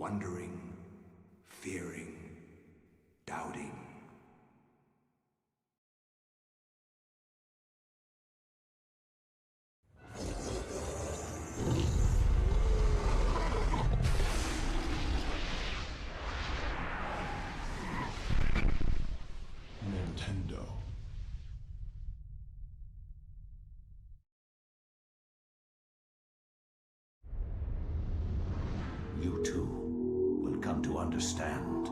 wondering, fearing, doubting. Nintendo. You too will come to understand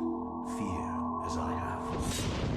fear as I have.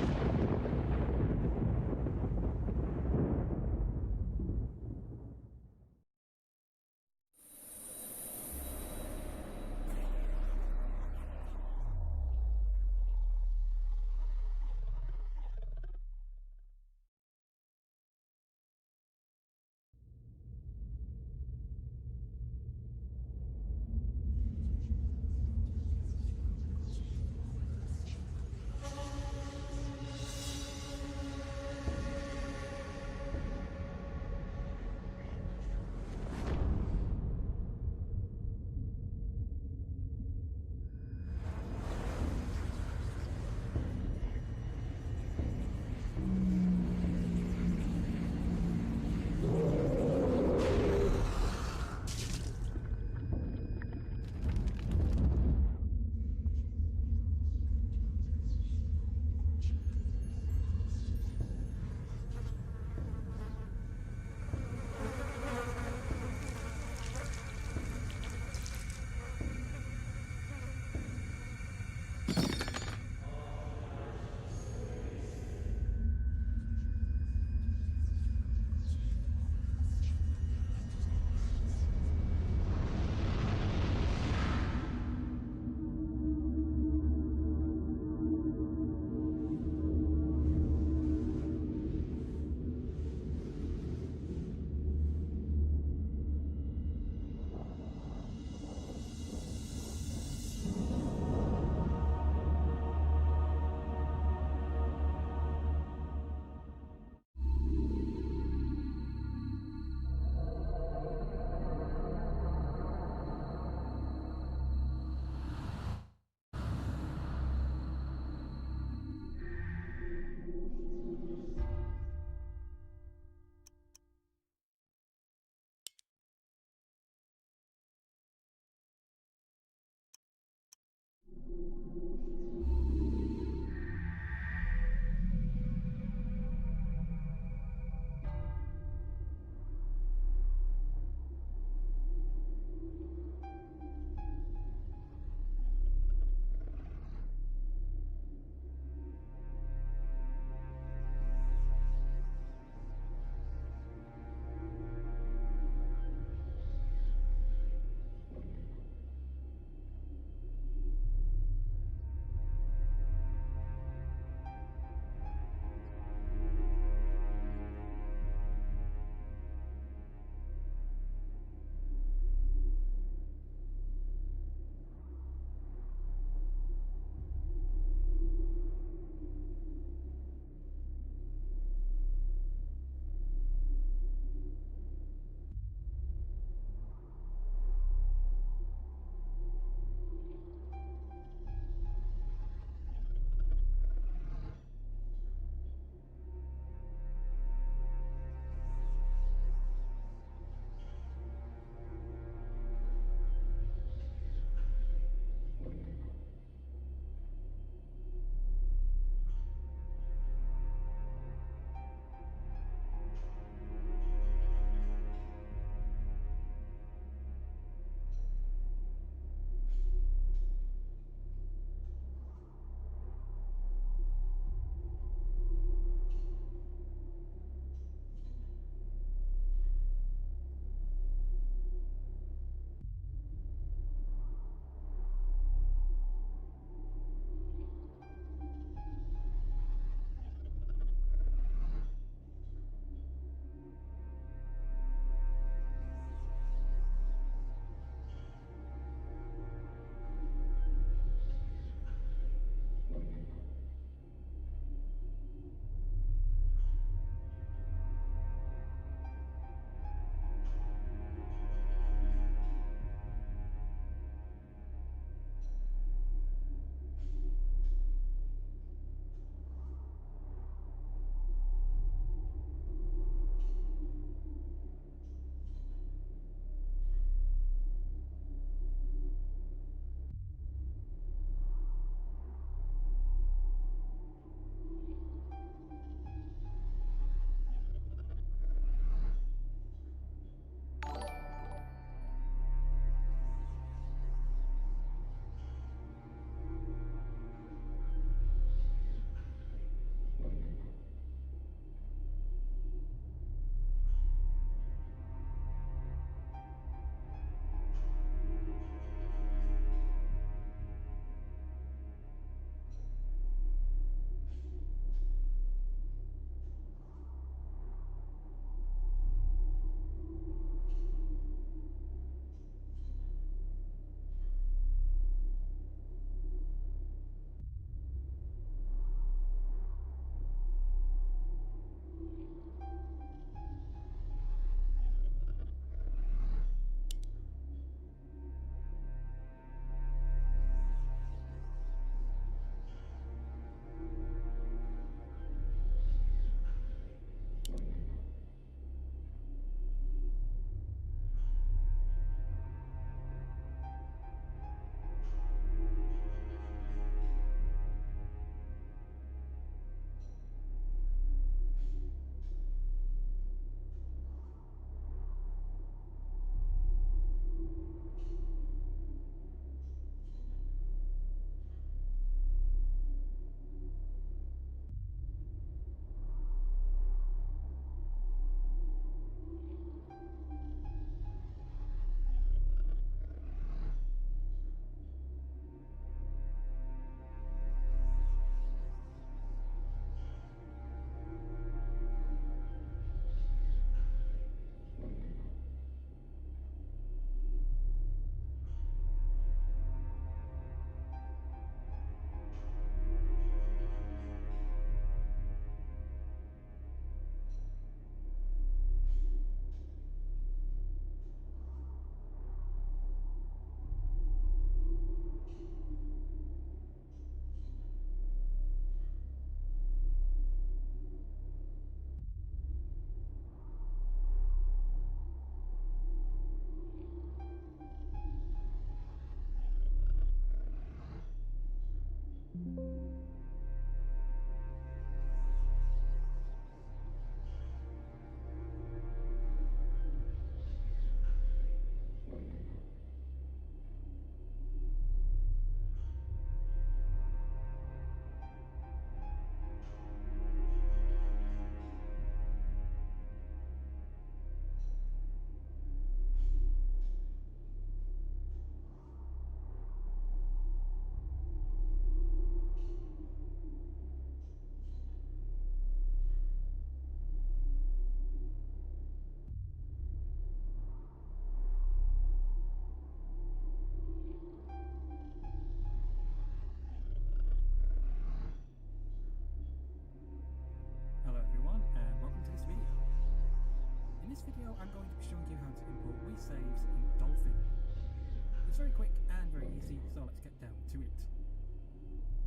very easy, so let's get down to it.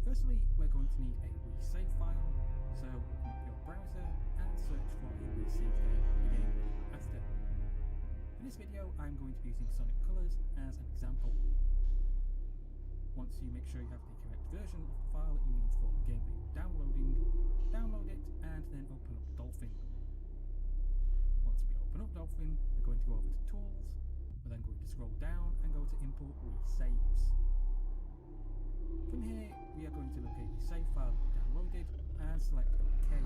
Firstly, we're going to need a Wii save file, so open up your browser and search for a Wii save game for the game you're after. In this video, I'm going to be using Sonic Colors as an example. Once you make sure you have the correct version of the file that you need for the game that you're downloading, download it and then open up Dolphin. Once we open up Dolphin, we're going to go over to Tools, we're then going to scroll down and go to Import Wii Saves. From here, we are going to locate the save file that we downloaded and select OK.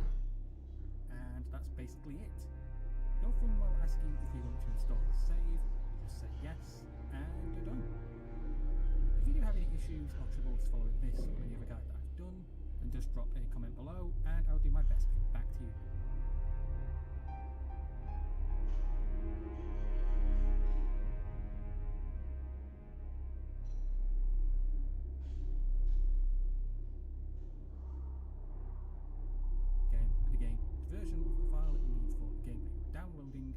And that's basically it. Dolphin will ask you if you want to install the save, you just say yes, and you're done. If you do have any issues or troubles following this or any other guide that I've done, then just drop a comment below and I'll do my best to get back to you. Again, the version of the file that you need for the game that you're downloading,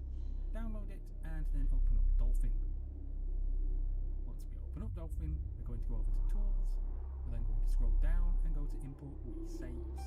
download it and then open up Dolphin. Once we open up Dolphin, we're going to go over to Tools, we're then going to scroll down and go to Import Wii Saves.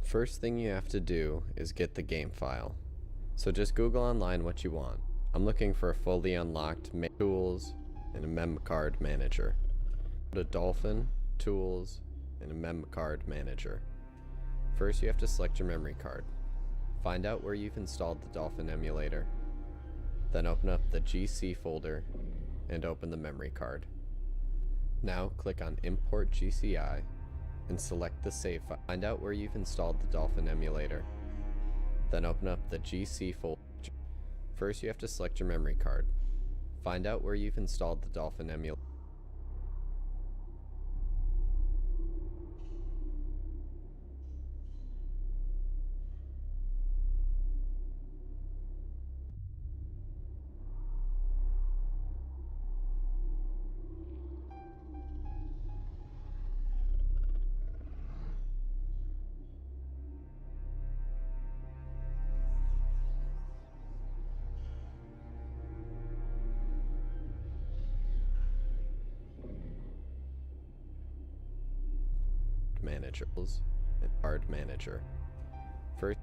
First thing you have to do is get the game file. So just Google online what you want. I'm looking for a fully unlocked Tools and a mem card manager. Go to Dolphin, Tools, and a mem card manager. First you have to select your memory card. Find out where you've installed the Dolphin emulator. Then open up the GC folder and open the memory card. Now click on Import GCI and select the save file. Find out where you've installed the Dolphin emulator. Then open up the GC folder. First you have to select your memory card. Find out where you've installed the Dolphin emulator. Managers and card manager. First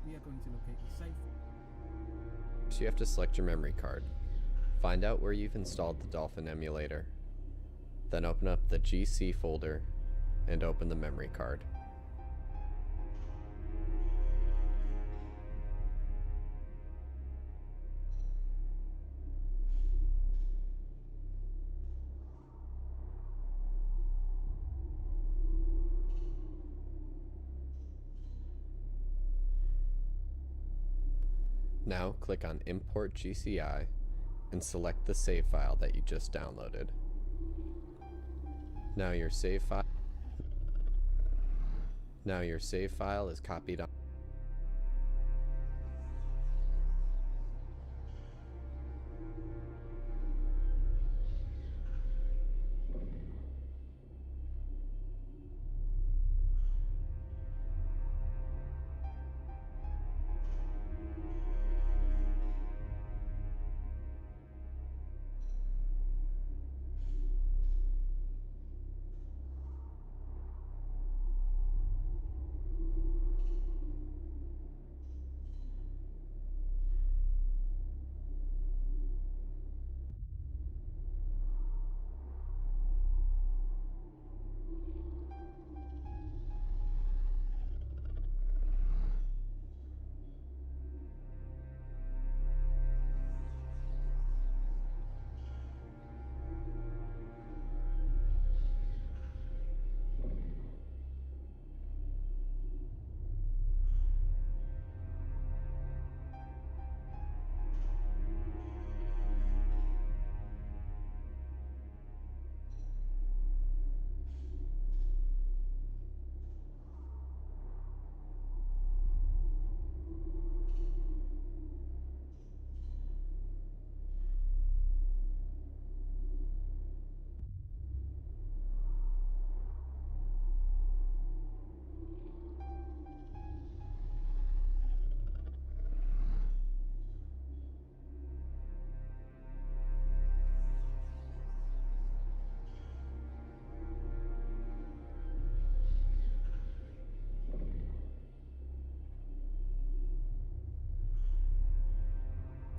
We are going to locate the save file. you have to select your memory card. Find out where you've installed the Dolphin emulator. Then open up the GC folder and open the memory card. Now click on Import GCI and select the save file that you just downloaded. Now your save file is copied on.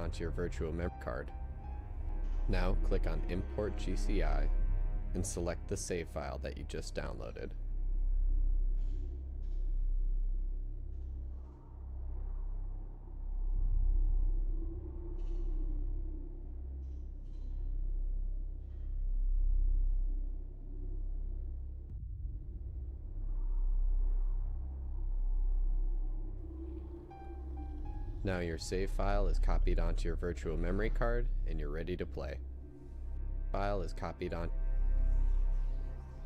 onto your virtual memory card. Now click on Import GCI and select the save file that you just downloaded. Now your save file is copied onto your virtual memory card and you're ready to play. File is copied on.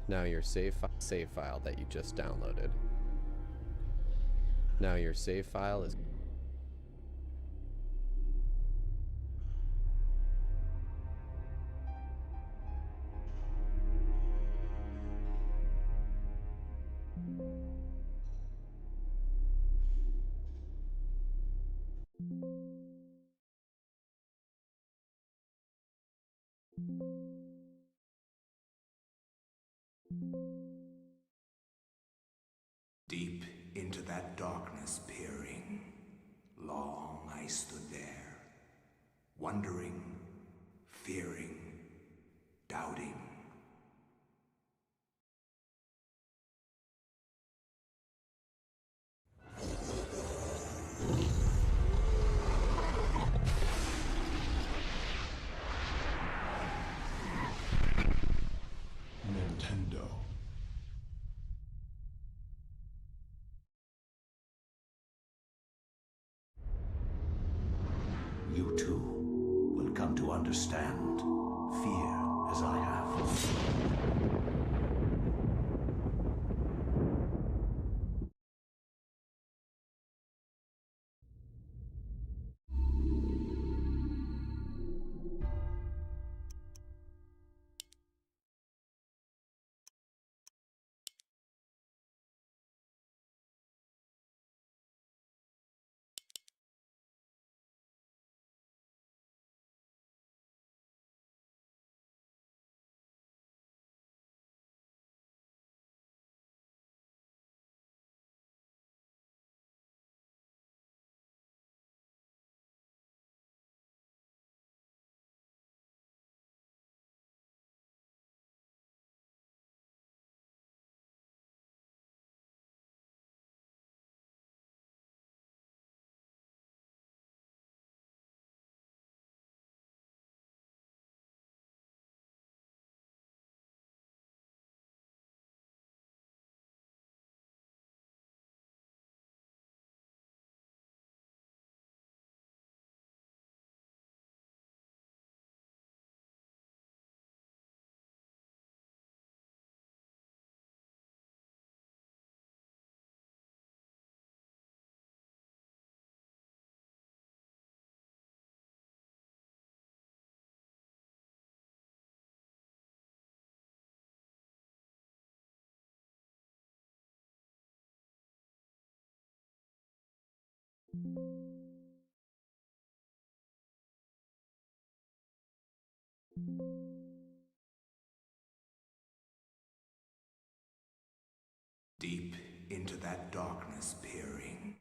Now your save file that you just downloaded. Now your save file is Deep into that darkness peering, long I stood there, wondering, fearing, doubting. Nintendo. You too will come to understand fear as I have. Deep into that darkness peering.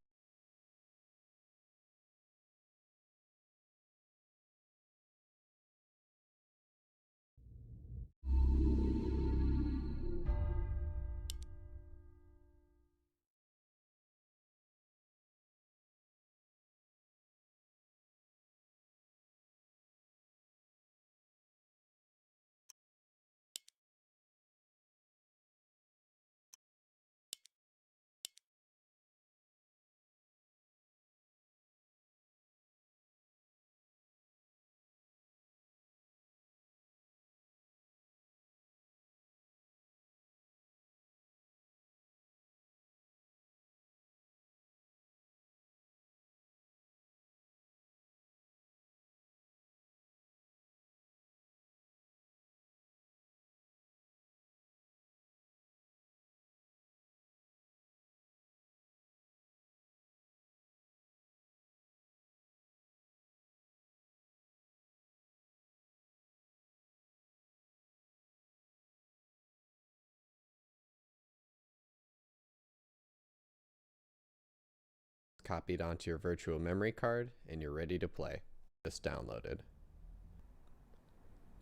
copied onto your virtual memory card and you're ready to play. just downloaded.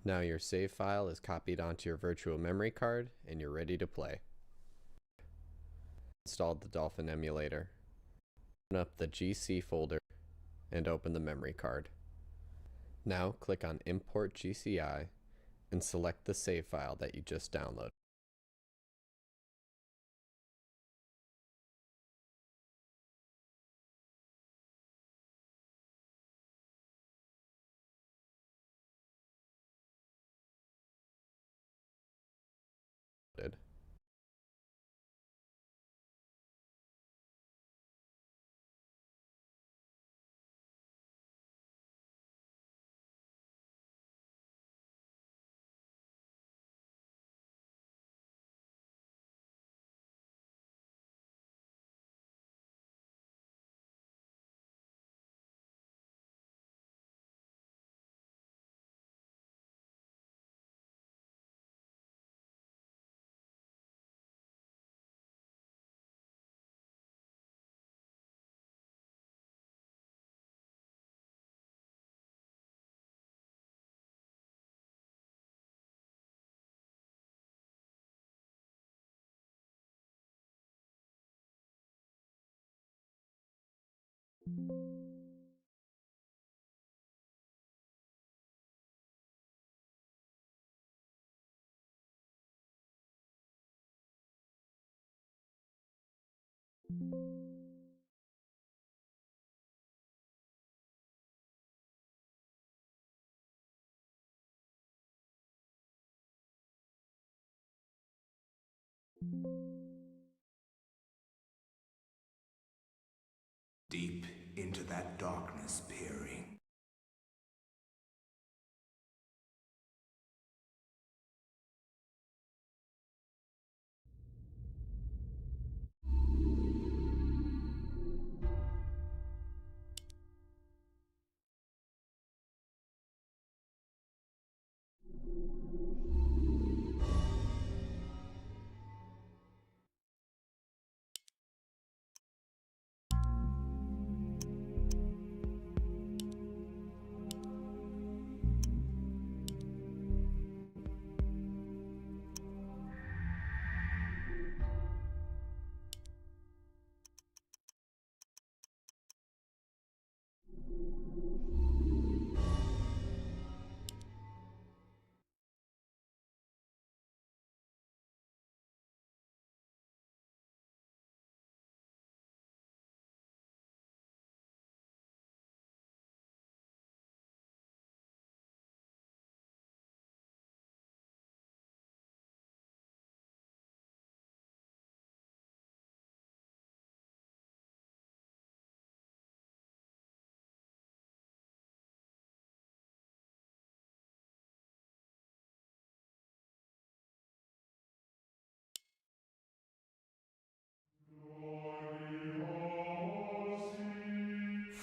Now your save file is copied onto your virtual memory card and you're ready to play. Installed the Dolphin emulator. Open up the GC folder and open the memory card. Now click on Import GCI and select the save file that you just downloaded. Deep into that darkness peering.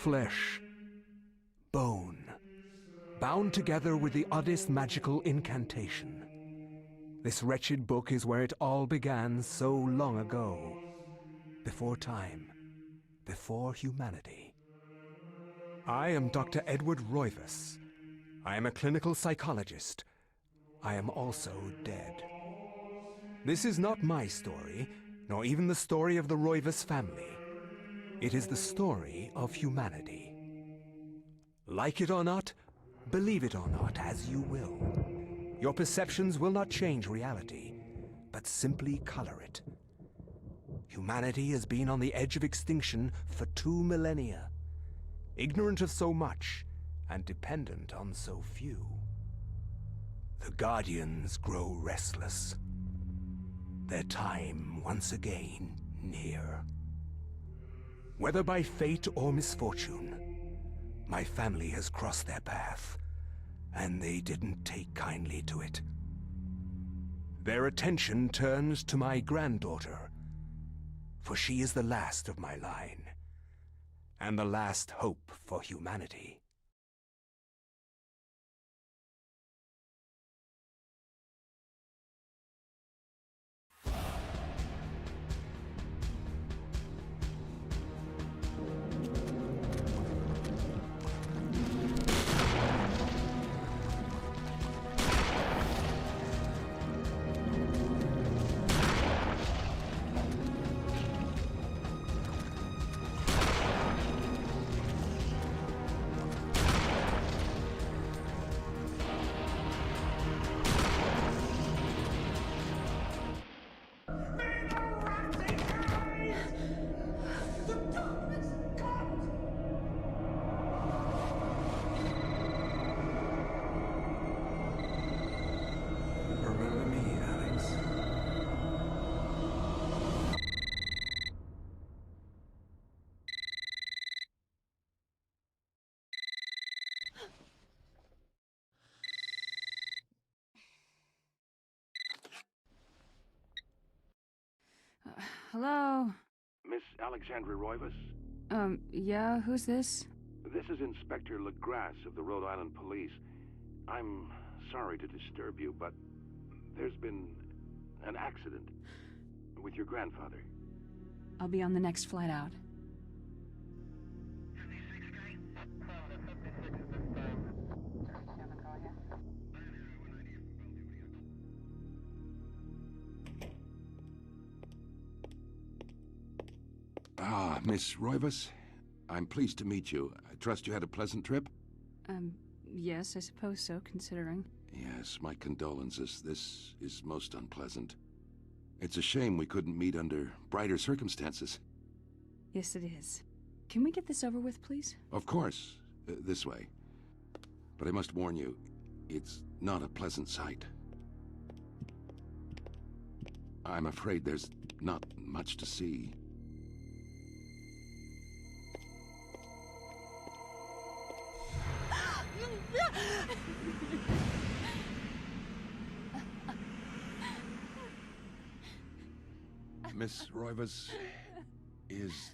Flesh, bone, bound together with the oddest magical incantation. This wretched book is where it all began so long ago. Before time, before humanity. I am Dr. Edward Roivas. I am a clinical psychologist. I am also dead. This is not my story, nor even the story of the Roivas family. It is the story of humanity. Like it or not, believe it or not, as you will. Your perceptions will not change reality, but simply color it. Humanity has been on the edge of extinction for 2 millennia, ignorant of so much and dependent on so few. The Guardians grow restless. Their time once again near. Whether by fate or misfortune, my family has crossed their path, and they didn't take kindly to it. Their attention turns to my granddaughter, for she is the last of my line, and the last hope for humanity. Hello? Miss Alexandra Roivas? Yeah, who's this? This is Inspector LeGrasse of the Rhode Island Police. I'm sorry to disturb you, but there's been an accident with your grandfather. I'll be on the next flight out. Ah, Miss Roivas. I'm pleased to meet you. I trust you had a pleasant trip? Yes, I suppose so, considering. Yes, my condolences. This is most unpleasant. It's a shame we couldn't meet under brighter circumstances. Yes, it is. Can we get this over with, please? Of course. This way. But I must warn you, it's not a pleasant sight. I'm afraid there's not much to see. Miss Roivas, is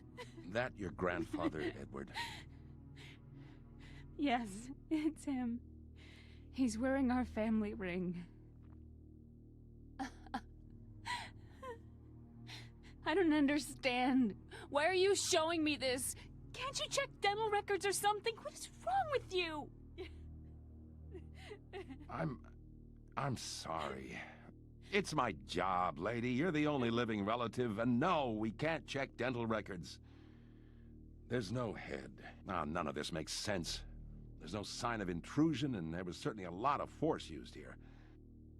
that your grandfather, Edward? Yes, it's him. He's wearing our family ring. I don't understand. Why are you showing me this? Can't you check dental records or something? What is wrong with you? I'm sorry. It's my job, lady. You're the only living relative, and no, we can't check dental records. There's no head. None of this makes sense. There's no sign of intrusion, and there was certainly a lot of force used here.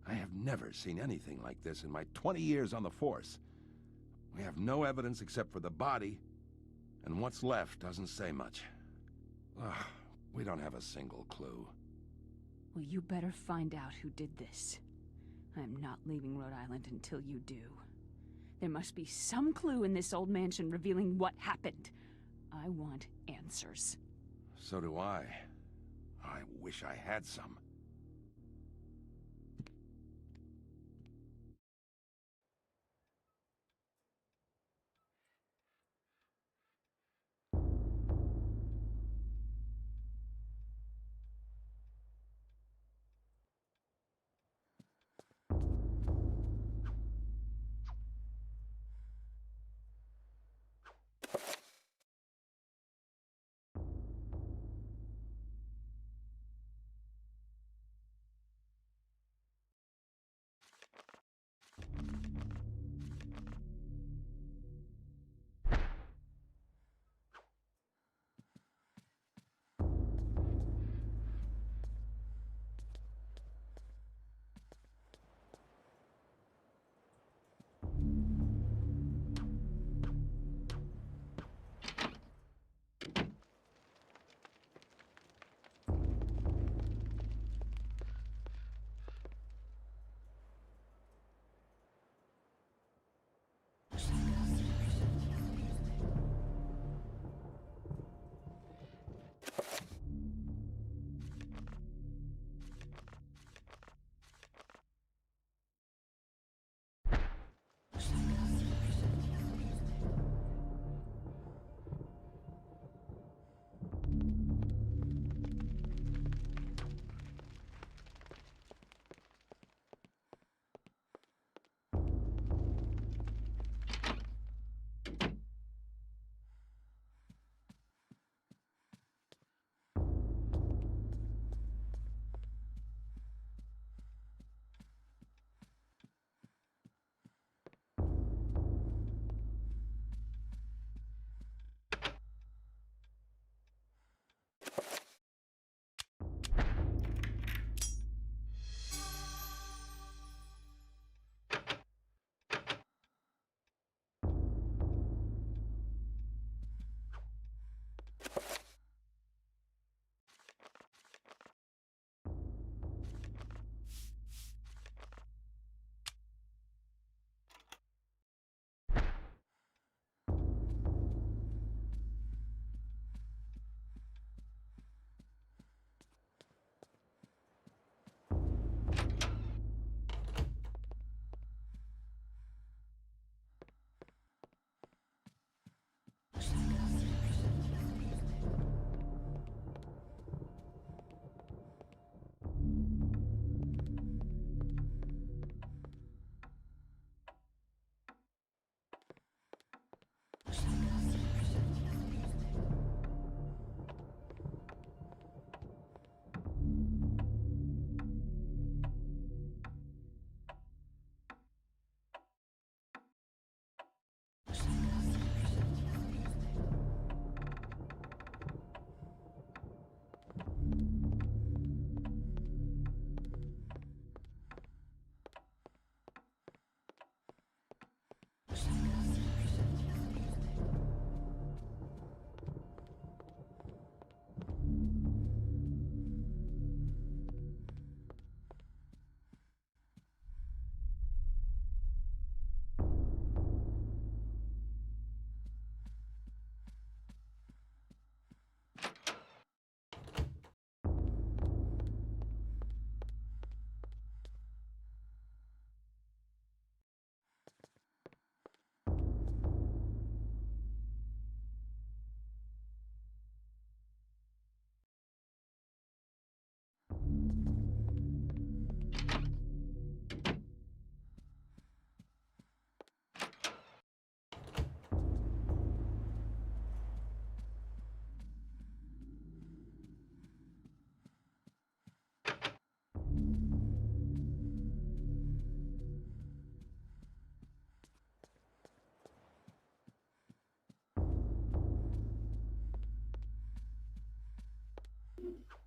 I have never seen anything like this in my 20 years on the force. We have no evidence except for the body, and what's left doesn't say much. We don't have a single clue. Well, you better find out who did this. I'm not leaving Rhode Island until you do. There must be some clue in this old mansion revealing what happened. I want answers. So do I. I wish I had some.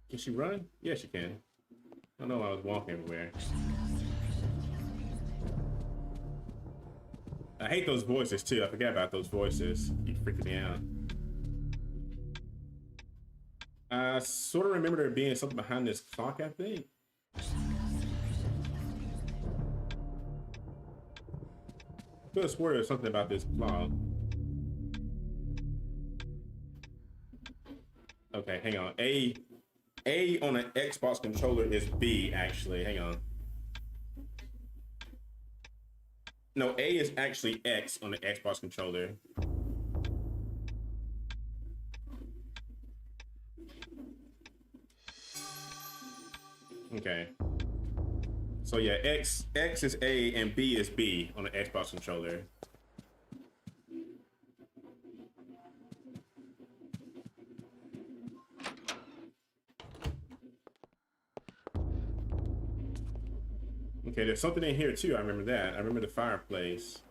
Can she run? Yeah, she can. I don't know, I was walking everywhere. I hate those voices too. I forgot about those voices. Keep freaking me out. I sort of remember there being something behind this clock, I think. I could have swore there's something about this clock. Okay, hang on. A on an Xbox controller is B, actually. Hang on. No, A is actually X on the Xbox controller. Okay. So yeah, X is A and B is B on the Xbox controller. Okay, there's something in here too. I remember that. I remember the fireplace,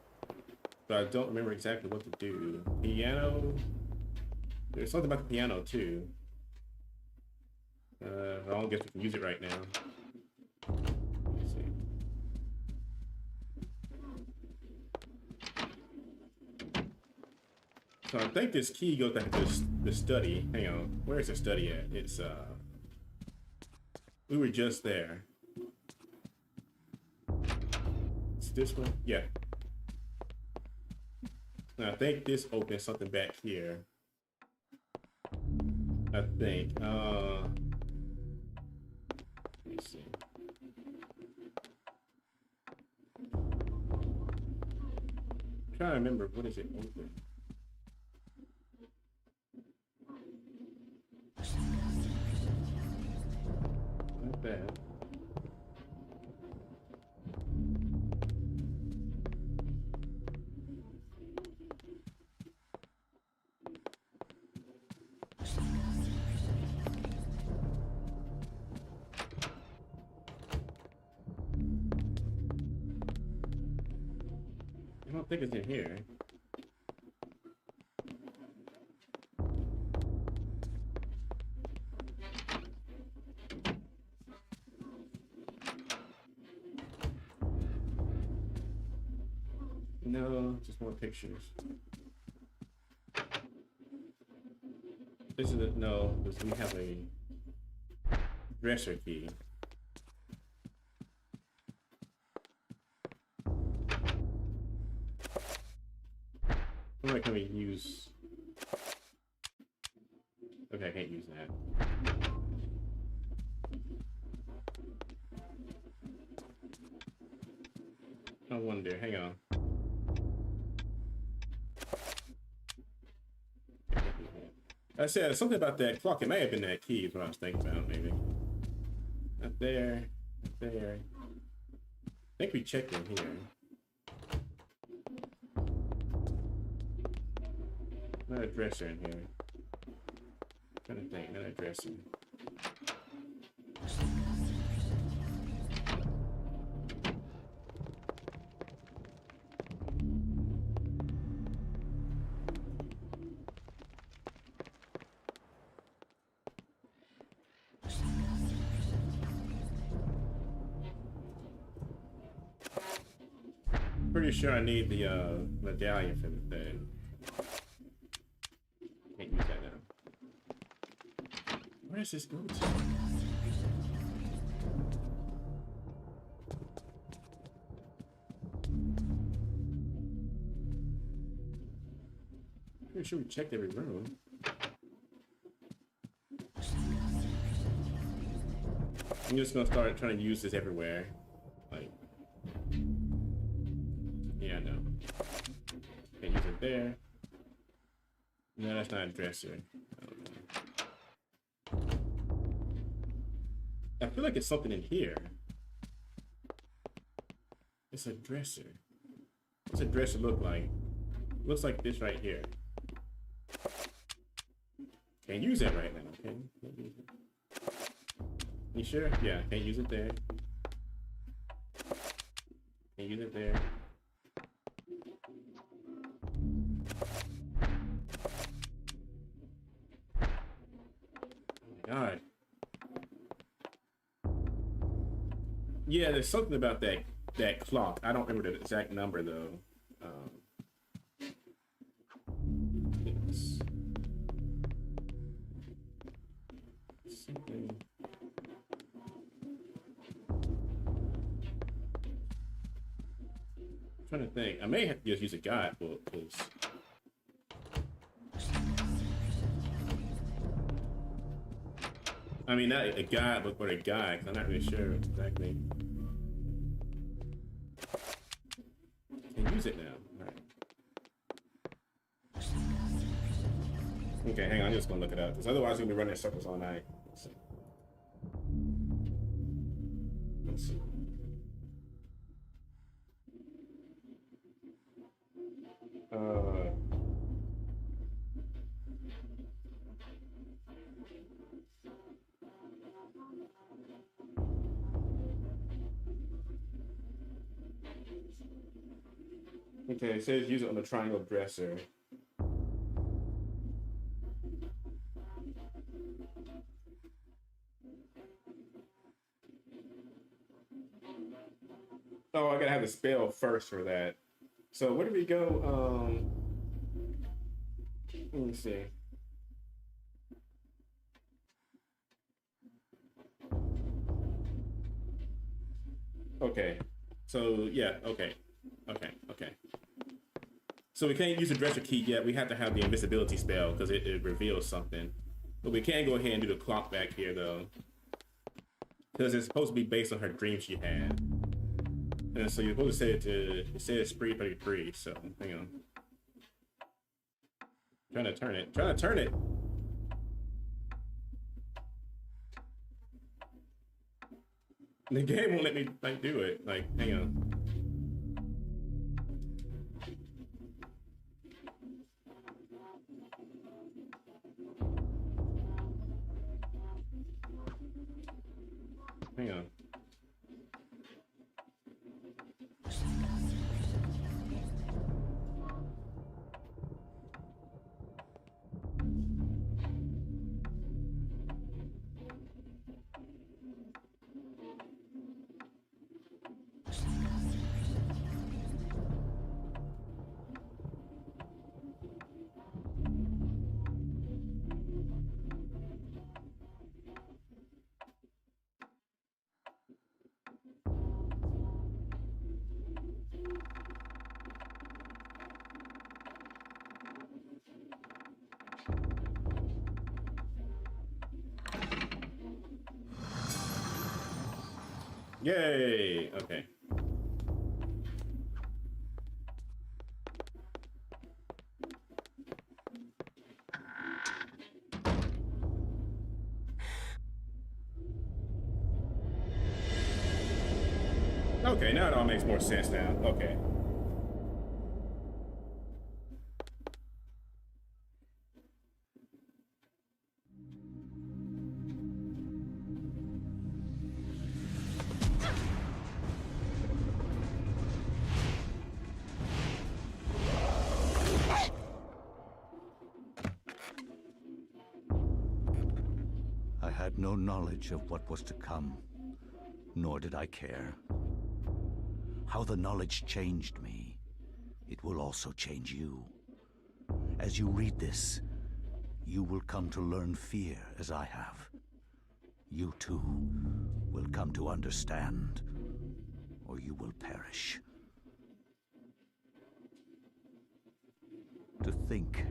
but I don't remember exactly what to do. Piano. There's something about the piano too. I don't guess we can use it right now. Let's see. So I think this key goes back to the study. Hang on, where's the study at? It's we were just there. It's this one, yeah. And I think this opens something back here. I think. Let me see. I'm trying to remember, what is it open? Not bad. I don't think it's in here. No, just more pictures. This is a, no, because we have a dresser key. What can we use? Okay, I can't use that. I wonder, hang on. I said something about that clock. It may have been that key is what I was thinking about, maybe. Not there, not there. I think we checked in here. Not a dresser in here. I'm trying to think, not a dresser. Pretty sure I need the medallion for the thing. Can't use that now. Where does this go to? Pretty sure we checked every room. I'm just gonna start trying to use this everywhere. Like, yeah, no. Can't use it there. No, that's not a dresser. I feel like it's something in here. It's a dresser. What's a dresser look like? Looks like this right here. Can't use that right now. Can't use it. You sure? Yeah, can't use it there. Can't use it there. Oh my god. Yeah, there's something about that clock. I don't remember the exact number though. It's something. I'm trying to think. I may have to just use a guidebook because. I mean, not a guidebook, but a guide. I'm not really sure exactly. Can use it now. All right. Okay, hang on. I'm just gonna look it up because otherwise we're gonna be running in circles all night. Let's see. Let's see. Okay, it says use it on the triangle dresser. Oh, I gotta have the spell first for that. So where do we go? Let me see. Okay. So yeah, okay. Okay. So we can't use the dresser key yet. We have to have the invisibility spell because it reveals something. But we can go ahead and do the clock back here though. Because it's supposed to be based on her dream she had. And so you're supposed to say it says spree 33, so hang on. Trying to turn it. The game won't let me like do it. Like, hang on. Hang on. Yay! Okay. Okay, now it all makes more sense now. Okay. I had no knowledge of what was to come, nor did I care. How the knowledge changed me, it will also change you. As you read this, you will come to learn fear as I have. You too will come to understand, or you will perish. To think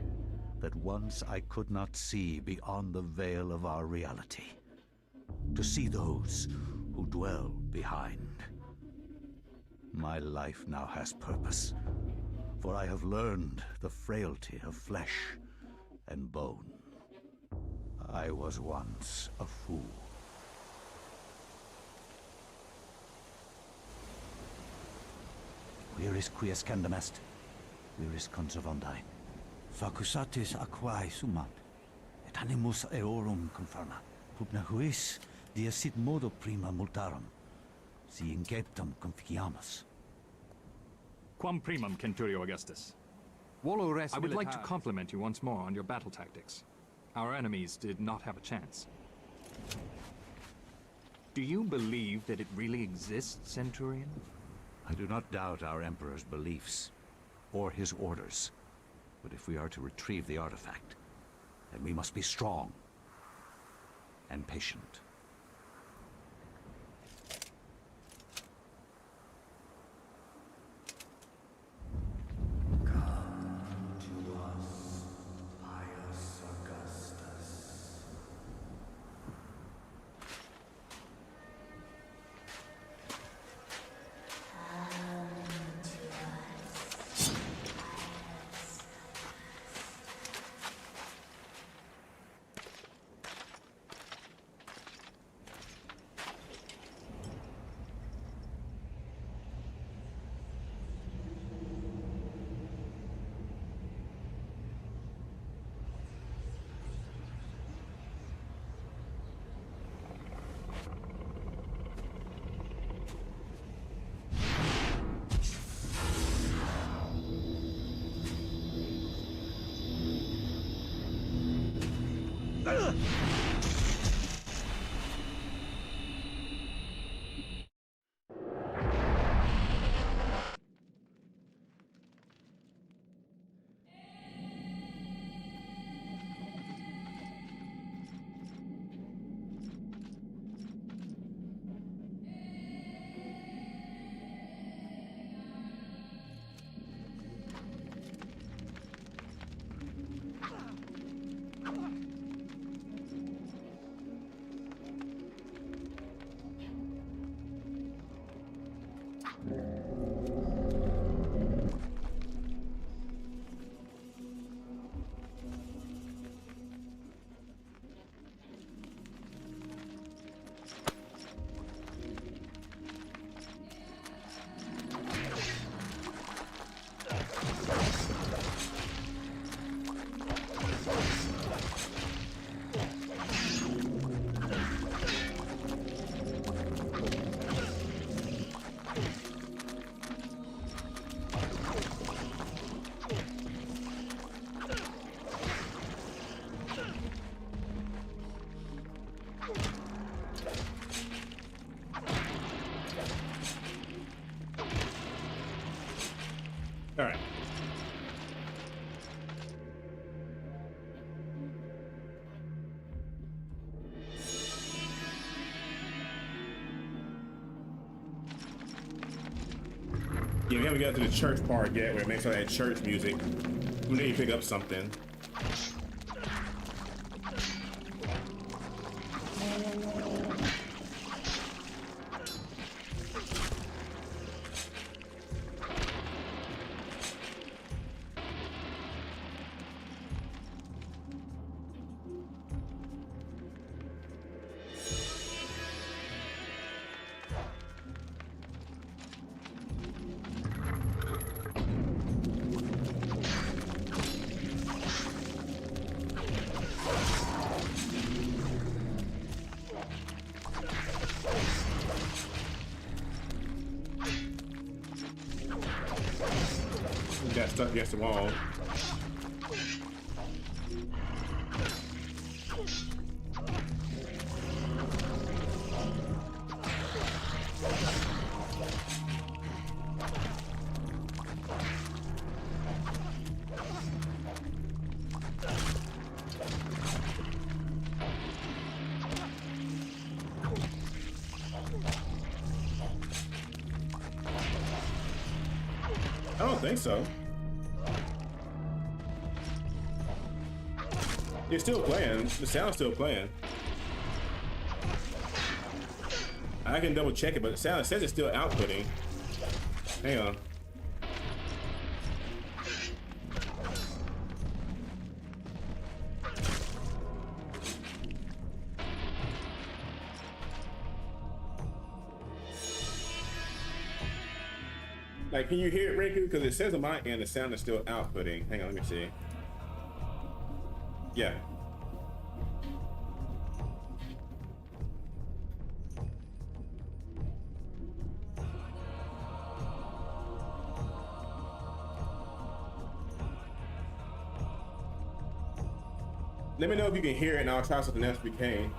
that once I could not see beyond the veil of our reality. To see those who dwell behind. My life now has purpose, for I have learned the frailty of flesh and bone. I was once a fool. Where is Quies Candamest? Where is Conservondine? Facusatis aquae sumat, et animus eorum conferma. Pupna huis, dia sit modo prima multarum, si inceptum conficiamus. Quam primum, Centurio Augustus. Volo res I would like to militaris. compliment you once more on your battle tactics. Our enemies did not have a chance. Do you believe that it really exists, Centurion? I do not doubt our Emperor's beliefs, or his orders. But if we are to retrieve the artifact, then we must be strong and patient. All right. Yeah, we haven't got to the church part yet where it makes all that church music. We need to pick up something. Got stuck against the wall. I don't think so. It's still playing. The sound's still playing. I can double check it, but the sound says it's still outputting. Hang on. Like, can you hear it, Riku? Because it says on my end the sound is still outputting. Hang on, let me see. Yeah. Let me know if you can hear it and I'll try something else if we can.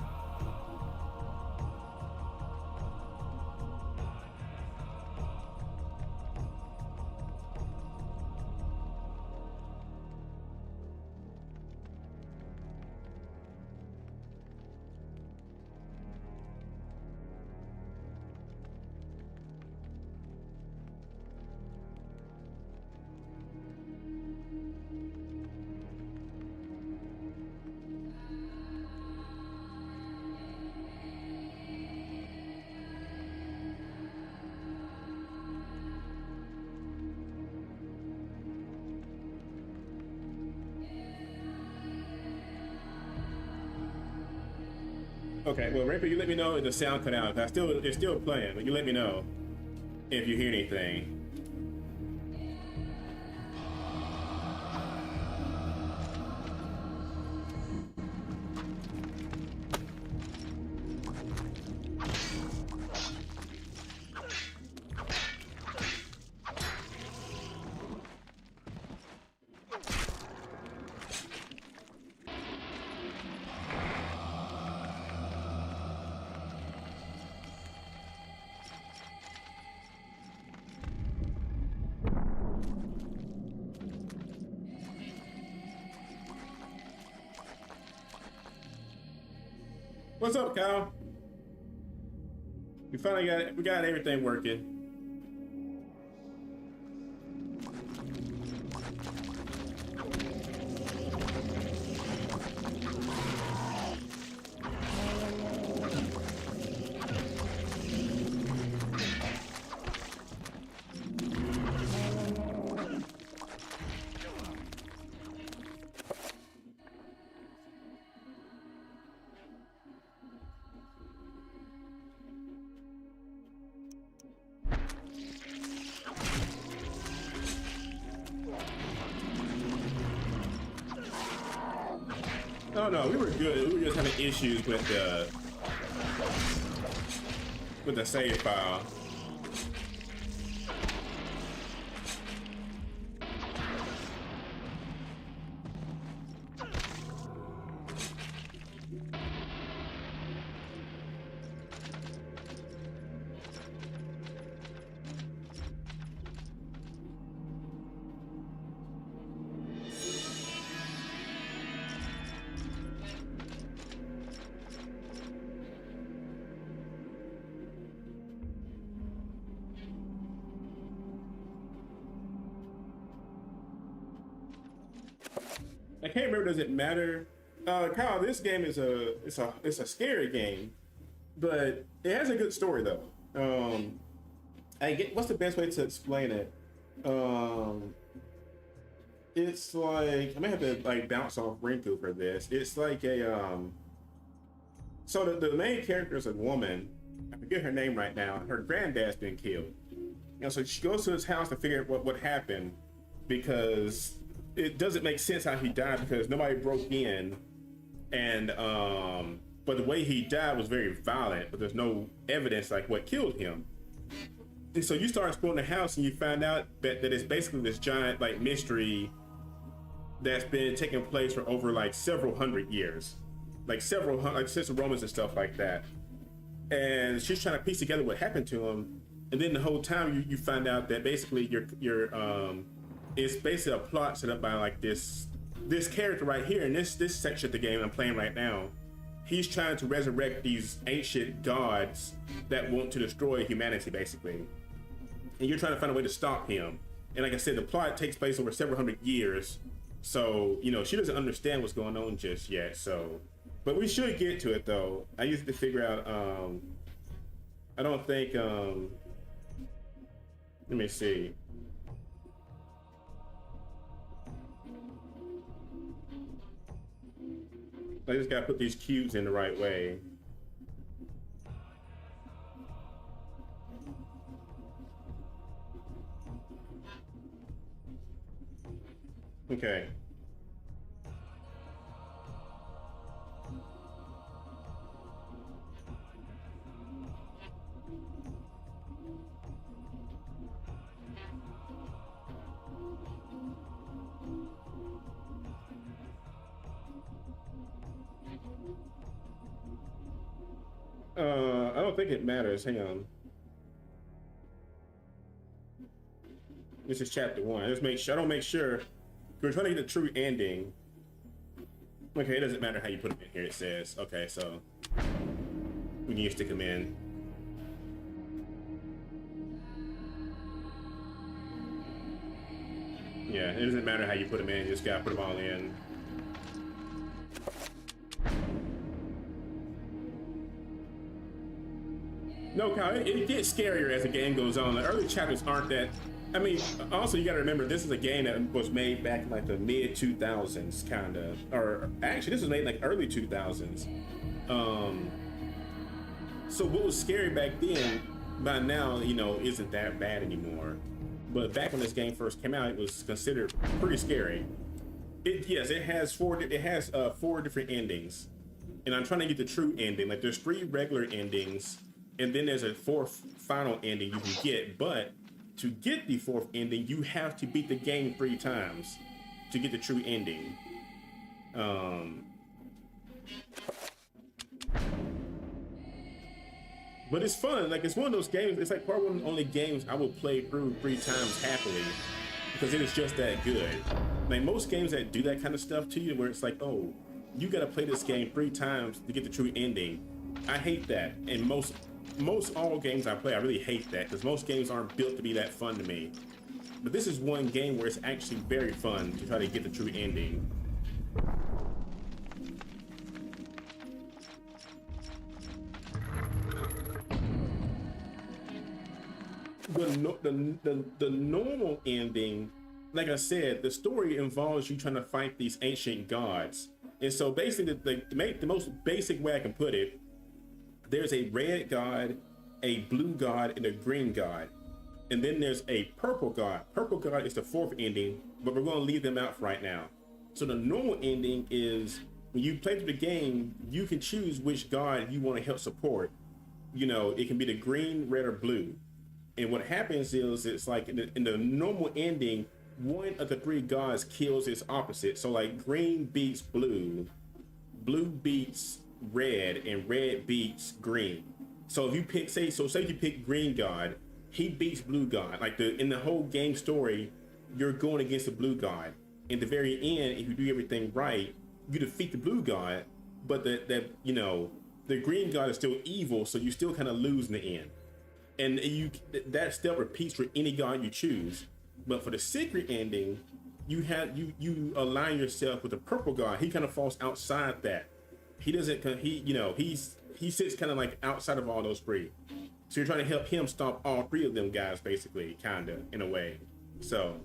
Okay, well, Raper, you let me know if the sound cut out. It's still playing, but you let me know if you hear anything. What's up, Kyle? We finally got everything working. Oh no, we were good. We were just having issues with the save file. I can't remember. Does it matter? Kyle, this game is a scary game, but it has a good story though. What's the best way to explain it? It's like I may have to like bounce off Rinku for this. It's like so the main character is a woman. I forget her name right now. Her granddad's been killed. So she goes to his house to figure out what happened, because it doesn't make sense how he died, because nobody broke in, and but the way he died was very violent, but there's no evidence like what killed him. And so you start exploring the house and you find out that it's basically this giant like mystery that's been taking place for over like several hundred years, like since the Romans and stuff like that. And she's trying to piece together what happened to him, and then the whole time you find out that basically it's basically a plot set up by like this character right here in this section of the game I'm playing right now. He's trying to resurrect these ancient gods that want to destroy humanity, basically. And you're trying to find a way to stop him. And like I said, the plot takes place over several hundred years. So, she doesn't understand what's going on just yet. So, but we should get to it though. I used to figure out, I don't think, let me see. I just gotta put these cubes in the right way. Okay. I don't think it matters. Hang on. This is chapter 1. I don't make sure. We're trying to get the true ending. Okay, it doesn't matter how you put them in here, it says. Okay, so we need to stick them in. Yeah, it doesn't matter how you put them in, you just gotta put them all in. No, Kyle, it gets scarier as the game goes on. The early chapters aren't that. I mean, also you gotta remember, this is a game that was made back in like the mid 2000s, kind of, or actually this was made in like early 2000s. So what was scary back then, by now, you know, isn't that bad anymore. But back when this game first came out, it was considered pretty scary. It has four different endings, and I'm trying to get the true ending. Like, there's 3 regular endings, and then there's a 4th final ending you can get. But to get the 4th ending, you have to beat the game 3 times to get the true ending. But it's fun. Like, it's one of those games. It's like probably one of the only games I will play through 3 times happily, because it is just that good. Like, most games that do that kind of stuff to you, where it's like, oh, you got to play this game 3 times to get the true ending. I hate that. And most all games I play, I really hate that, because most games aren't built to be that fun to me. But this is one game where it's actually very fun to try to get the true ending. The normal ending, like I said, the story involves you trying to fight these ancient gods. And so basically, the most basic way I can put it, there's a red god, a blue god, and a green god. And then there's a purple god. Purple god is the 4th ending, but we're going to leave them out for right now. So the normal ending is, when you play through the game, you can choose which god you want to help support. You know, it can be the green, red, or blue. And what happens is, it's like in the normal ending, one of the 3 gods kills its opposite. So like, green beats blue, blue beats red, and red beats green. So if you pick, say you pick green god, he beats blue god. Like, in the whole game story, you're going against the blue god. In the very end, if you do everything right, you defeat the blue god, but the green god is still evil, so you still kind of lose in the end. And that step repeats for any god you choose. But for the secret ending, you align yourself with the purple god. He kind of falls outside that. He doesn't. He sits kind of like outside of all those 3. So you're trying to help him stop all 3 of them guys, basically, kinda, in a way. So.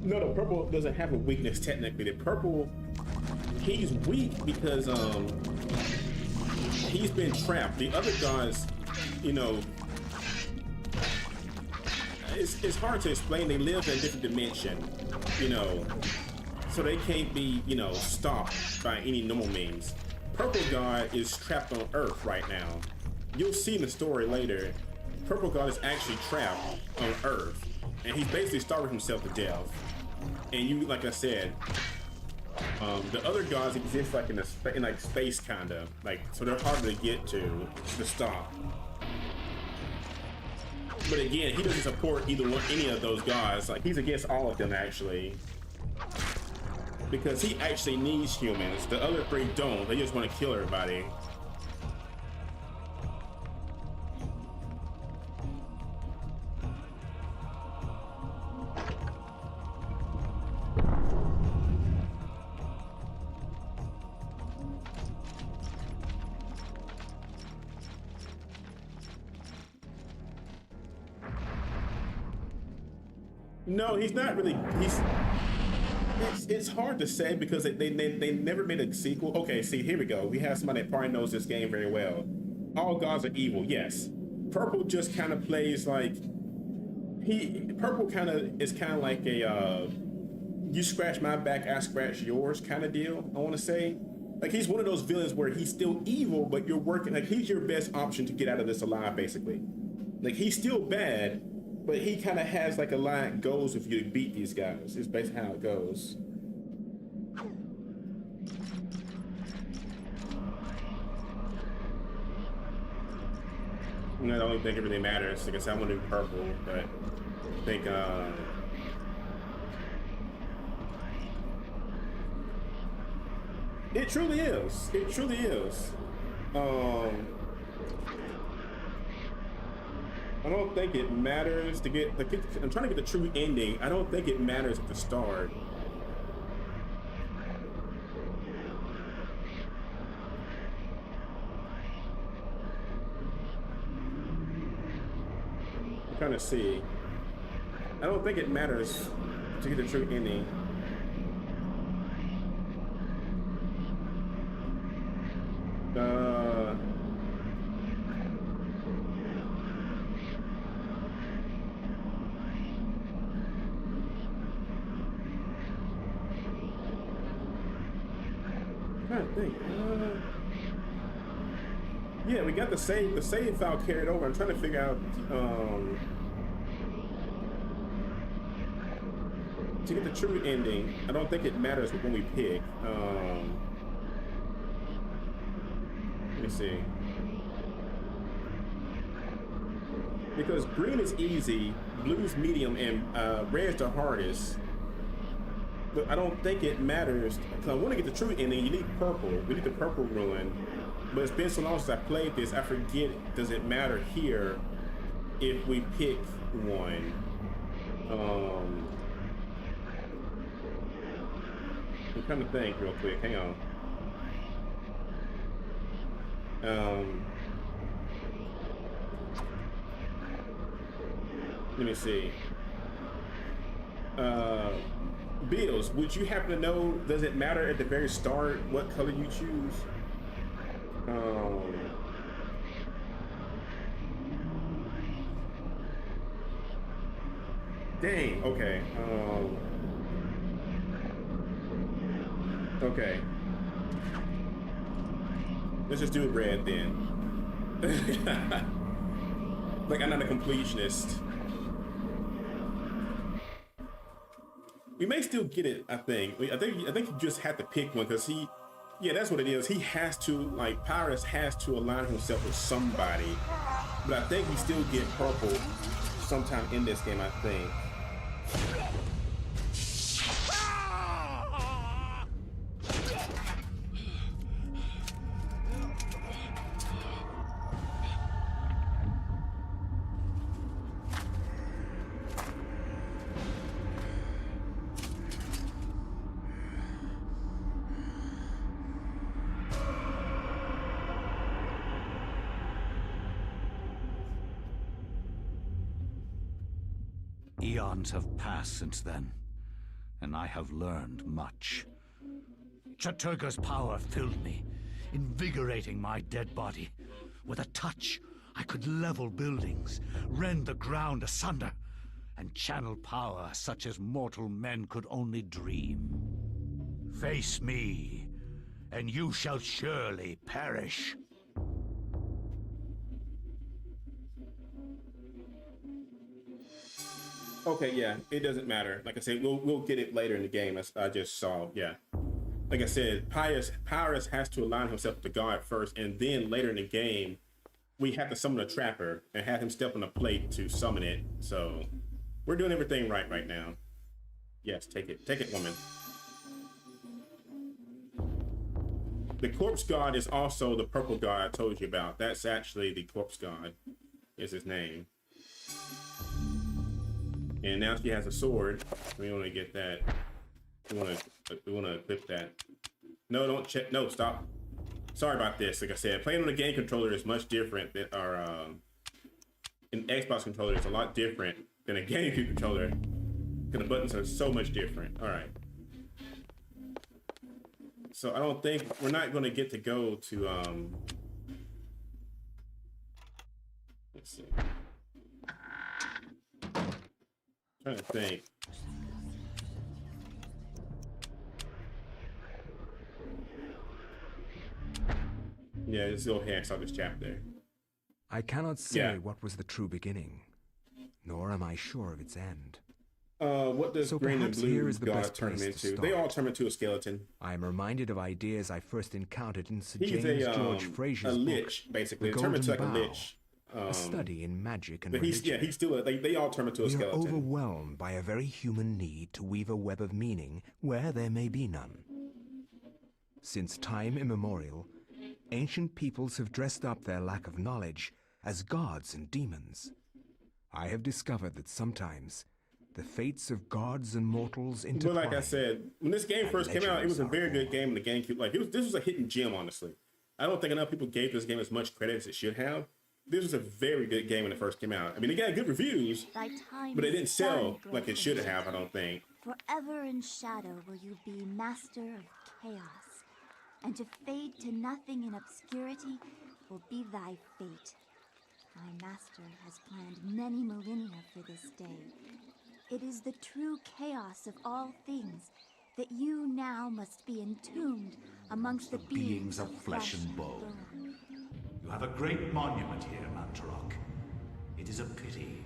No, the purple doesn't have a weakness technically. The purple, he's weak because he's been trapped. The other guys, you know, it's hard to explain. They live in a different dimension, you know, so they can't be, you know, stopped by any normal means. Purple God is trapped on Earth right now. You'll see in the story later, Purple God is actually trapped on Earth, and he's basically starving himself to death. And you, like I said, the other gods exist like in like space, kinda, like, so they're harder to get to stop. But again, he doesn't support any of those gods. Like, he's against all of them actually, because he actually needs humans. The other 3 don't. They just want to kill everybody. No, he's not really. It's hard to say because they never made a sequel. Okay, see, here we go. We have somebody that probably knows this game very well. All gods are evil, yes. Purple just kind of plays like Purple kind of is kind of like a you scratch my back, I scratch yours kind of deal. I want to say, like, he's one of those villains where he's still evil, but you're working, like, he's your best option to get out of this alive, basically. Like, he's still bad, but he kind of has like a line goes if you beat these guys. It's basically how it goes. And I don't think it really matters. Like I said, I'm gonna do purple, but I think It truly is. It truly is. I don't think it matters to get I'm trying to get the true ending. I don't think it matters at the start. I'm trying to see. I don't think it matters to get the true ending. I'm trying to think. Yeah, we got the save file carried over. I'm trying to figure out to get the true ending. I don't think it matters when we pick. Let me see. Because green is easy, blue's medium, and red's the hardest. But I don't think it matters. Because I want to get the true ending. You need purple. We need the purple ruin. But it's been so long since I played this, I forget, does it matter here if we pick one? I'm trying to think real quick. Hang on. Let me see. Bills, would you happen to know, does it matter at the very start what color you choose? Dang, okay. Okay. Let's just do it red then. Like, I'm not a completionist. We may still get it, I think. I think you just have to pick one because yeah, that's what it is. He has to, like, Pyrus has to align himself with somebody. But I think we still get purple sometime in this game, I think. Eons have passed since then, and I have learned much. Chattur'gha's power filled me, invigorating my dead body. With a touch, I could level buildings, rend the ground asunder, and channel power such as mortal men could only dream. Face me, and you shall surely perish. Okay, yeah, it doesn't matter. Like I said, we'll get it later in the game, as I just saw. Yeah, like I said, Pyrus has to align himself with the god first, and then later in the game, we have to summon a trapper and have him step on a plate to summon it. So we're doing everything right now. Yes, take it, woman. The corpse god is also the purple god I told you about. That's actually the corpse god, is his name. And now she has a sword. We want to get that. We want to equip that. No, don't check. No, stop. Sorry about this. Like I said, playing on a game controller is much different than our an Xbox controller is a lot different than a GameCube controller. Because the buttons are so much different. All right. So I don't think we're not going to get to go to let's see. Trying to think. Yeah, let's go ahead and start this chapter. I cannot say Yeah. what was the true beginning, nor am I sure of its end. What does So green and perhaps here blue is the god best turn him place to into? They start. all turn into a skeleton. I am reminded of ideas I first encountered in Sir He's James a George Frazier's lich, basically. The They turn into like Golden a Bough, lich. a study in magic and But he's religion. he's still they all turn into a We are skeleton. overwhelmed by a very human need to weave a web of meaning where there may be none. Since time immemorial, ancient peoples have dressed up their lack of knowledge as gods and demons. I have discovered that sometimes the fates of gods and mortals intertwine. But like I said, when this game first came out, it was a very good game in the GameCube. Like, this was a hidden gem, honestly. I don't think enough people gave this game as much credit as it should have. This was a very good game when it first came out. I mean, it got good reviews, Thy time but it is didn't sell done, like it should have, I don't think. Forever in shadow will you be master of chaos, and to fade to nothing in obscurity will be thy fate. My master has planned many millennia for this day. It is the true chaos of all things that you now must be entombed amongst the beings of flesh and bone. You have a great monument here, Mantarok. It is a pity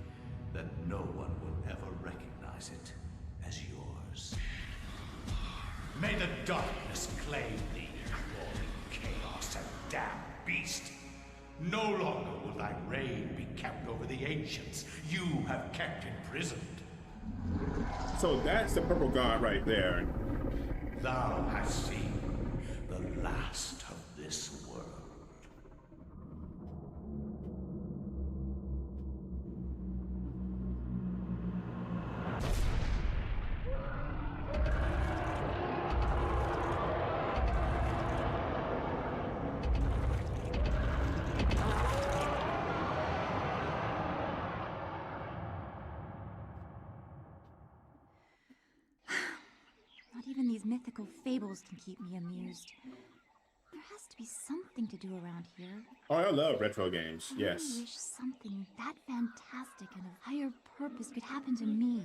that no one will ever recognize it as yours. May the darkness claim thee, crawling chaos and damned beast. No longer will thy reign be kept over the ancients you have kept imprisoned. So that's the purple god right there. Thou hast seen the last of this world. Not even these mythical fables can keep me amused. There has to be something to do around here. Oh, I love retro games, yes. I wish something that fantastic and of higher purpose could happen to me.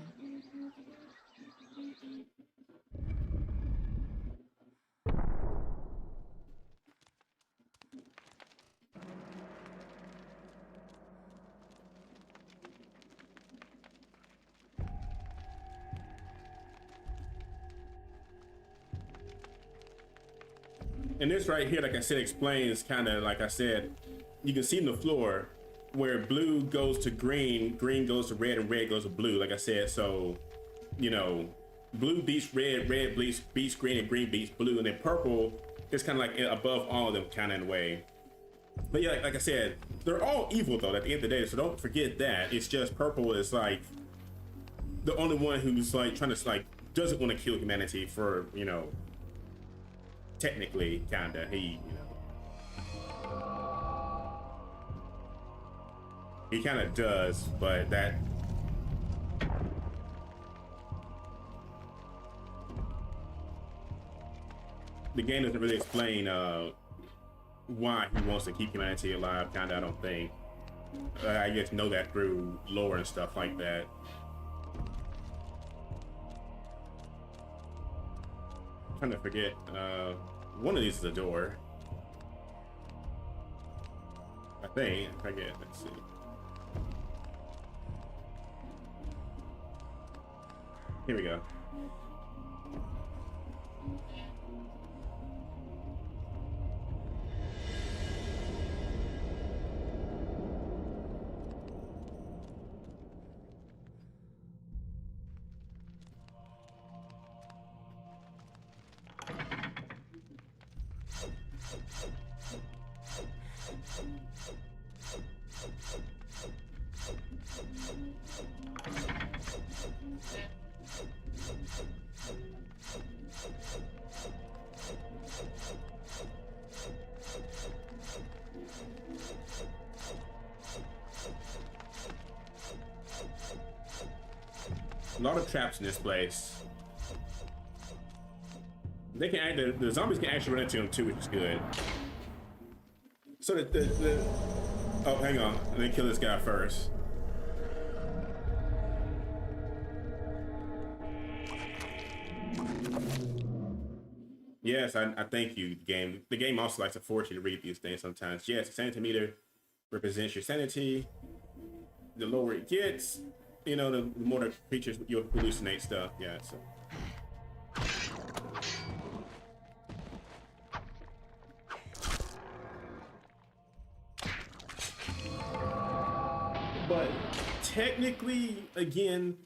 And this right here, like I said, explains kind of, like I said, you can see in the floor where blue goes to green, green goes to red, and red goes to blue, like I said. So, you know, blue beats red, red beats green, and green beats blue, and then purple is kind of like above all of them kind of in a way. But yeah, like I said, they're all evil though at the end of the day, so don't forget that. It's just purple is like the only one who's like trying to like doesn't want to kill humanity for, you know, technically kinda he, you know, he kind of does, but that the game doesn't really explain why he wants to keep humanity alive, kinda. I don't think. I get to know that through lore and stuff like that. I'm trying to forget. One of these is a door. I think. I forget. Let's see. Here we go. A lot of traps in this place. They can the zombies can actually run into them too, which is good. So oh, hang on, let me kill this guy first. Yes, I thank you, game. The game also likes to force you to read these things sometimes. Yes, the sanity meter represents your sanity. The lower it gets, you know, the more the creatures, you'll hallucinate stuff. Yeah, so. But technically, again,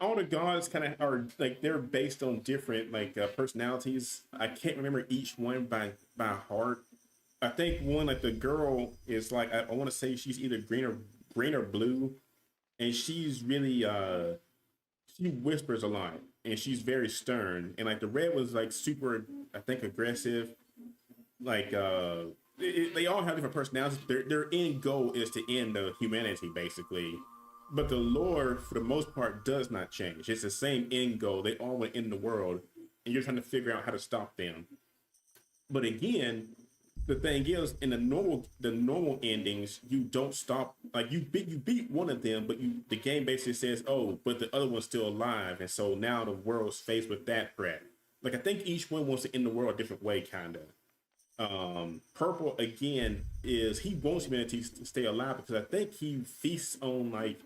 all the gods kind of are like they're based on different like personalities. I can't remember each one by heart. I think one like the girl is like I want to say she's either green or blue, and she's really she whispers a lot and she's very stern. And like the red was like super, I think, aggressive. Like they all have different personalities. Their end goal is to end the humanity basically. But the lore, for the most part, does not change. It's the same end goal. They all want to end the world, and you're trying to figure out how to stop them. But again, the thing is, in the normal endings, you don't stop. Like you beat one of them, but the game basically says, oh, but the other one's still alive, and so now the world's faced with that threat. Like I think each one wants to end the world a different way, kind of. Purple again he wants humanity to stay alive because I think he feasts on like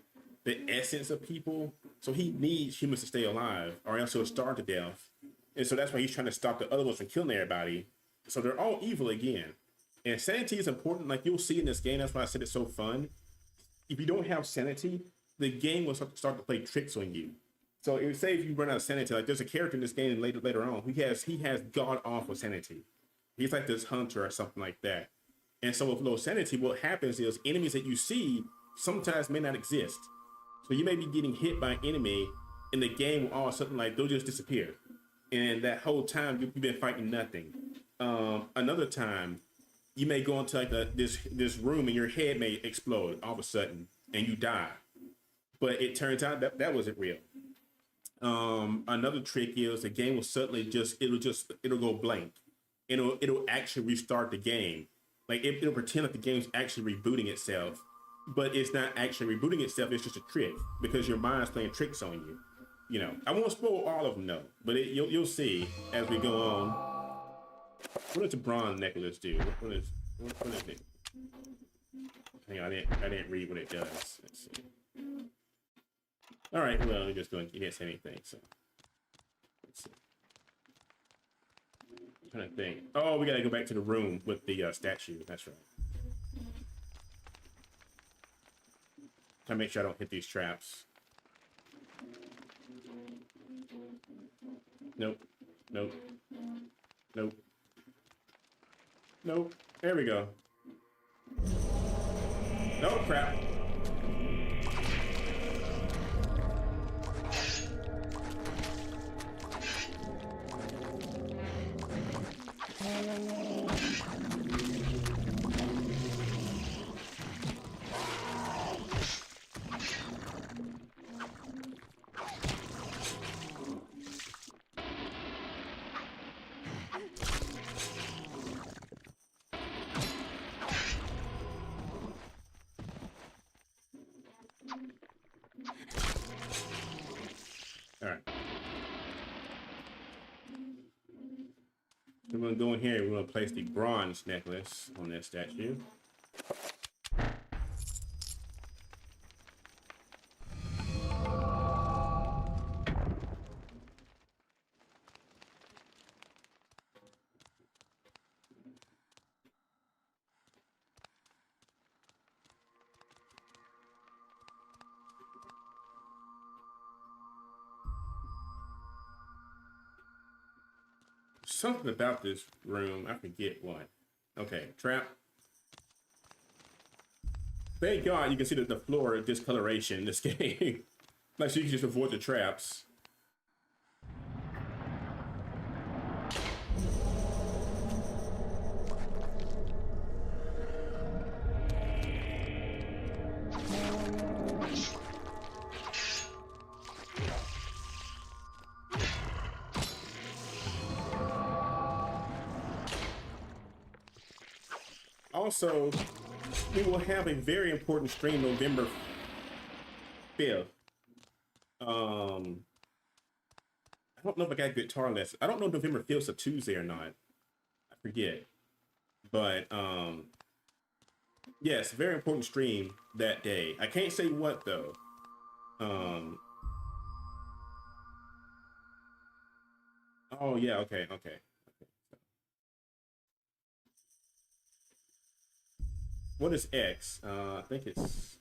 the essence of people, so he needs humans to stay alive or else he'll starve to death. And so that's why he's trying to stop the other ones from killing everybody. So they're all evil again. And sanity is important. Like you'll see in this game, that's why I said it's so fun. If you don't have sanity, the game will start to play tricks on you. So it would say if you run out of sanity, like there's a character in this game later on who he has god awful sanity. He's like this hunter or something like that. And so with low sanity, what happens is enemies that you see sometimes may not exist. So you may be getting hit by an enemy and the game will all of a sudden like they'll just disappear. And that whole time you've been fighting nothing. Another time you may go into like this room and your head may explode all of a sudden and you die. But it turns out that wasn't real. Another trick is the game will suddenly it'll go blank. It'll actually restart the game. Like it'll pretend like the game's actually rebooting itself, but it's not actually rebooting itself. It's just a trick because your mind's playing tricks on you. You know, I won't spoil all of them though, but you'll see as we go on. What does the bronze necklace do? What is it? Hang on, I didn't read what it does. Let's see. All right, well, I'm just going. You didn't say anything, so let's see. I'm trying to think. Oh, we gotta go back to the room with the statue. That's right. Trying to make sure I don't hit these traps. Nope. Nope. Nope. Nope. There we go. Nope, crap. We're going to go in here, we're going to place the bronze necklace on that statue. Something about this room, I forget what. Okay, trap. Thank God you can see the floor discoloration in this game. Like so you can just avoid the traps. Also, we will have a very important stream November 5th. I don't know if I got guitar lessons. I don't know if November 5th is a Tuesday or not. I forget. But yes, very important stream that day. I can't say what though. Oh yeah, okay. What is X? I think it's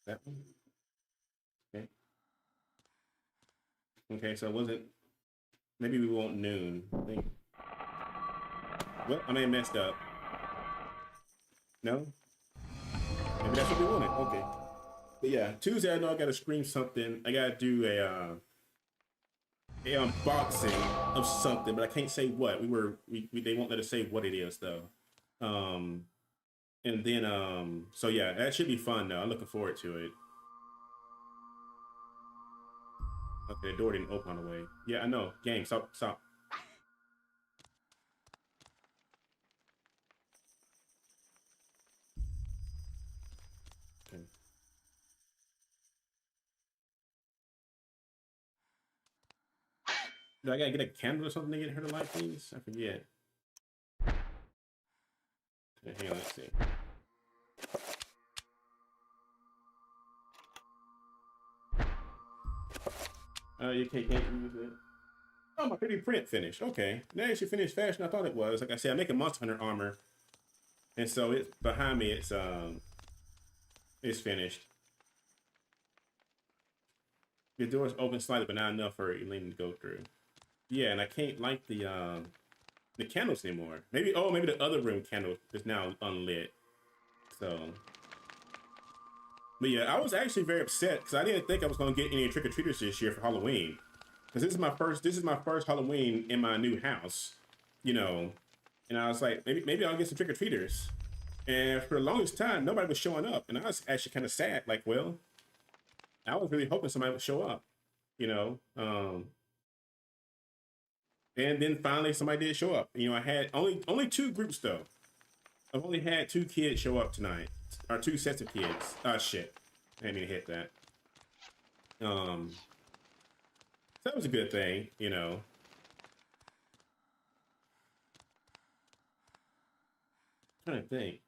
that one. Okay. Okay, so it wasn't. Maybe we want noon. I think. Well, I may have messed up. No? Maybe that's what we wanted. Okay. But yeah, Tuesday I know I gotta stream something. I gotta do a unboxing of something, but I can't say what. They won't let us say what it is though. And then so yeah, that should be fun though. I'm looking forward to it. Okay, the door didn't open on the way. Yeah, I know. Game, stop. Okay. Do I gotta get a candle or something to get her to light things? I forget. Okay, hang on, let's see. You can't use it. Oh, my 3D print finished. Okay. That actually finished faster than I thought it was. Like I said, I'm making Monster Hunter armor. And so it's behind me, it's finished. The door's open slightly, but not enough for Elaine to go through. Yeah, and I can't light the candles anymore. Maybe the other room candle is now unlit. So, but yeah, I was actually very upset because I didn't think I was gonna get any trick-or-treaters this year for Halloween. Because this is my first Halloween in my new house, you know. And I was like, maybe I'll get some trick-or-treaters. And for the longest time, nobody was showing up, and I was actually kind of sad. Like, well, I was really hoping somebody would show up, you know. And then finally somebody did show up. You know, I had only 2 groups though. I've only had 2 kids show up tonight, or 2 sets of kids. Shit, I didn't mean to hit that. So that was a good thing, you know. I'm trying to think.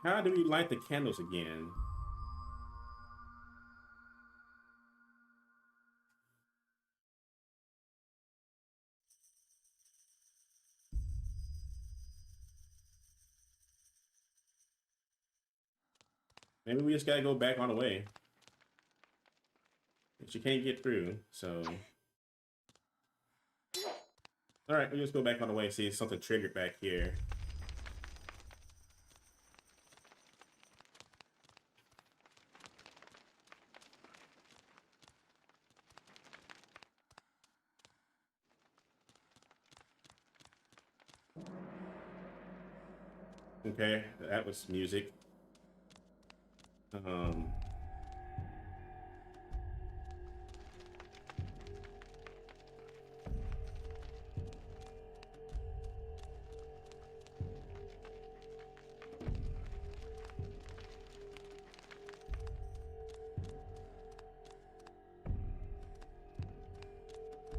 How do we light the candles again? Maybe we just gotta go back on the way. But you can't get through, so. All right, we'll just go back on the way and see if something triggered back here. Okay, that was music.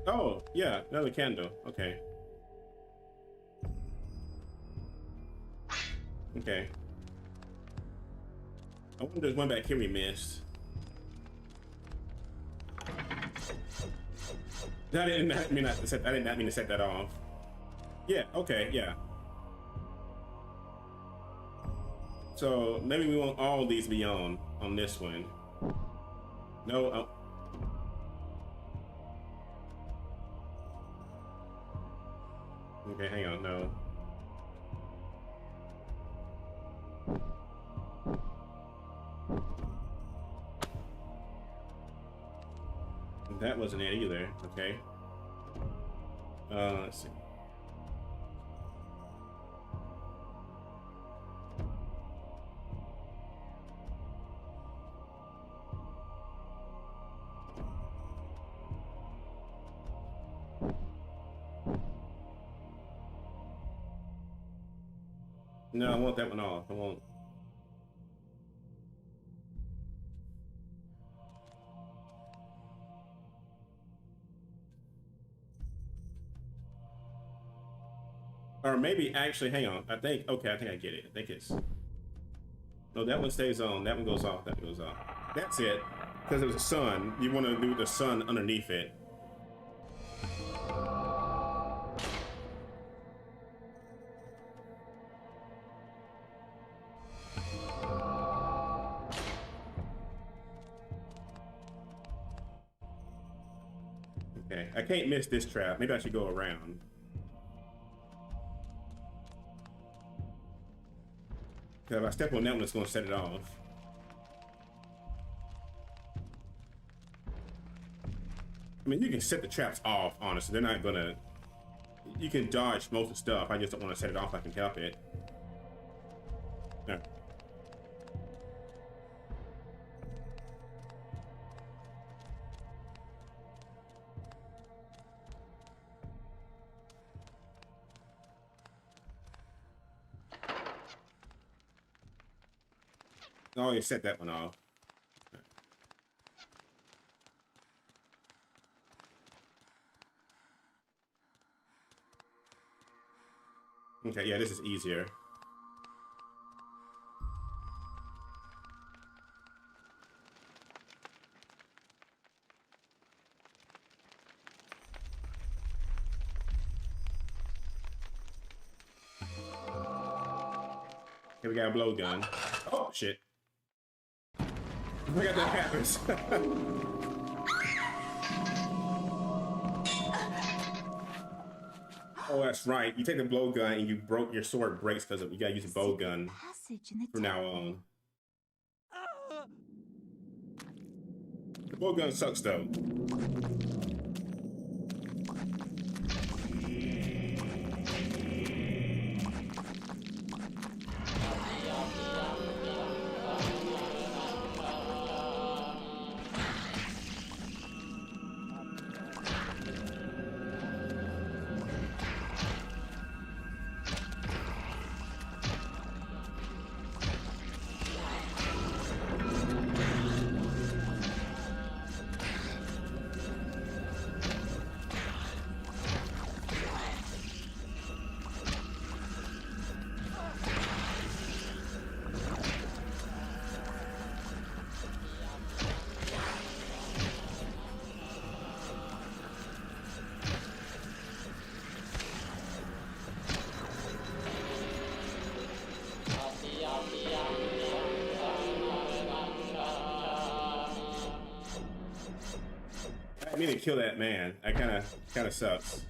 Oh, yeah, another candle. Okay. Okay. I wonder if there's one back here we missed. I did not mean to set that off. Yeah, okay, yeah. So maybe we want all these be on this one. No, oh. Okay, hang on, no. That wasn't it either, okay. Let's see. No, I want that one off. I won't. Or maybe, actually, hang on. I think I get it. I think it's... No, that one stays on. That one goes off. That one goes off. That's it. Because there's a sun. You want to do the sun underneath it. I can't miss this trap. Maybe I should go around. Because if I step on that one, it's going to set it off. I mean, you can set the traps off, honestly. They're not going to... You can dodge most of the stuff. I just don't want to set it off if I can help it. No. Oh, you set that one off. Okay, yeah, this is easier. Here we got a blowgun. Oh, shit. I forgot that happens. Oh, that's right. You take the blowgun and you broke your sword breaks because you gotta use a bowgun from now on. The bowgun sucks though. I need to kill that man. That kind of sucks.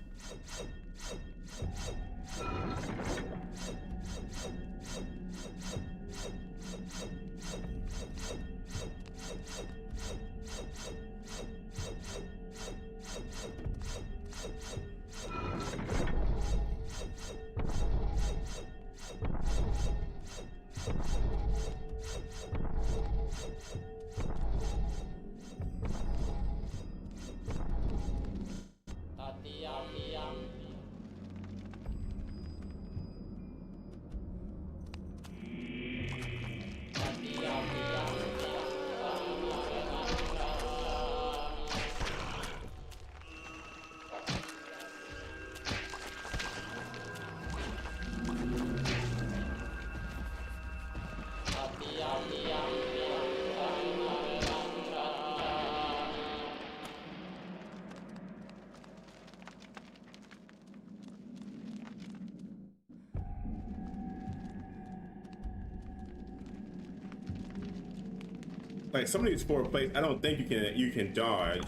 Like some of these forward plates, I don't think you can dodge.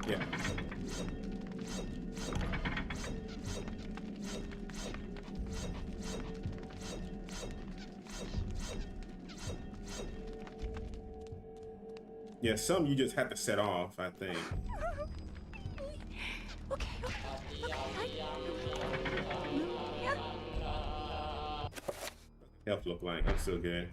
Yeah. Yeah, some you just have to set off, I think. Health look like I'm still good.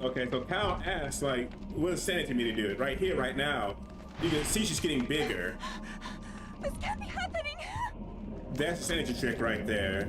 Okay, so Cal asks, like, what is Sanity me to do? Right here, right now, you can see she's getting bigger. This can't be happening. That's a Sanity trick right there.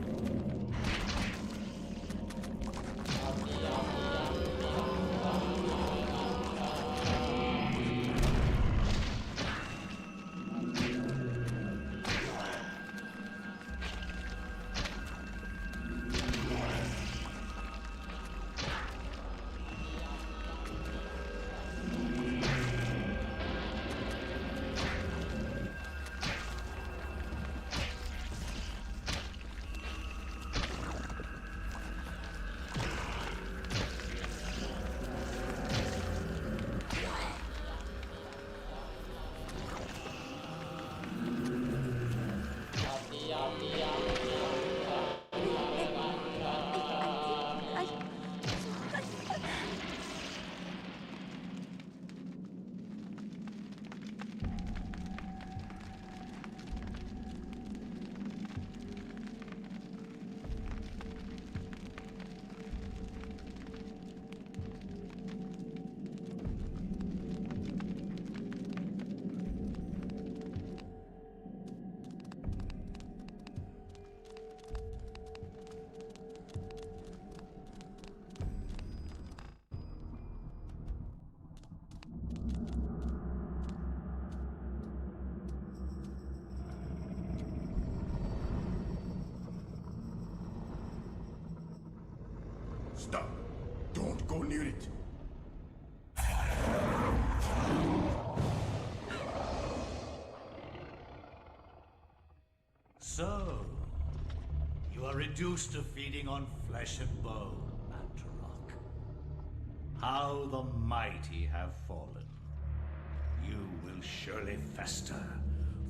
Stop. Don't go near it. So, you are reduced to feeding on flesh and bone, Mantarok. How the mighty have fallen. You will surely fester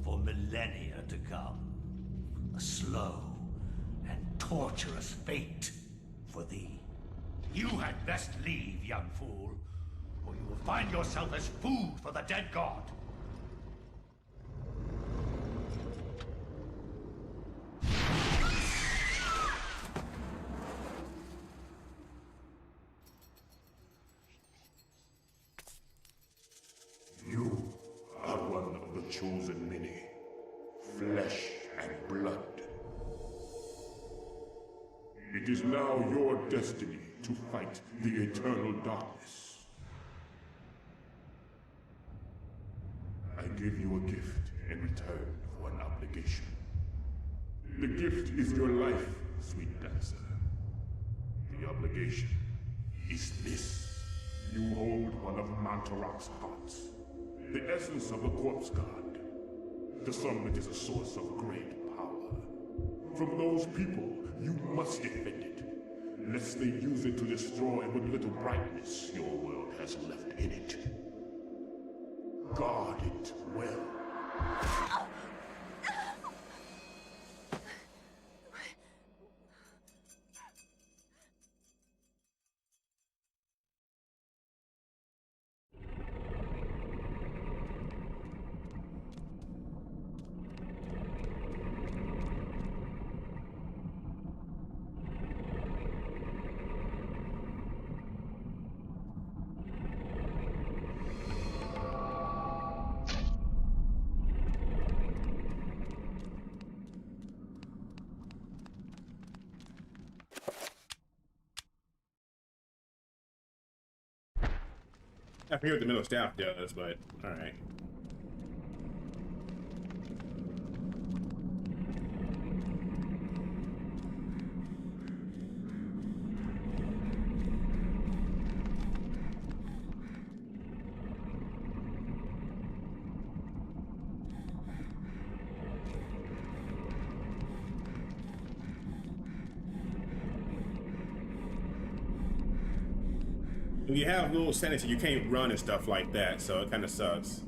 for millennia to come. A slow and torturous fate for thee. You had best leave, young fool, or you will find yourself as food for the dead god. You are one of the chosen many. Flesh and blood. It is now your destiny to fight the eternal darkness. I give you a gift in return for an obligation. The gift is your life, sweet dancer. The obligation is this. You hold one of Mantarok's hearts. The essence of the corpse god. To some it is a source of great power. From those people, you must defend it, lest they use it to destroy what little brightness your world has left in it. Guard it well. I forget what the middle staff does, but alright. When you have little sanity, you can't run and stuff like that, so it kind of sucks.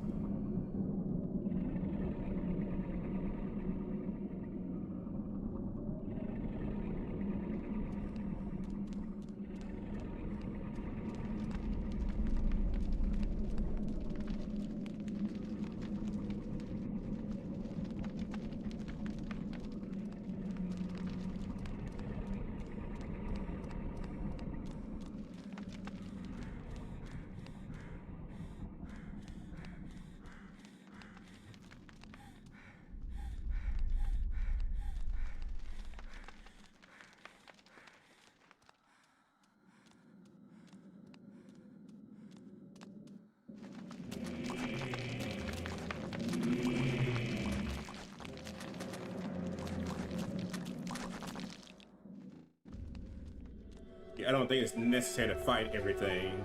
I don't think it's necessary to fight everything.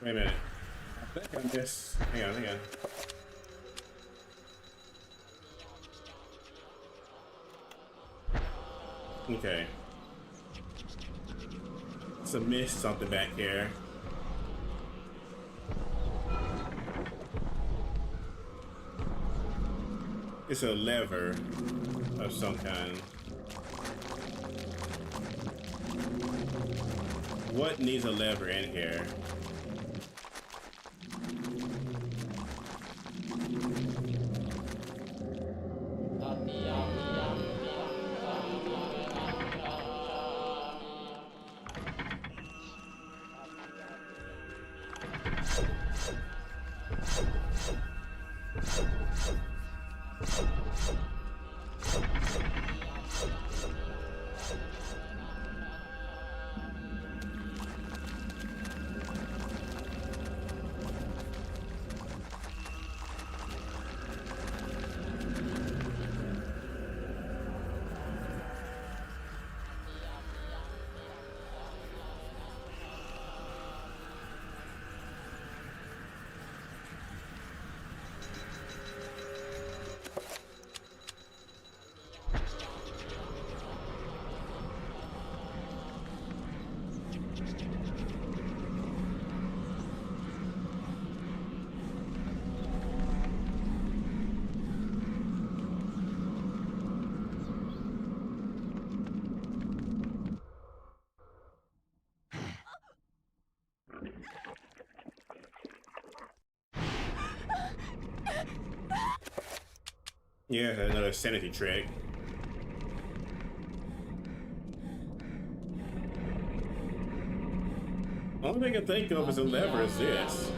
Wait a minute. I think I missed. Hang on, hang on. Okay. So missed something back here. It's a lever of some kind. What needs a lever in here? Yeah, another sanity trick. Only thing I can think of as a lever is this.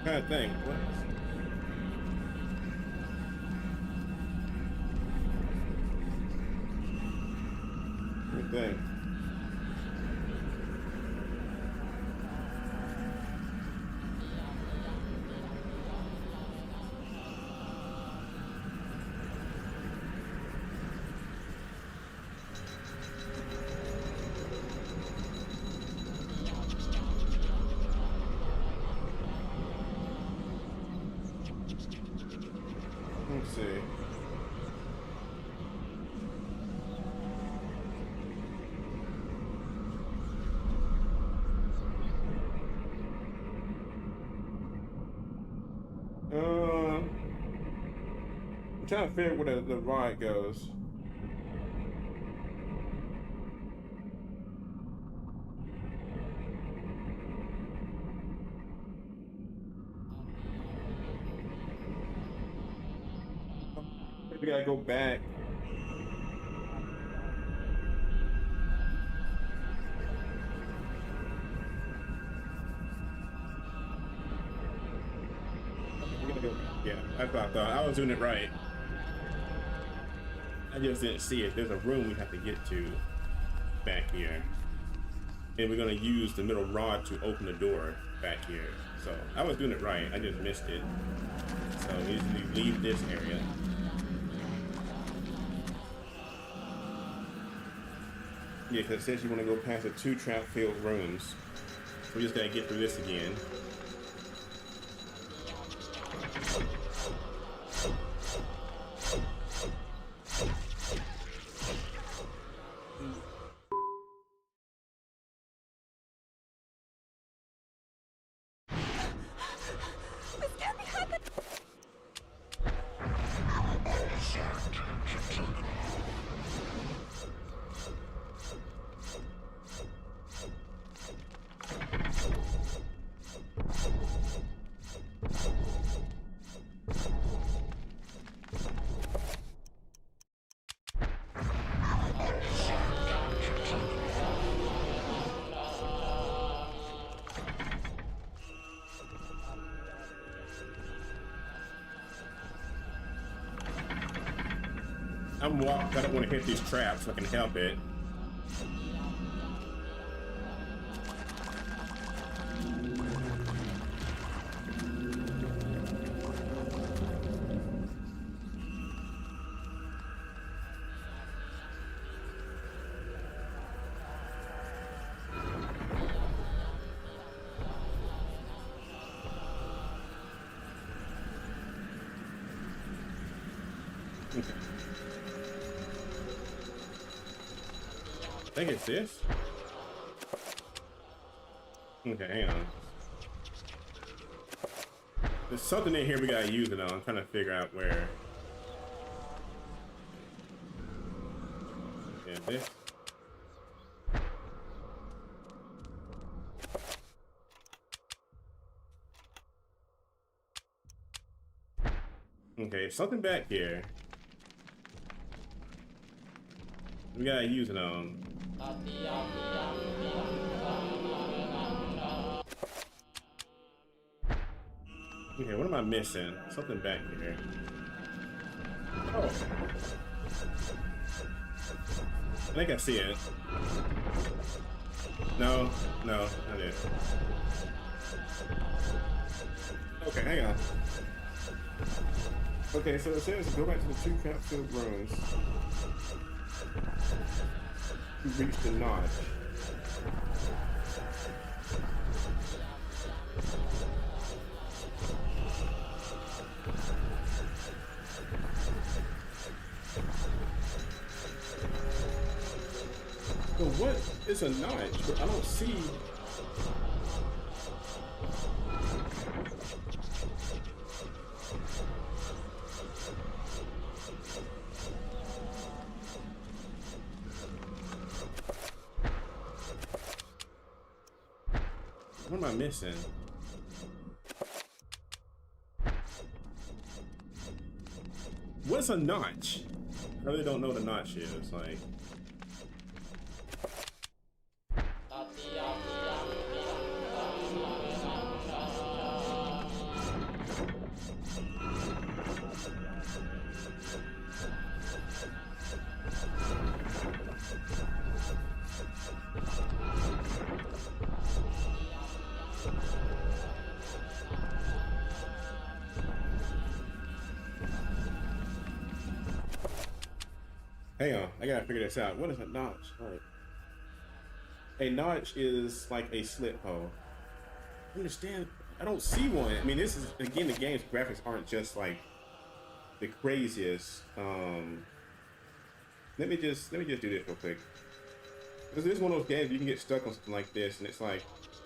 Kind of thing. What? Good thing. Let's see. I'm trying to figure out where the ride goes. We gotta go back. We gotta go. Yeah, that's what I thought. I was doing it right. I just didn't see it. There's a room we have to get to back here. And we're gonna use the middle rod to open the door back here. So I was doing it right. I just missed it. So we usually leave this area. Yeah, because it says you want to go past the 2 trap-filled rooms. We just gotta get through this again. This can't be happening! I'm walking. I don't want to hit these traps. So I can help it. I think it's this. Okay, hang on. There's something in here we gotta use it on. I'm trying to figure out where. Yeah, this. Okay, something back here. We gotta use it on. Okay, what am I missing? Something back here. Oh. I think I see it. No, not it. Okay, hang on. Okay, so it says go back to the 2 trap-filled rooms. To reach the notch. So what is a notch? But I don't see. What am I missing? What's a notch? I really don't know what a notch is. Like. Hang on, I gotta figure this out. What is a notch? Like, a notch is like a slit hole. I understand. I don't see one. I mean, this is again the game's graphics aren't just like the craziest. Let me just do this real quick. Because this is one of those games you can get stuck on something like this, and it's like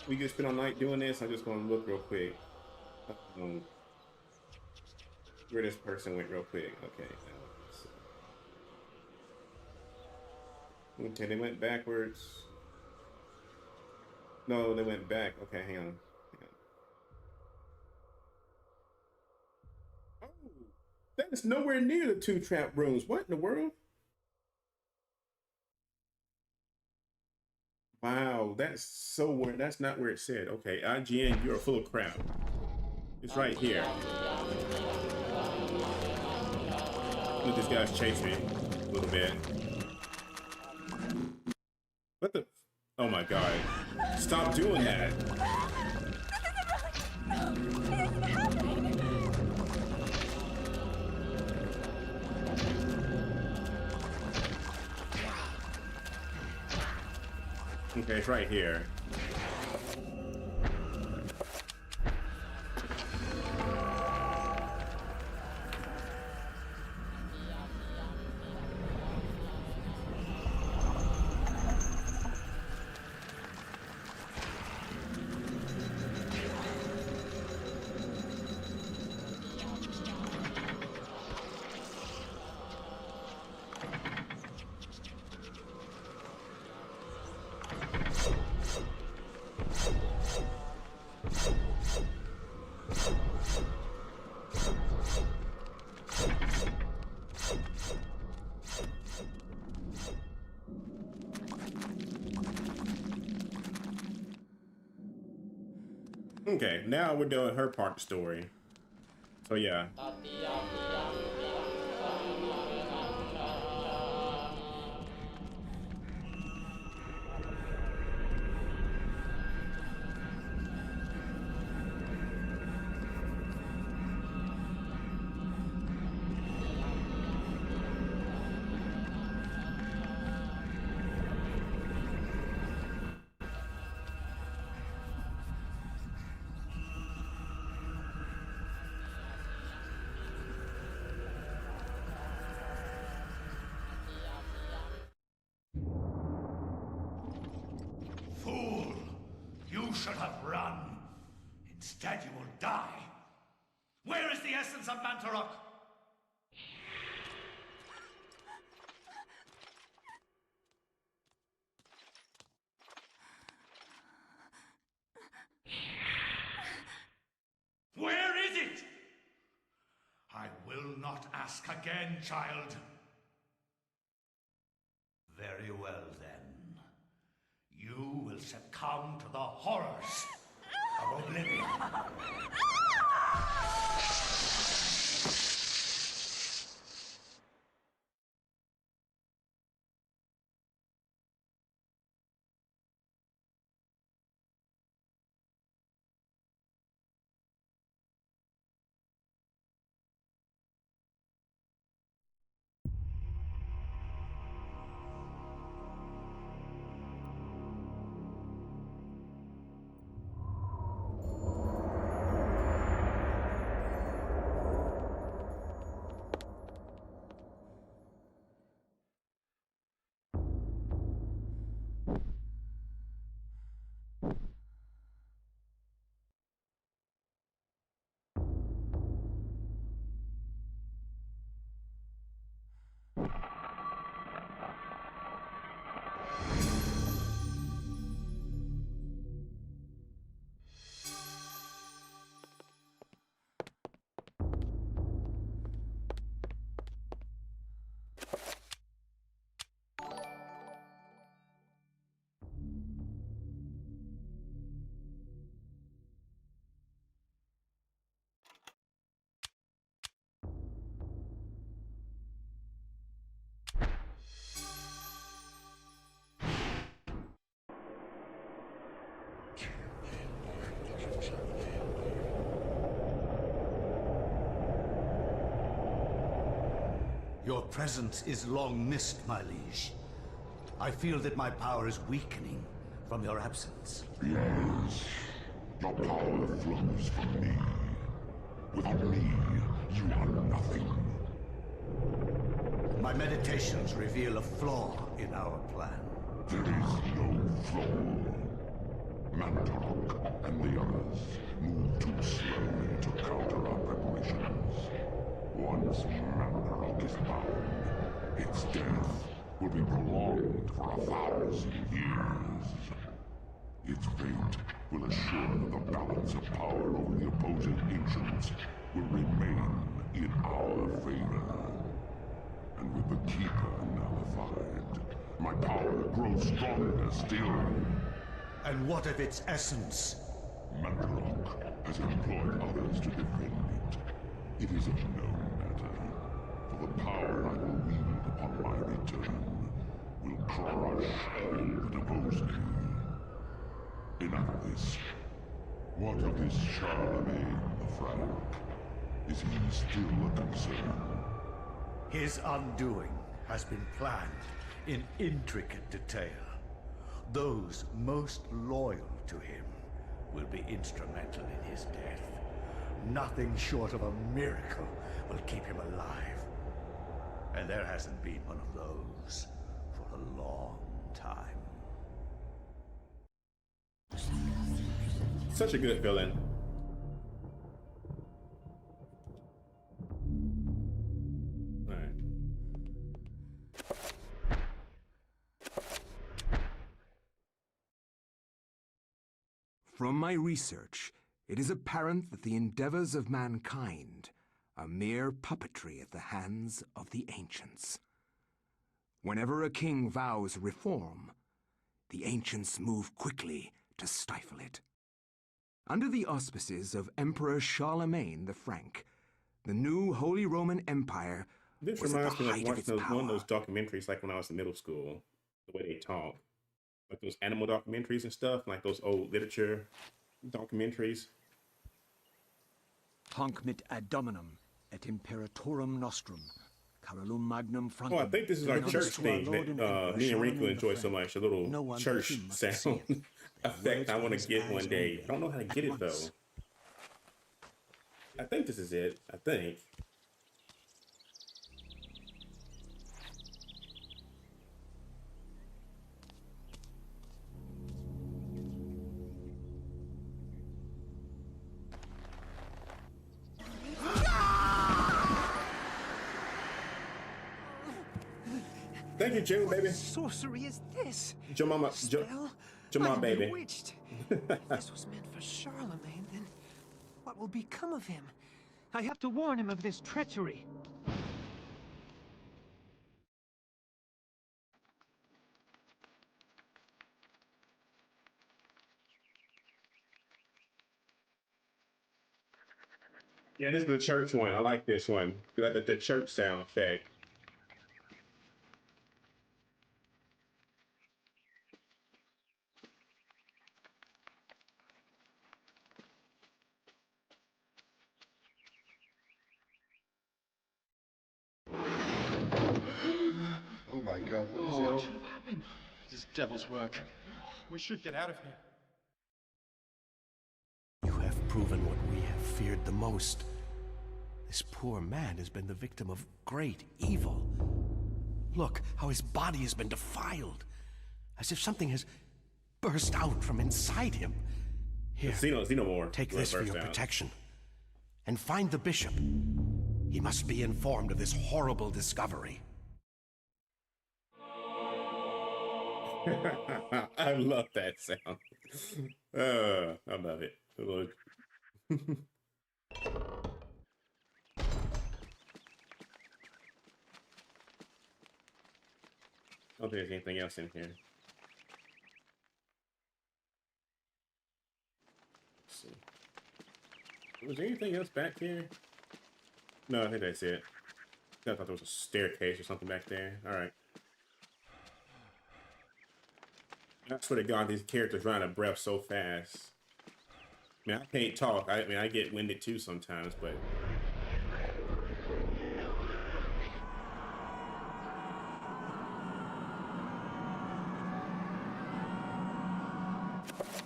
we could spend all night doing this. I'm just gonna look real quick. Where this person went real quick. Okay. Okay, they went backwards. No, they went back. Okay, hang on. Oh, that is nowhere near the 2 trap rooms. What in the world? Wow, that's so weird. That's not where it said. Okay, IGN, you are full of crap. It's right here. Look, these guys chase me a little bit. What the? Oh my god. Stop doing that. Okay, it's right here. Okay, now we're doing her part of the story. So yeah. You should have run. Instead, you will die. Where is the essence of Mantarok? Where is it? I will not ask again, child. Very well, then. You will succumb to the horrors of oblivion. Your presence is long missed, my liege. I feel that my power is weakening from your absence. Yes. Your power flows from me. Without me, you are nothing. My meditations reveal a flaw in our plan. There is no flaw. Mantarok and the others move too slowly to counter our preparations. Once Mantarok is bound, its death will be prolonged for 1,000 years. Its fate will assure that the balance of power over the opposing ancients will remain in our favor. And with the Keeper nullified, my power grows stronger still. And what of its essence? Mantarok has employed others to defend it. It is of no matter, for the power I will wield upon my return will crush all that oppose me. Enough of this. What of this Charlemagne the Frank? Is he still a concern? His undoing has been planned in intricate detail. Those most loyal to him will be instrumental in his death. Nothing short of a miracle will keep him alive. And there hasn't been one of those for a long time. Such a good villain. Alright. From my research, it is apparent that the endeavors of mankind are mere puppetry at the hands of the ancients. Whenever a king vows reform, the ancients move quickly to stifle it. Under the auspices of Emperor Charlemagne the Frank, the new Holy Roman Empire This was at the reminds me of height of watching its one of power. those documentaries like when I was in middle school. The way they talk. Like those animal documentaries and stuff, like those old literature documentaries. Hanc mit ad dominum et imperatorum nostrum, Carolum magnum Oh, I frontem. think this is our Dominus church to thing our Lord and that Emperor me and Riku Charlemagne enjoy the so Frank. much. A little No one church but him must see sound it. effect. I want Words to get from one his day. eyes I don't know how to only, get at it though. once. I think this is it. I think. Thank you, June, baby. What sorcery is this? Jemima, Spell? Jemima, I'm baby. bewitched. If this was meant for Charlemagne, then what will become of him? I have to warn him of this treachery. Yeah, this is the church one. I like this one. You like the church sound effect. Oh my god, what is it? This devil's work. We should get out of here. You have proven what we have feared the most. This poor man has been the victim of great evil. Look how his body has been defiled, as if something has burst out from inside him. Here, Xenomorph. Take this for your protection. And find the bishop. He must be informed of this horrible discovery. I love that sound. I love it. Look. I don't think there's anything else in here. Let's see. Was there anything else back here? No, I think that's it. I thought there was a staircase or something back there. Alright. I swear to God, these characters run out of breath so fast. I mean, I can't talk. I mean, I get winded too sometimes, but...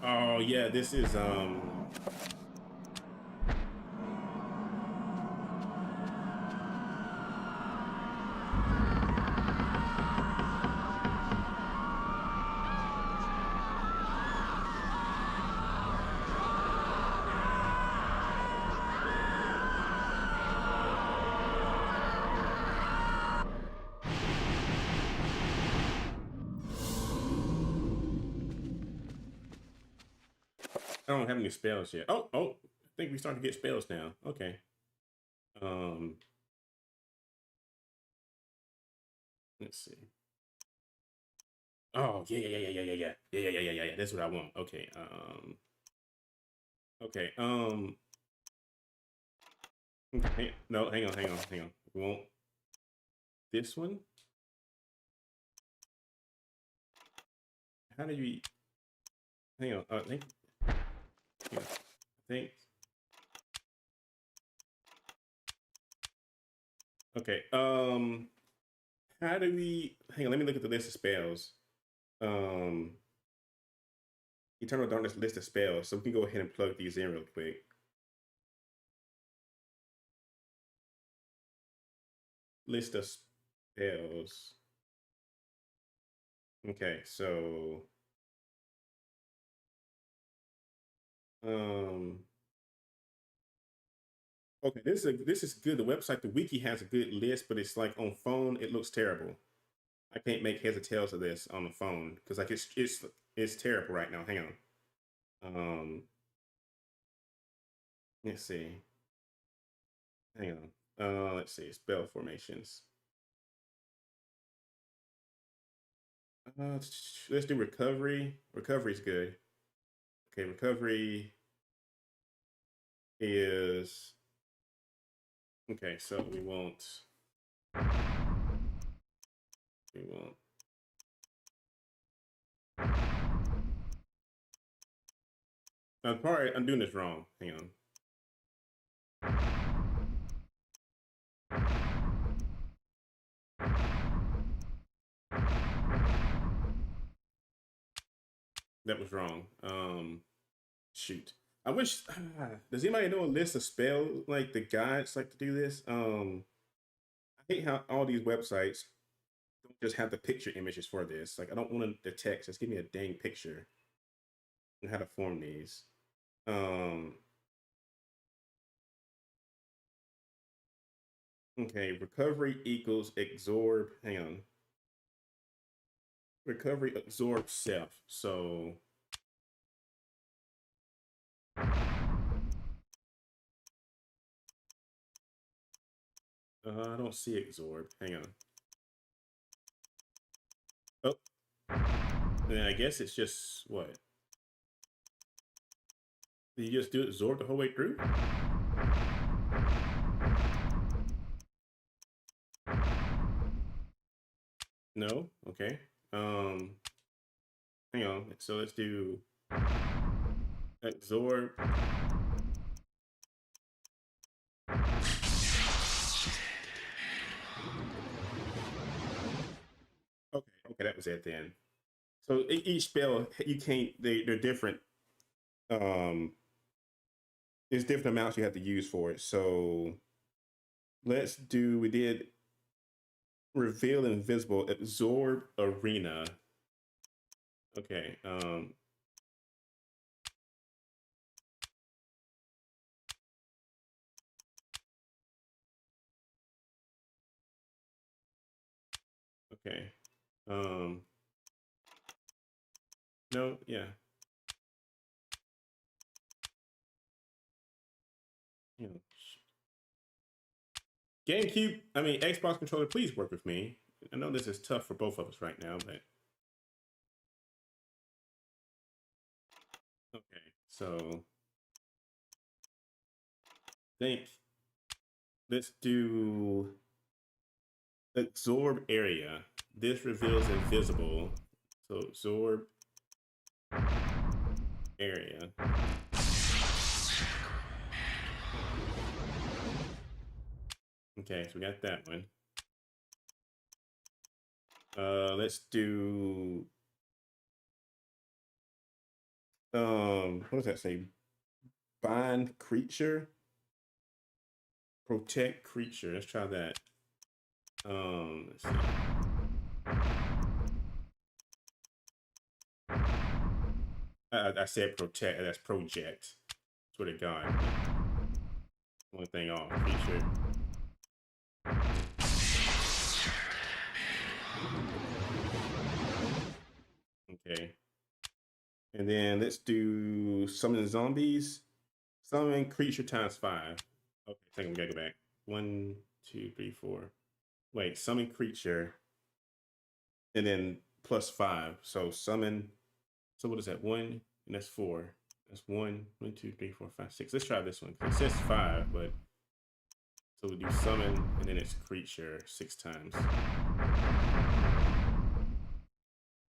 Oh, yeah, this is, I don't have any spells yet. Oh, I think we starting to get spells now. Okay. Let's see. Oh, yeah. That's what I want. Okay. Okay. No, hang on. We want this one. How do you? Hang on. I think. Okay. How do we? Hang on. Let me look at the list of spells. Eternal Darkness list of spells. So we can go ahead and plug these in real quick. List of spells. Okay, so okay, this is good. The website, the wiki has a good list, but it's like on phone, it looks terrible. I can't make heads or tails of this on the phone because like it's terrible right now. Hang on. Let's see. Hang on. Let's see. Spell formations. Let's do recovery. Recovery's good. Okay, recovery is okay. So we want. I'm doing this wrong. Hang on. That was wrong. Shoot. I wish. Does anybody know a list of spells like the guides like to do this? I hate how all these websites don't just have the picture images for this. Like I don't want the text. Just give me a dang picture and how to form these. Okay, recovery equals absorb. Hang on. Recovery absorb self. So I don't see absorb. Hang on. Oh, then I guess it's just what? Did you just do absorb the whole way through? No. Okay. Hang on. So let's do absorb. Okay, that was it then. So each spell you can't. They're different. There's different amounts you have to use for it. So let's do. We did reveal invisible, absorb arena. Okay. Okay. No, yeah. You know, GameCube, I mean, Xbox controller, please work with me. I know this is tough for both of us right now, but. Okay, so. Let's do absorb area. This reveals invisible. So absorb area. Okay, so we got that one. Let's do what does that say? Bind creature. Protect creature. Let's try that. Let's see. I said protect. That's project. Swear to God. One thing off. Feature. Okay. And then let's do summon zombies. Summon creature times 5. Okay, I think we gotta go back. 1, 2, 3, 4. Wait, summon creature. And then plus 5. So summon. So what is that? 1, and that's 4. That's 1, 1, 2, 3, 4, 5, 6. Let's try this one. It says 5, but so we do summon and then it's creature 6 times.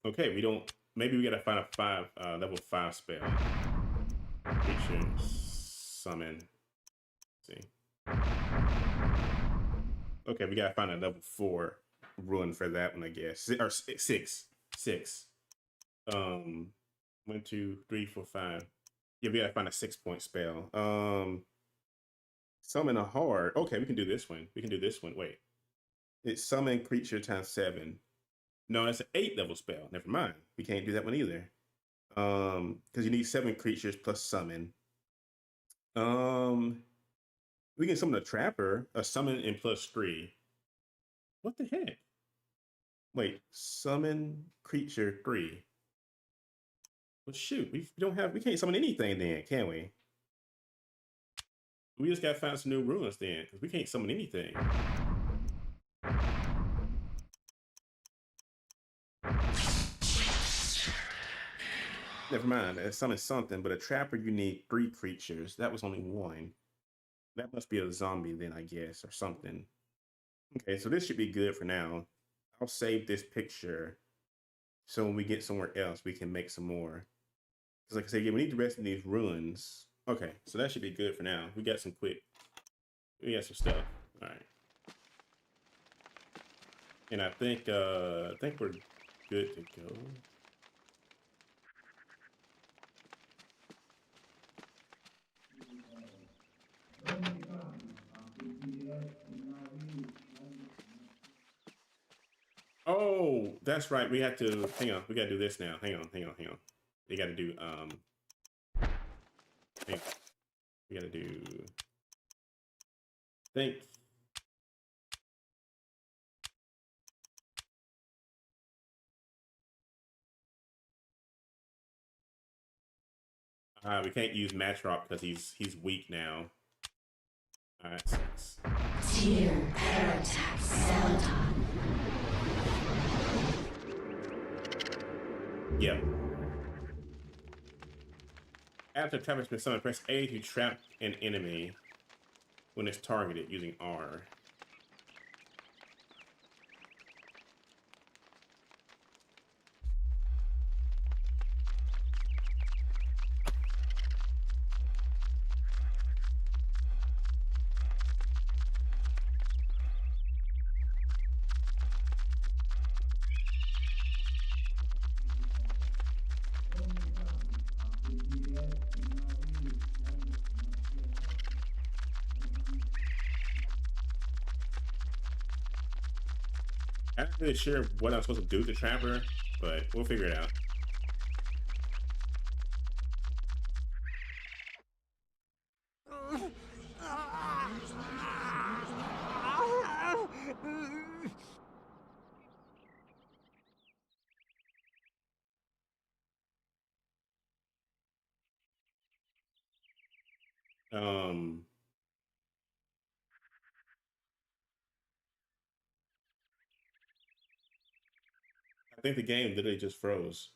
Okay, we don't. Maybe we gotta find a level 5 spell. Creature summon. Let's see. Okay, we gotta find a level 4 rune for that one, I guess. Or 6. 6. 1, 2, 3, 4, 5. Yeah, we gotta find a 6-point spell. Summon a hard. Okay, we can do this one. We can do this one. Wait. It's summon creature times 7. No, that's an 8 level spell. Never mind. We can't do that one either. Because you need 7 creatures plus summon. We can summon a trapper, a summon and plus 3. What the heck? Wait, summon creature 3. Well, shoot, we can't summon anything then, can we? We just gotta find some new runes then, because we can't summon anything. Never mind, summon something, but a trapper you need 3 creatures. That was only 1. That must be a zombie then, I guess, or something. Okay, so this should be good for now. I'll save this picture so when we get somewhere else, we can make some more. Because like I said, yeah, we need the rest of these ruins. Okay, so that should be good for now. We got some stuff. All right. And I think we're good to go. Oh, that's right. We have to hang on. We gotta do this now. Hang on. We gotta do we gotta do think. We can't use Matrock because he's weak now. Alright, sucks. Tier Parattack Celadon. Yep. After trap has been summoned, press A to trap an enemy when it's targeted using R. I'm not really sure what I'm supposed to do with the trapper, but we'll figure it out. I think the game literally just froze.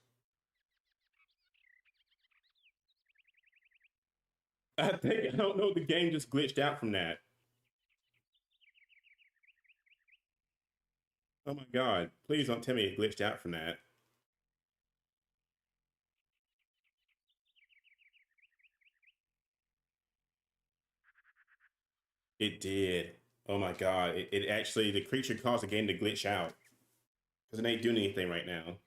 I don't know, the game just glitched out from that. Oh my god, please don't tell me it glitched out from that. It did. Oh my god, it actually, the creature caused the game to glitch out. Because it ain't doing anything right now.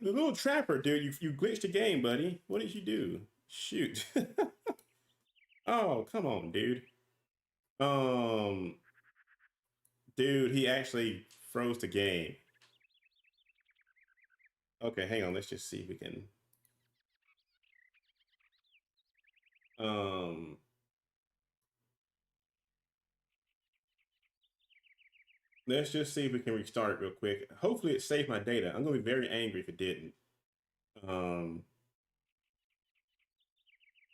The little trapper, dude, you glitched the game, buddy. What did you do? Shoot. Oh, come on, dude. Dude, he actually froze the game. Okay, hang on, let's just see if we can... Let's just see if we can restart it real quick. Hopefully it saved my data. I'm gonna be very angry if it didn't.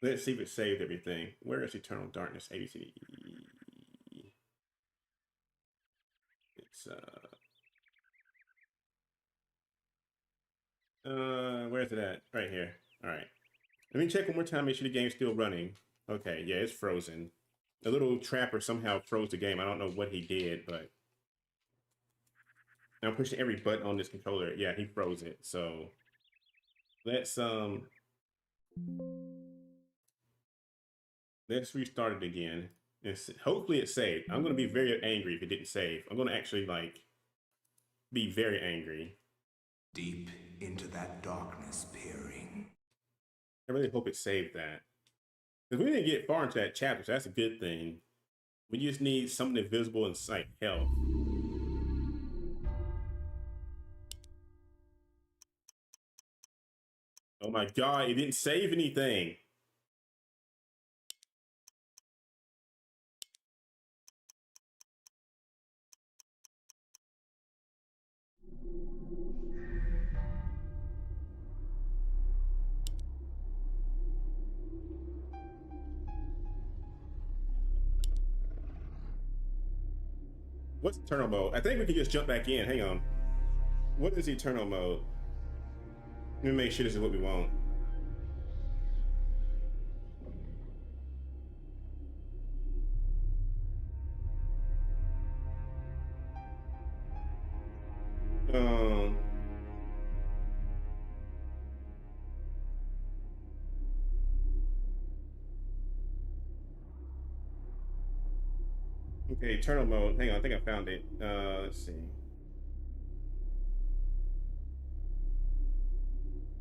Let's see if it saved everything. Where is Eternal Darkness? ABCD. It's where's it at? Right here. All right. Let me check one more time, make sure the game's still running. Okay, yeah, it's frozen. The little trapper somehow froze the game. I don't know what he did, but I'm pushing every button on this controller. Yeah, he froze it. So let's restart it again. Hopefully it saved. I'm gonna be very angry if it didn't save. I'm gonna actually like be very angry. Deep into that darkness peering. I really hope it saved that. Because we didn't get far into that chapter, so that's a good thing. We just need something invisible in sight. Health. Oh my god, it didn't save anything. What's eternal mode? I think we can just jump back in. Hang on. What is eternal mode? Let me make sure this is what we want. Okay, eternal mode. Hang on, I think I found it. Let's see.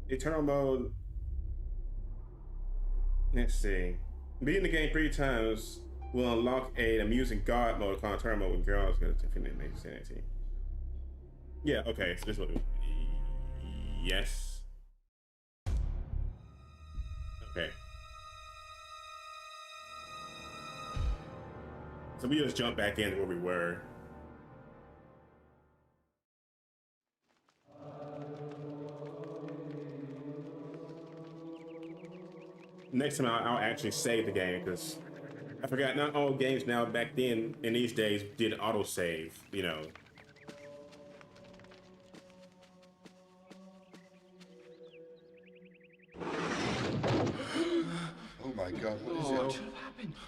Eternal mode. Let's see. Beating the game 3 times will unlock an amusing god mode called eternal mode with girls. Yeah, okay, so this is what we... Yes. Okay. So we just jump back in where we were. Next time I'll actually save the game because I forgot not all games now back then in these days did autosave, you know. Oh my god, what is it?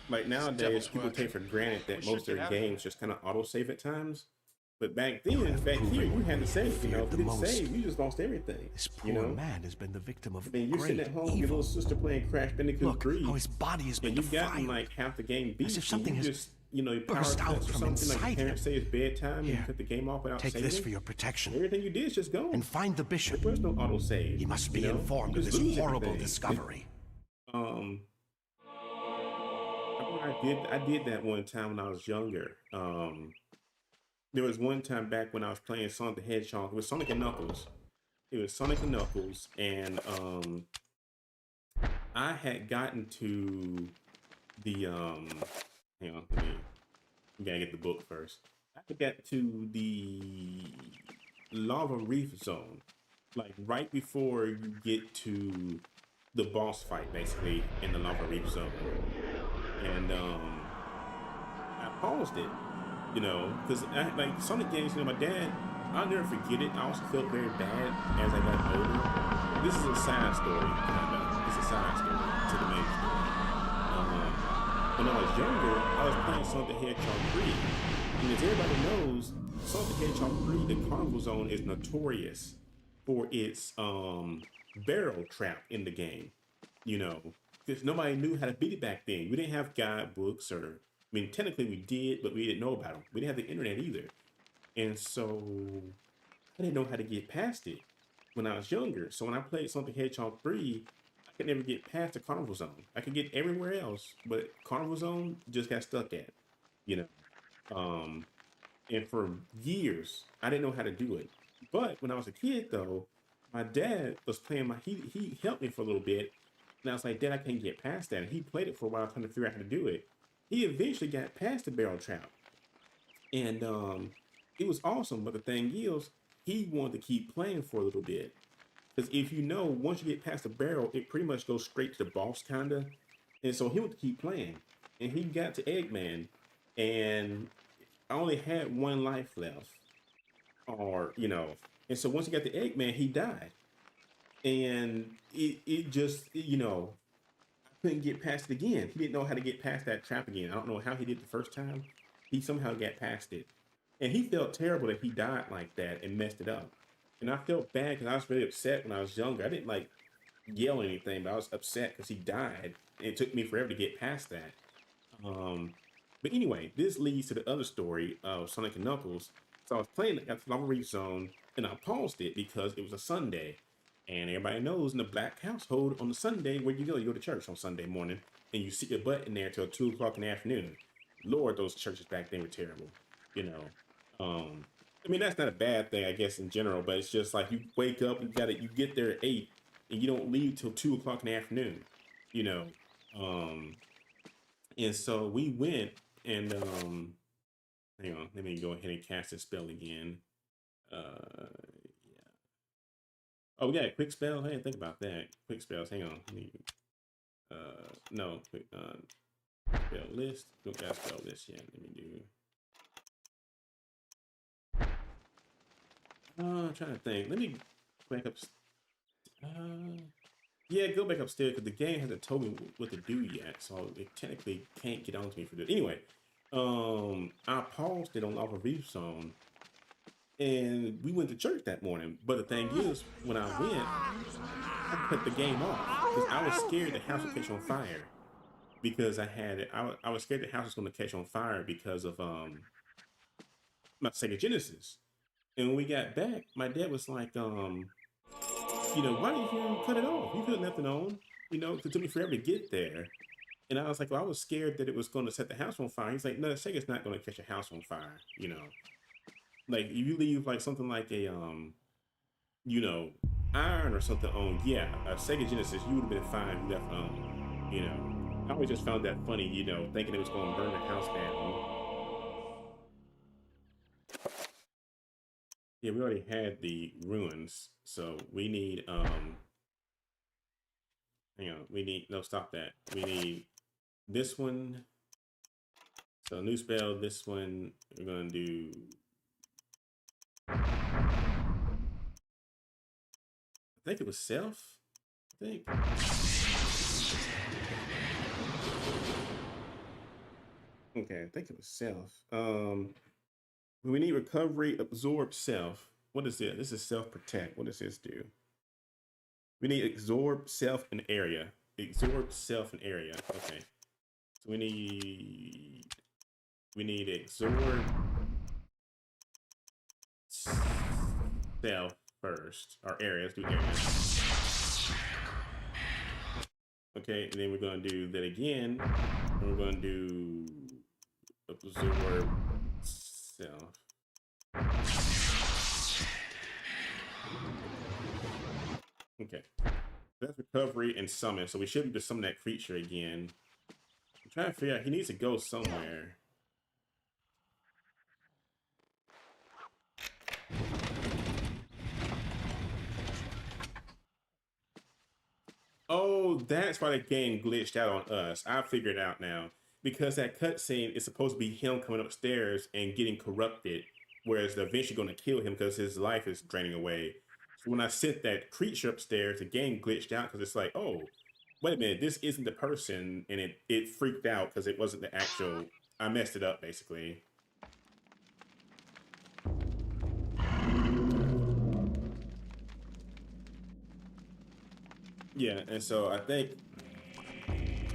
Like nowadays, people take for granted that most of their games just kind of autosave at times. But back then, back here, you had to save. You know, if you didn't save, you just lost everything. This poor you know? man has been the victim of you're great sitting at home, evil. your little sister playing Crash Bandicoot 3. How his body has been and you've gotten defiled. like half the game beat. As if something has just, you know, burst power out cuts or from something. Like inside your parents say it's bedtime, and you Here, cut the game off without take saving. this for your protection. Everything you did is just gone. And find the bishop. There's no auto save. He must be you know? informed You of just this lose horrible everything. discovery. I did that one time when I was younger. There was one time back when I was playing Sonic the Hedgehog. It was Sonic and Knuckles. It was Sonic and Knuckles, and I had gotten to the hang on, we gotta get the book first. I got to the Lava Reef Zone, like right before you get to the boss fight, basically in the Lava Reef Zone, and I paused it. You know, because like Sonic games, you know, my dad, I'll never forget it. I also felt very bad as I got older. This is a side story, kind of. It's a side story to the main story. When I was younger, I was playing Sonic the Hedgehog 3. And as everybody knows, Sonic the Hedgehog 3, the Carnival Zone, is notorious for its barrel trap in the game. You know, because nobody knew how to beat it back then. We didn't have guidebooks or... I mean, technically we did, but we didn't know about them. We didn't have the internet either. And so I didn't know how to get past it when I was younger. So when I played Sonic the Hedgehog 3, I could never get past the Carnival Zone. I could get everywhere else, but Carnival Zone just got stuck at, you know. And for years, I didn't know how to do it. But when I was a kid, though, my dad was playing he helped me for a little bit. And I was like, Dad, I can't get past that. And he played it for a while trying to figure out how to do it. He eventually got past the barrel trap, and it was awesome. But the thing is, he wanted to keep playing for a little bit, because if you know, once you get past the barrel, it pretty much goes straight to the boss, kinda. And so he wanted to keep playing, and he got to Eggman, and I only had one life left, or you know. And so once he got to Eggman, he died, and it just you know. Couldn't get past it again. He didn't know how to get past that trap again. I don't know how he did the first time. He somehow got past it. And he felt terrible that he died like that and messed it up. And I felt bad because I was really upset when I was younger. I didn't like yell or anything, but I was upset because he died. And it took me forever to get past that. But anyway, this leads to the other story of Sonic and Knuckles. So I was playing at the Lava Reef Zone and I paused it because it was a Sunday. And everybody knows in the black household on the Sunday, where you go to church on Sunday morning and you sit your butt in there till 2 o'clock in the afternoon. Lord, those churches back then were terrible, you know. I mean, that's not a bad thing, I guess, in general, but it's just like you wake up, you get there at 8 and you don't leave till 2 o'clock in the afternoon, you know. And so we went and, hang on, let me go ahead and cast this spell again. Oh, we got a quick spell. I didn't think about that. Quick spells. Hang on. Let me, no. Quick spell list. Don't got spell list yet. Let me do. I'm trying to think. Let me back up. Yeah, go back upstairs because the game hasn't told me what to do yet, so it technically can't get on to me for this. Anyway, I paused it on Lava Reef Zone. And we went to church that morning. But the thing is, when I went, I cut the game off because I was scared the house would catch on fire. Because I was scared the house was going to catch on fire because of my Sega Genesis. And when we got back, my dad was like, you know, why didn't you cut it off? You could have left it on. You know, it took me forever to get there. And I was like, well, I was scared that it was going to set the house on fire. He's like, no, the Sega's not going to catch a house on fire, you know. Like, if you leave, like, something like a, you know, iron or something on, yeah, a Sega Genesis, you would have been fine if you left it on, you know. I always just found that funny, you know, thinking it was going to burn the house down. Yeah, we already had the ruins, so we need, hang hang on. We need, no, stop that. We need this one. So new spell, this one, we're gonna do. I think it was self. I think. Okay, I think it was self. We need recovery, absorb self. What is it? This is self protect. What does this do? We need absorb self and area. Absorb self and area. Okay. So we need absorb self first. Our area. Let's do area. Okay, and then we're gonna do that again. And we're gonna do absorb self. Okay. That's recovery and summon. So we should be able to summon that creature again. I'm trying to figure out, he needs to go somewhere. Oh, that's why the game glitched out on us. I figured it out now. Because that cutscene is supposed to be him coming upstairs and getting corrupted, whereas they're eventually going to kill him because his life is draining away. So when I sent that creature upstairs, the game glitched out because it's like, oh, wait a minute, this isn't the person, and it freaked out because it wasn't the actual. I messed it up basically. Yeah, and so I think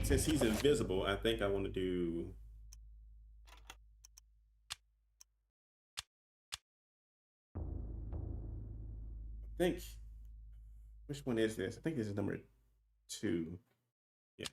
since he's invisible, I think I want to do. I think, which one is this? I think this is number 2. Yeah.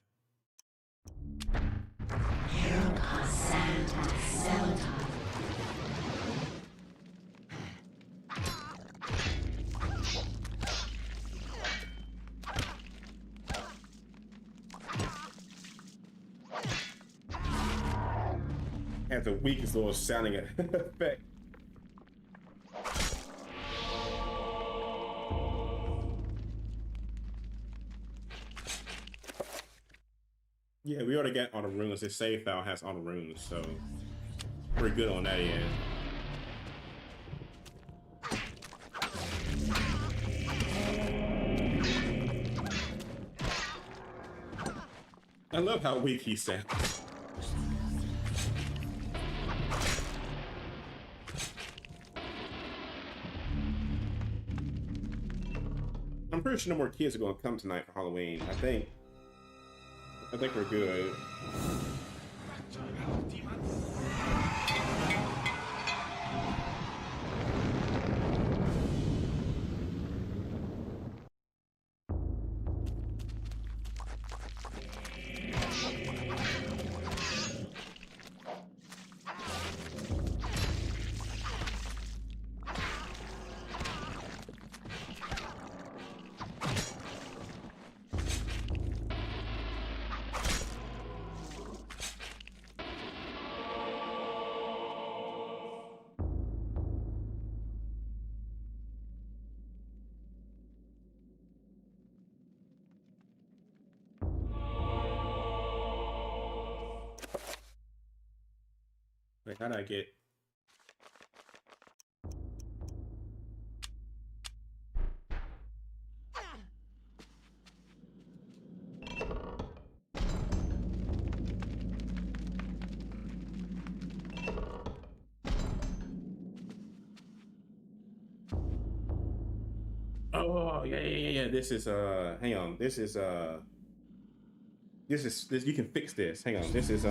Has the weakest little sounding effect. Yeah, we already got all the runes. This save file has all the runes, so we're good on that end. I love how weak he sounds. I'm pretty sure no more kids are going to come tonight for Halloween. I think we're good. Wait, how did I get? Oh, yeah. This is hang on. This is you can fix this. Hang on. This is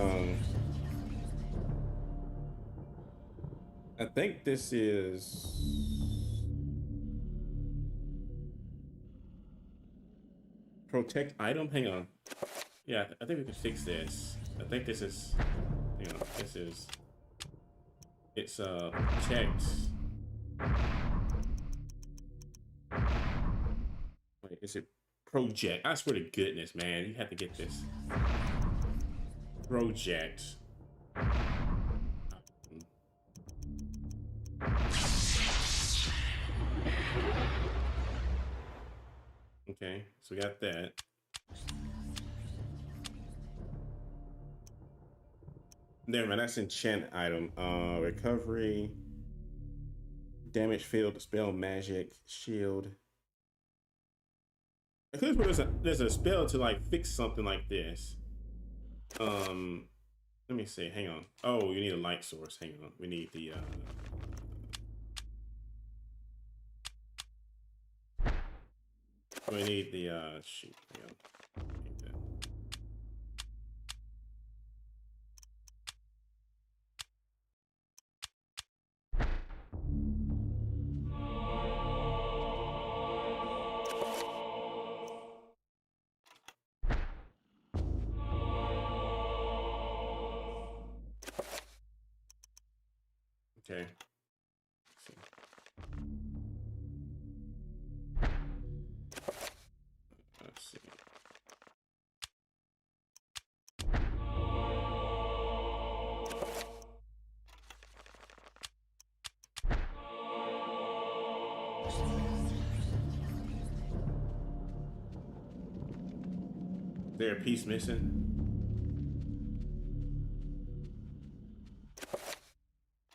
I think this is protect item. Hang on. Yeah, I think we can fix this. I think this is, hang on, this is, it's protect. Wait, is it project? I swear to goodness, man, you have to get this. Project. Okay, so we got that. Never mind, that's enchant item. Recovery, damage field, dispel magic, shield. I could put there's a spell to like fix something like this. Let me see. Hang on. Oh, you need a light source. Hang on. We need the we need the shoot. Hang on. Need that. Okay. Let's see. Is there a piece missing?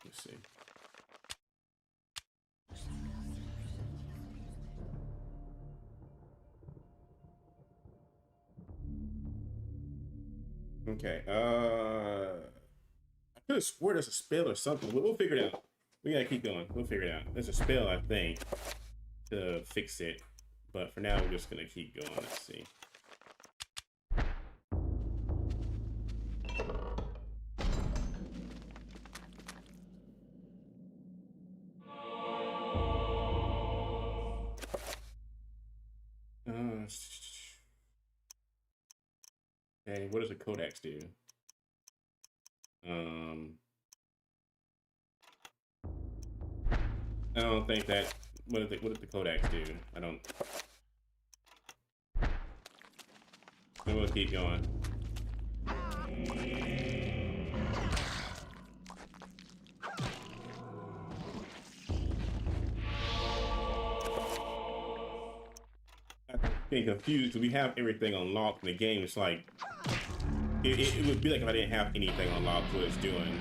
Let's see. Okay. I could have swore there's a spell or something. We'll figure it out. We gotta keep going. We'll figure it out. There's a spell, I think, to fix it. But for now, we're just gonna keep going. Let's see. Okay, what does the codex do? I don't think that. What did the codex do? I don't. Then we'll keep going. I'm getting confused because we have everything unlocked in the game. It's like it would be like if I didn't have anything unlocked what it's doing.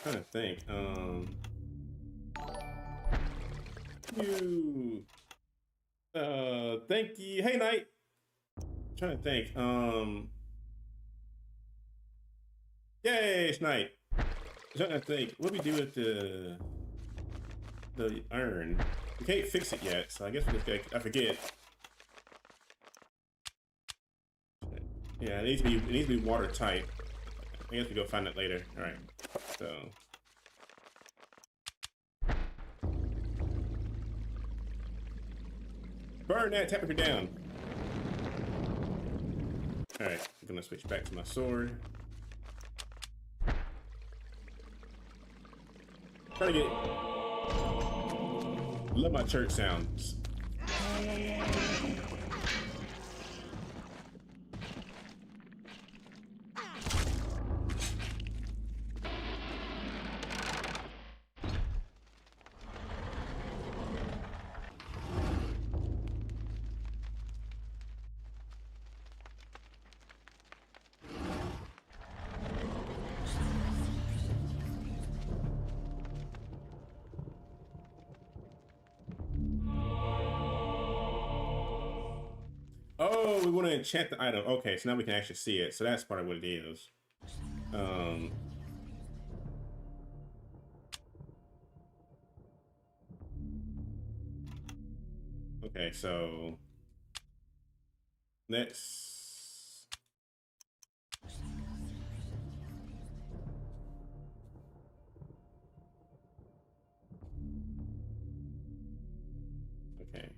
Trying to think. Thank you. Hey, Knight. Trying to think. Yay, it's Knight. Trying to think. What do we do with the urn? We can't fix it yet, so I guess we just gotta. I forget. Yeah, it needs to be watertight. I guess we go find it later. All right. So. Burn that temperature down. All right, I'm gonna switch back to my sword. Trying to get. Love my church sounds. Oh, we want to enchant the item. Okay, so now we can actually see it. So that's part of what it is. Okay, so let's Okay.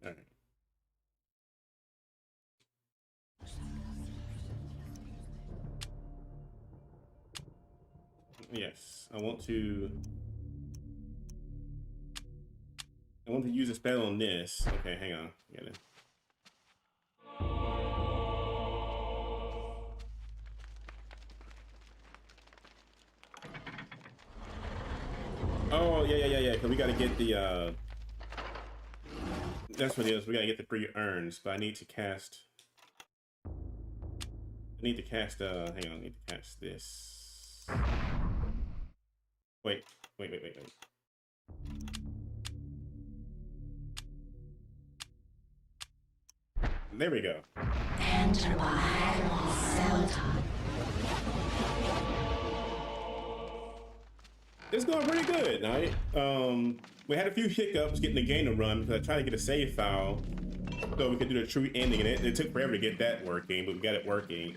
All right. Yes, I want to use a spell on this. Okay, hang on. Get it. Oh, yeah. Because we got to get the, that's what it is. We got to get the 3 urns, but I need to cast, hang on, I need to cast this. Wait. There we go. Enter by Seldon. It's going pretty good, right? We had a few hiccups getting the game to run because I tried to get a save file so we could do the true ending, and it took forever to get that working, but we got it working.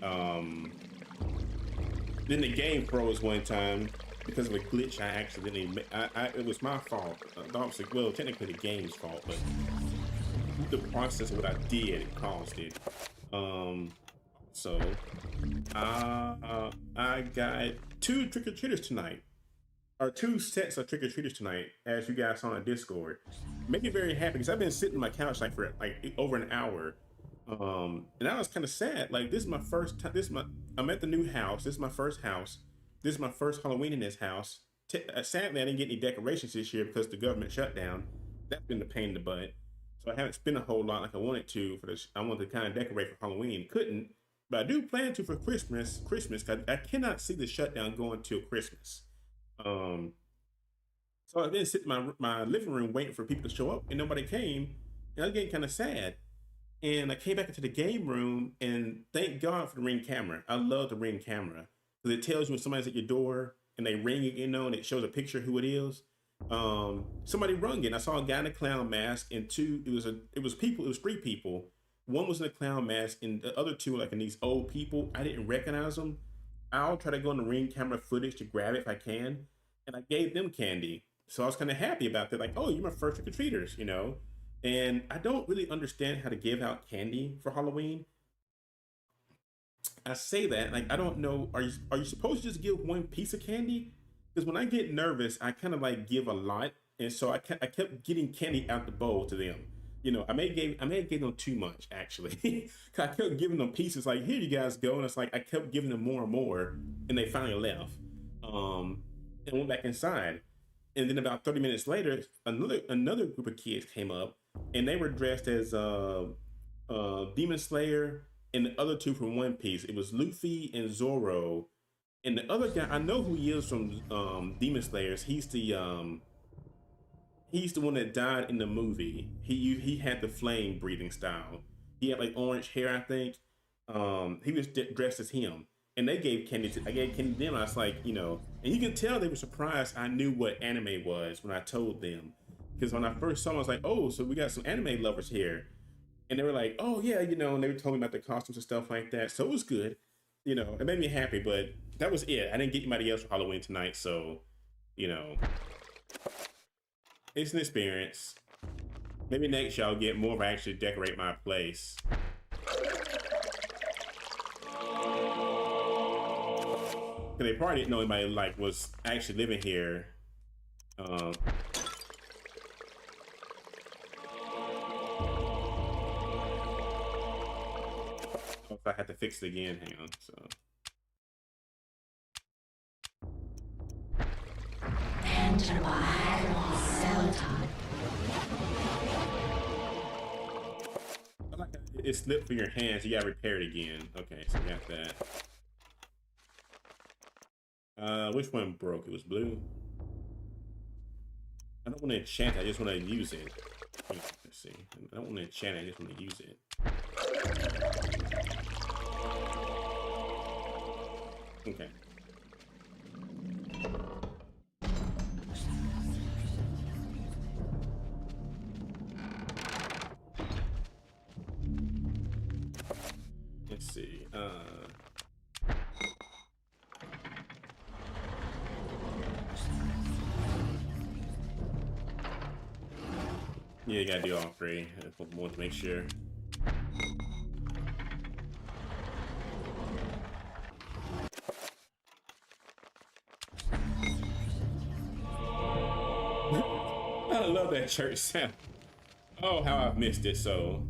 Then the game froze one time because of a glitch I accidentally made. It was my fault. Obviously, well, technically the game's fault, but the process of what I did caused it. So I got 2 trick-or-treaters tonight. Or 2 sets of trick-or-treaters tonight, as you guys saw on Discord. Make me very happy because I've been sitting on my couch like for like over an hour. And I was kind of sad. Like, this is my first time. I'm at the new house. This is my first house. This is my first Halloween in this house. Sadly, I didn't get any decorations this year because the government shut down. That's been the pain in the butt. So I haven't spent a whole lot like I wanted to for this. I wanted to kind of decorate for Halloween. Couldn't, but I do plan to for Christmas. Because I cannot see the shutdown going till Christmas. So I've been sitting in my living room waiting for people to show up, and nobody came. And I was getting kind of sad. And I came back into the game room, and thank God for the Ring camera. I love the Ring camera because it tells you when somebody's at your door and they ring it, and it shows a picture of who it is. Somebody rung it. And I saw a guy in a clown mask, and it was 3 people. One was in a clown mask, and the other 2 like in these old people. I didn't recognize them. I'll try to go in the Ring camera footage to grab it if I can. And I gave them candy. So I was kind of happy about that. Like, oh, you're my first trick-or-treaters, And I don't really understand how to give out candy for Halloween. I say that, like, I don't know. Are you supposed to just give 1 piece of candy? Because when I get nervous, I kind of like give a lot. And so I kept getting candy out the bowl to them. I may have gave them too much, actually. I kept giving them pieces like, here you guys go. And it's like, I kept giving them more and more. And they finally left. And went back inside. And then about 30 minutes later, another group of kids came up. And they were dressed as Demon Slayer and the other 2 from One Piece. It was Luffy and Zoro. And the other guy, I know who he is from Demon Slayers. He's the one that died in the movie. He had the flame breathing style. He had like orange hair, I think. He was dressed as him. And they gave candy I gave candy to them. I was like, and you can tell they were surprised I knew what anime was when I told them. Because when I first saw them, I was like, oh, so we got some anime lovers here. And they were like, oh, yeah, and they were telling me about the costumes and stuff like that. So it was good. It made me happy, but that was it. I didn't get anybody else for Halloween tonight. So, it's an experience. Maybe next year I'll get more of actually decorate my place. They probably didn't know anybody was actually living here. If I had to fix it again, hang on. So. Enter by Seldon. It slipped from your hands. You gotta repair it again. Okay, so we got that. Which one broke? It was blue. I don't want to enchant it, I just want to use it. Let's see. I don't want to enchant it, I just want to use it. Okay. Let's see. Yeah, you gotta do all three. I want to make sure. I love that church sound. Oh, how I've missed it so.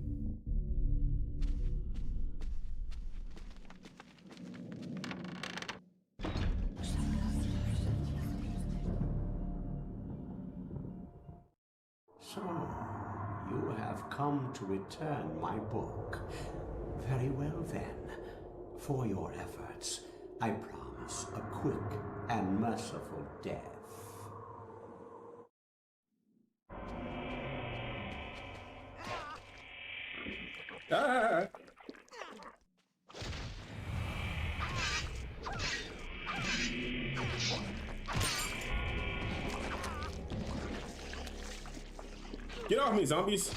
So, you have come to return my book. Very well then. For your efforts, I promise a quick and merciful death. Ah! Get off me, zombies!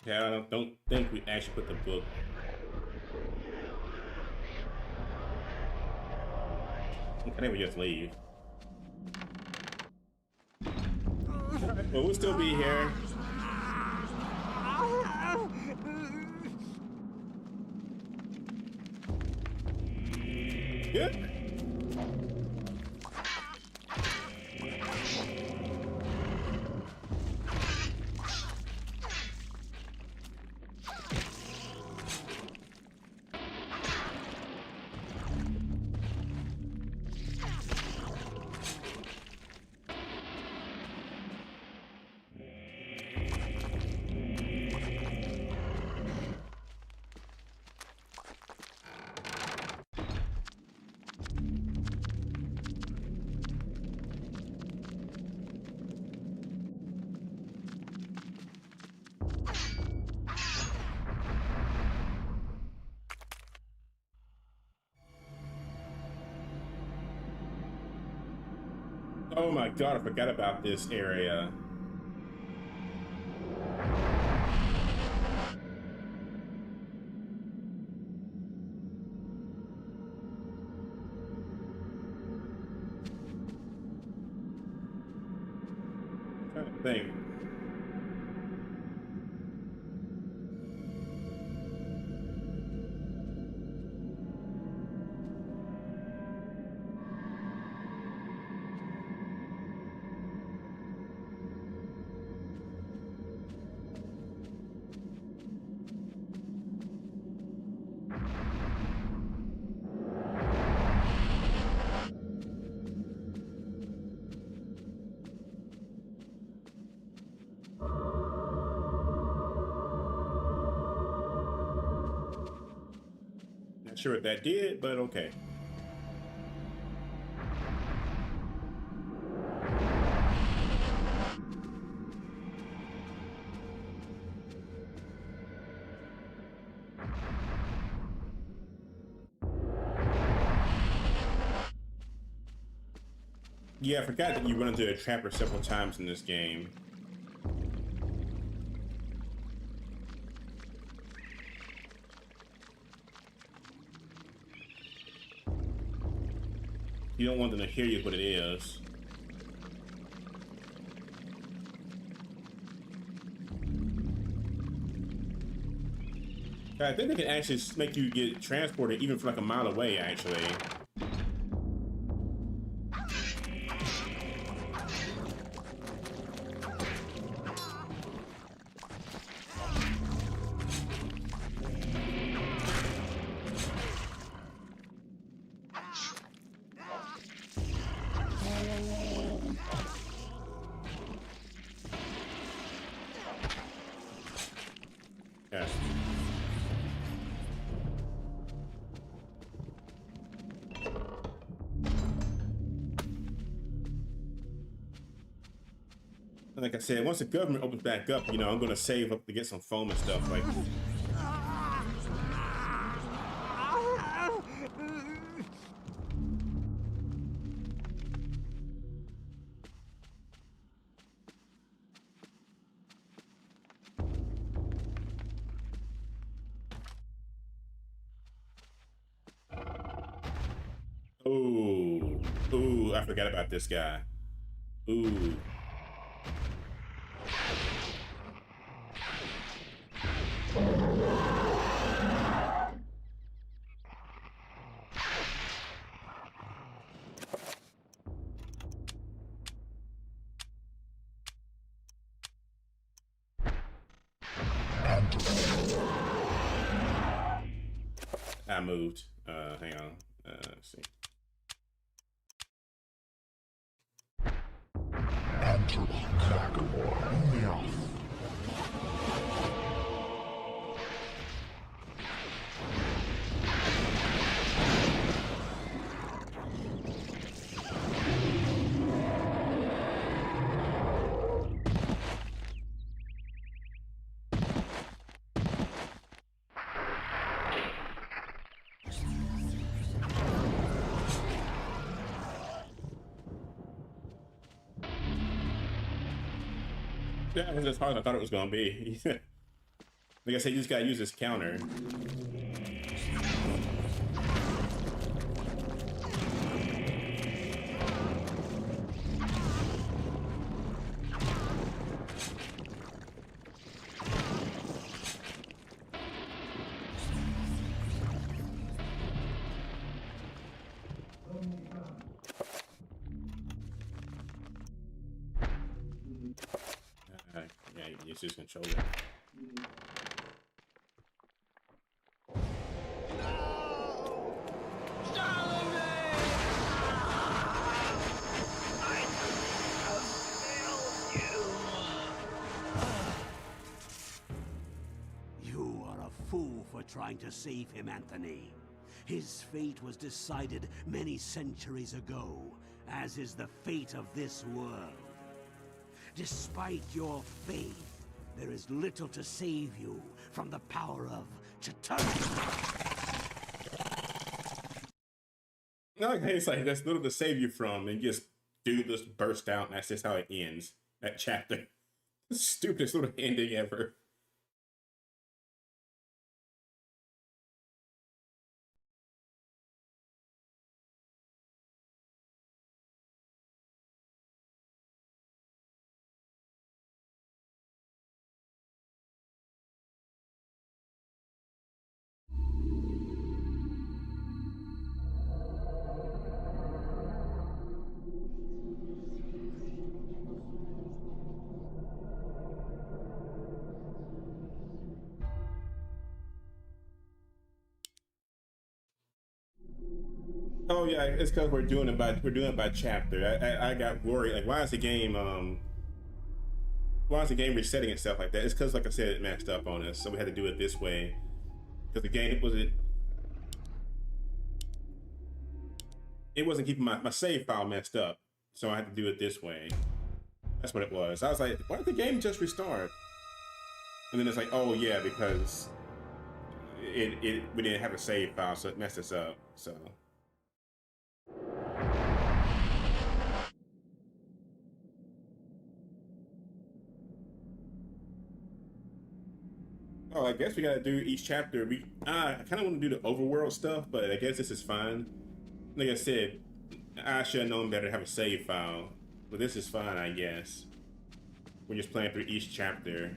Yeah, I don't think we actually put the book. I think we just leave. Alright, well, we'll still be here. Good. Oh my god, I forgot about this area. I'm trying to think. Not sure what that did, but okay. Yeah, I forgot that you run into a trapper several times in this game. You don't want them to hear you what it is. I think they can actually make you get transported even from like a mile away, actually. Like I said, once the government opens back up, you know, I'm gonna save up to get some foam and stuff. Like, ooh, I forgot about this guy. Ooh. I moved. Hang on. Let's see. Yeah, it was as hard as I thought it was gonna be. Like I said, you just gotta use this counter. Yeah, you can use this controller. You are a fool for trying to save him, Anthony. His fate was decided many centuries ago, as is the fate of this world. Despite your faith, there is little to save you from the power of Chitauri. No, it's like there's little to save you from, and just dude just burst out, and that's just how it ends. That chapter. The stupidest little ending ever. Oh yeah, it's because we're doing it by chapter. I got worried. Like, why is the game resetting itself like that? It's because, like I said, it messed up on us, so we had to do it this way. Because the game it wasn't keeping my save file messed up, so I had to do it this way. That's what it was. I was like, why did the game just restart? And then it's like, oh yeah, because we didn't have a save file, so it messed us up. So. Oh, I guess we gotta do each chapter. I kind of want to do the overworld stuff, but I guess this is fine. Like I said, I should have known better to have a save file, but this is fine, I guess. We're just playing through each chapter.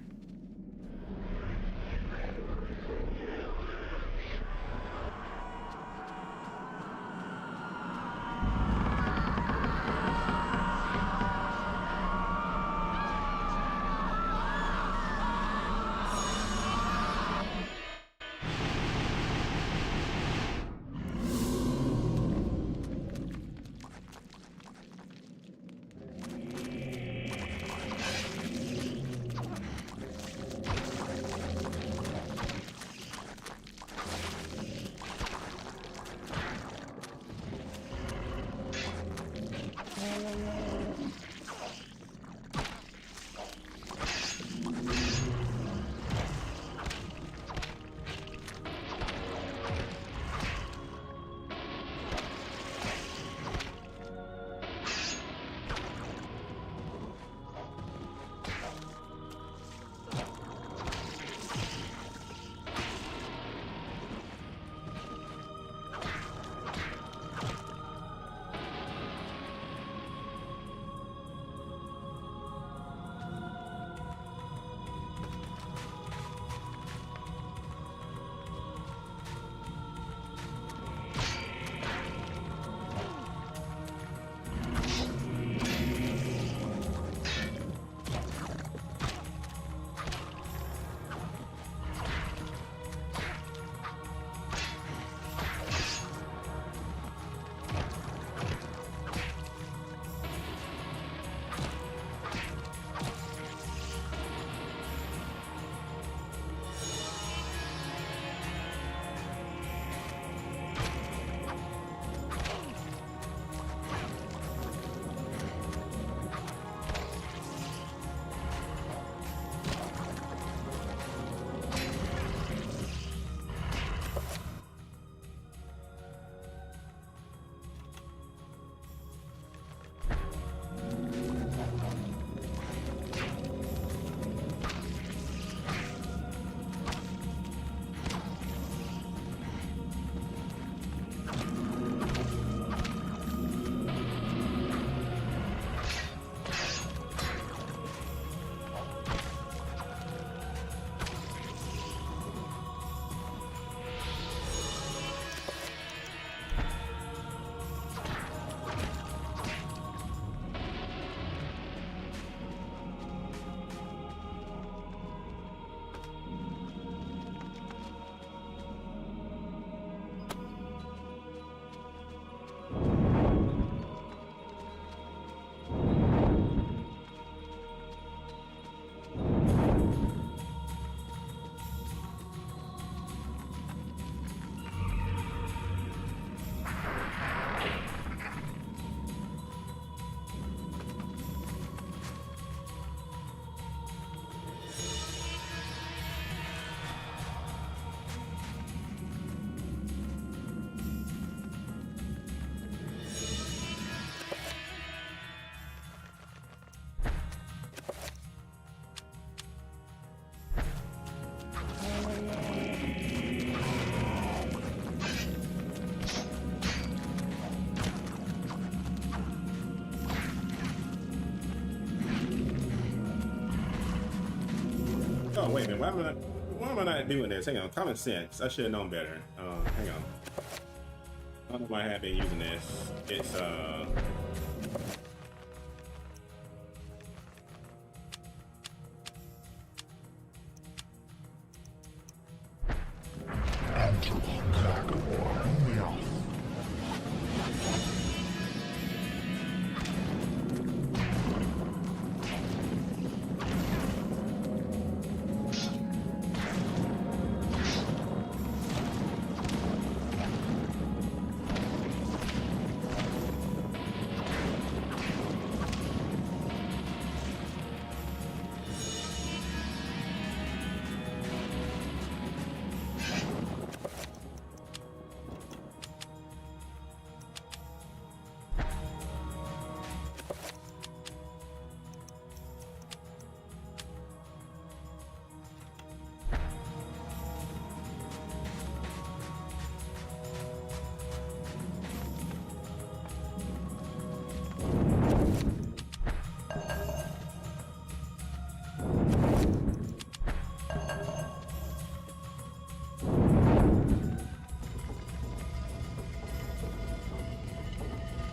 Oh, wait a minute. Why am I not doing this? Hang on. Common sense. I should have known better. Hang on. I don't know why I have been using this. It's,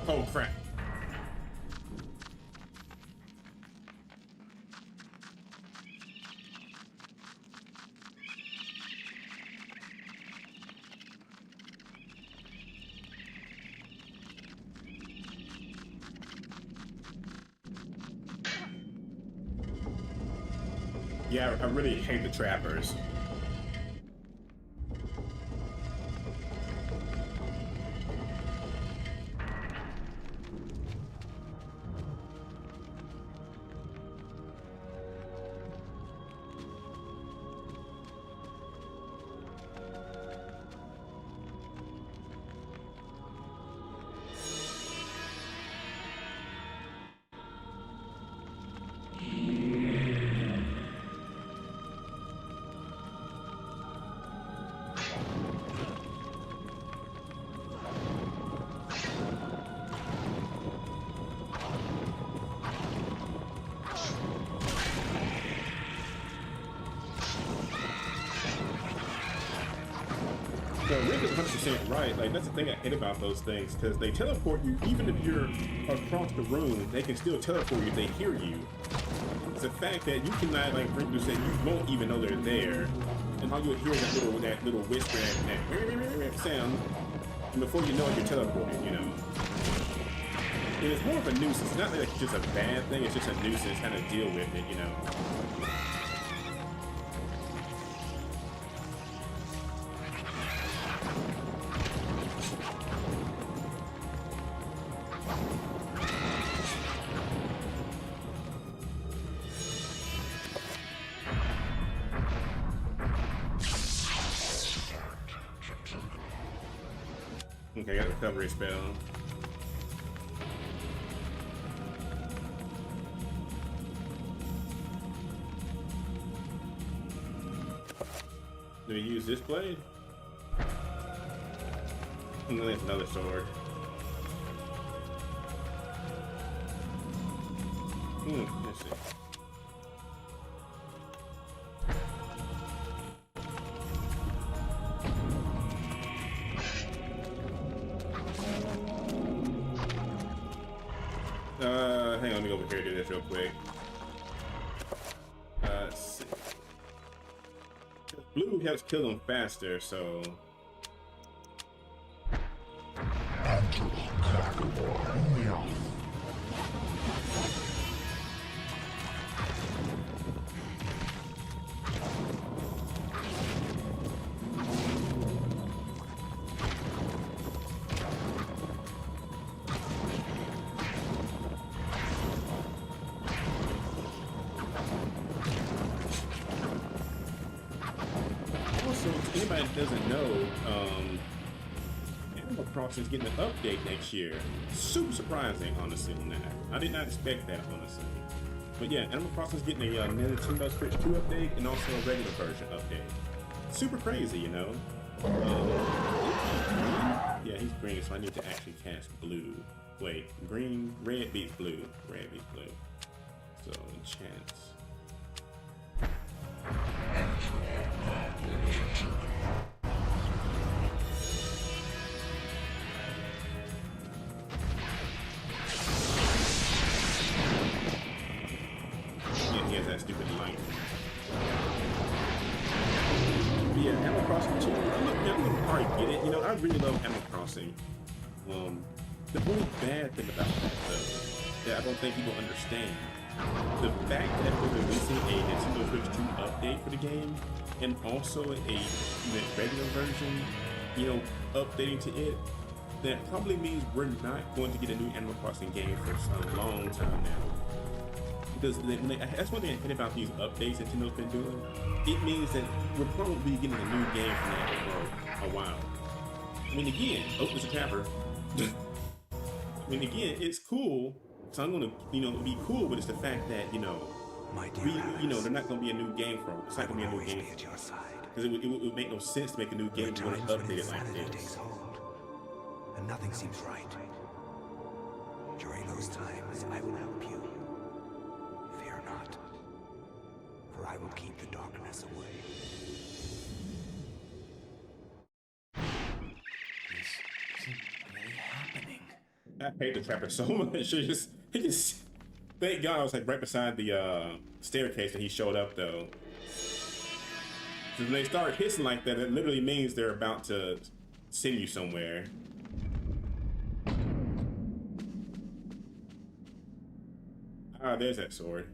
oh crap. Yeah, I really hate the trappers. Rick is 100% right. Like, that's the thing I hate about those things, because they teleport you even if you're across the room. They can still teleport you if they hear you. It's the fact that you cannot, like Rick said, you won't even know they're there, and all you'll hear is that little whisper, that sound, and before you know it, you're teleported. You know. And it's more of a nuisance. It's not like it's just a bad thing. It's just a nuisance. How to deal with it. You know. Okay, I got a recovery spell. Do we use this blade? And then it's another sword. Let's see. Hang on, let me go over here and do this real quick. Let's see. Blue helps kill them faster, so. Anybody that doesn't know, Animal Crossing is getting an update next year. Super surprising, honestly, on that. I did not expect that, honestly. But yeah, Animal Crossing is getting a Nintendo Switch 2 update and also a regular version update. Super crazy, you know. Yeah, he's green, so I need to actually cast blue. Wait, green, red beats blue. Red beats blue. So, enchant. Yeah, he has that stupid light. But yeah, Animal Crossing 2, I'm already get it. You know, I really love Animal Crossing. The only bad thing about that, though, that I don't think people understand, the fact that we're releasing a Nintendo Switch 2 update for the game, and also a regular version, you know, updating to it, that probably means we're not going to get a new Animal Crossing game for a long time now. Because that's one thing I hate about these updates that Nintendo's been doing. It means that we're probably getting a new game from that for a while. I mean, again, there's a tapper. I mean, again, it's cool. So I'm gonna, be cool, but it's the fact that, they're not gonna be a new game for them. It's not gonna be a new game because it would make no sense to make a new game when it's updated like this. And nothing seems right. During those times, I will help you. Fear not, for I will keep the darkness away. This isn't really happening. I hate the trapper so much. He just thank God I was like right beside the staircase that he showed up though. So when they start hissing like that, it literally means they're about to send you somewhere. Ah, there's that sword.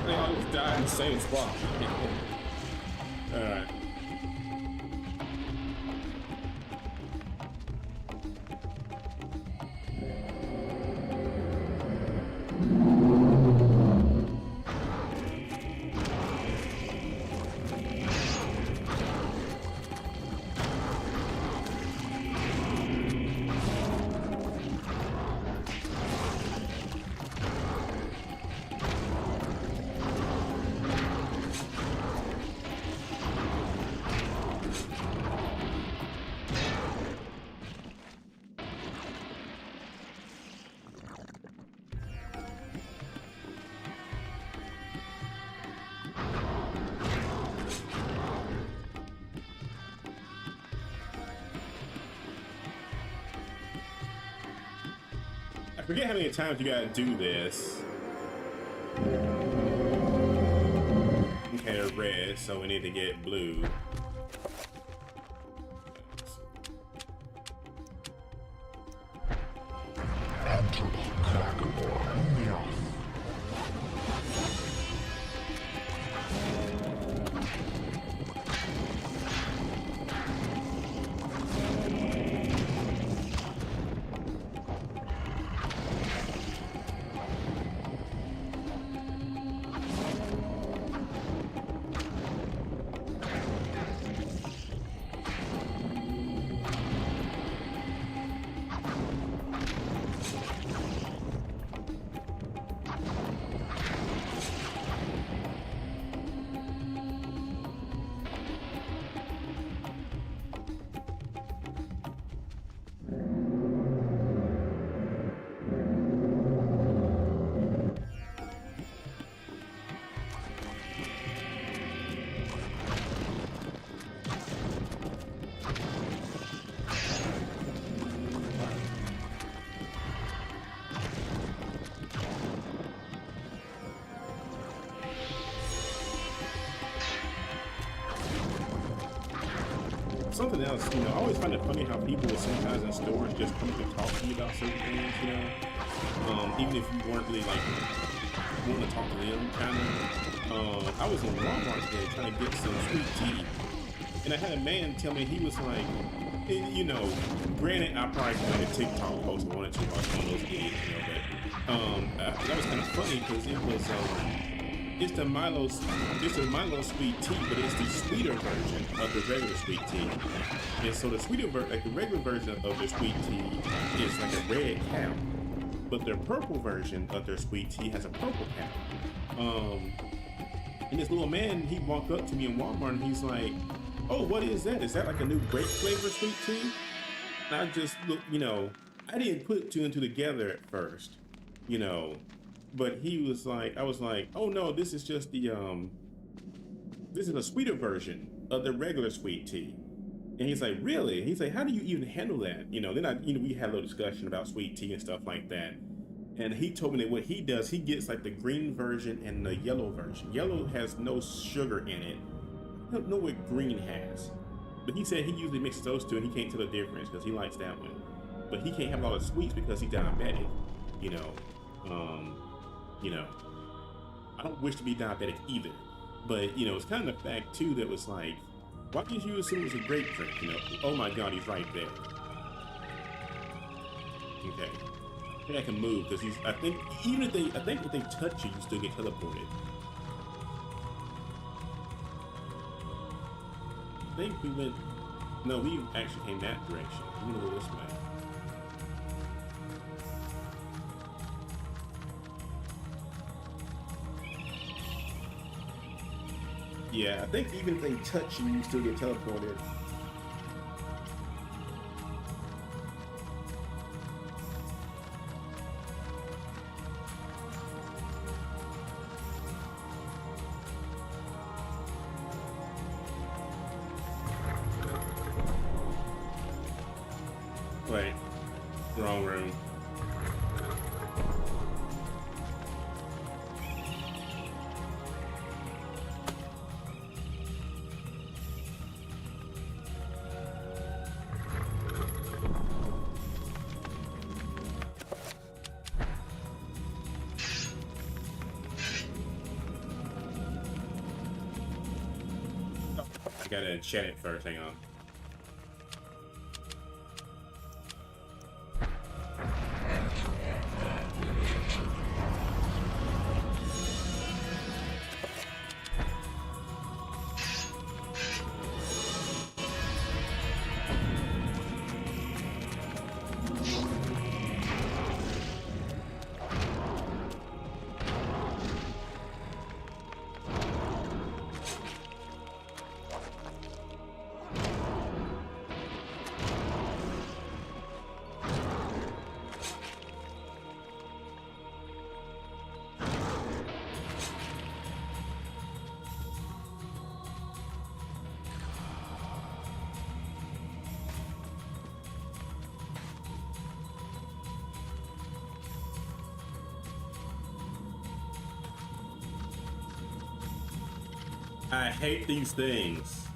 They always die in the same spot. Alright. I forget how many times you gotta do this. Okay, red, so we need to get blue. Something else, I always find it funny how people sometimes in stores just come up and talk to you about certain things, even if you weren't really like want to talk to them, kind of. I was in Walmart today trying to get some sweet tea, and I had a man tell me, he was like, you know, granted, I probably made a TikTok post I wanted to watch one of those idiots, you know, but that was kind of funny because it was, it's the Milo sweet tea, but it's the sweeter version of the regular sweet tea. And so the sweeter like the regular version of their sweet tea is like a red cap, but their purple version of their sweet tea has a purple cap. And this little man, he walked up to me in Walmart and he's like, "Oh, what is that? Is that like a new grape flavor sweet tea?" And I just look, you know, I didn't put two and two together at first, you know, but he was like, I was like, "Oh no, this is just the this is a sweeter version of the regular sweet tea." And he's like, "Really?" He's like, "How do you even handle that?" You know, then we had a little discussion about sweet tea and stuff like that. And he told me that what he does, he gets like the green version and the yellow version. Yellow has no sugar in it. I don't know what green has, but he said he usually mixes those two and he can't tell the difference because he likes that one. But he can't have a lot of sweets because he's diabetic, you know. You know, I don't wish to be diabetic either, but you know, it's kind of the fact too that was like, why did you assume it was a grape drink? You know, oh my God, he's right there. Okay, I think I can move because I think if they touch you, you still get teleported. I think we went, no, we actually came that direction. We're gonna go this way. Yeah, I think even if they touch you, you still get teleported. Wait, wrong room. I gotta chat it first, hang on. I hate these things.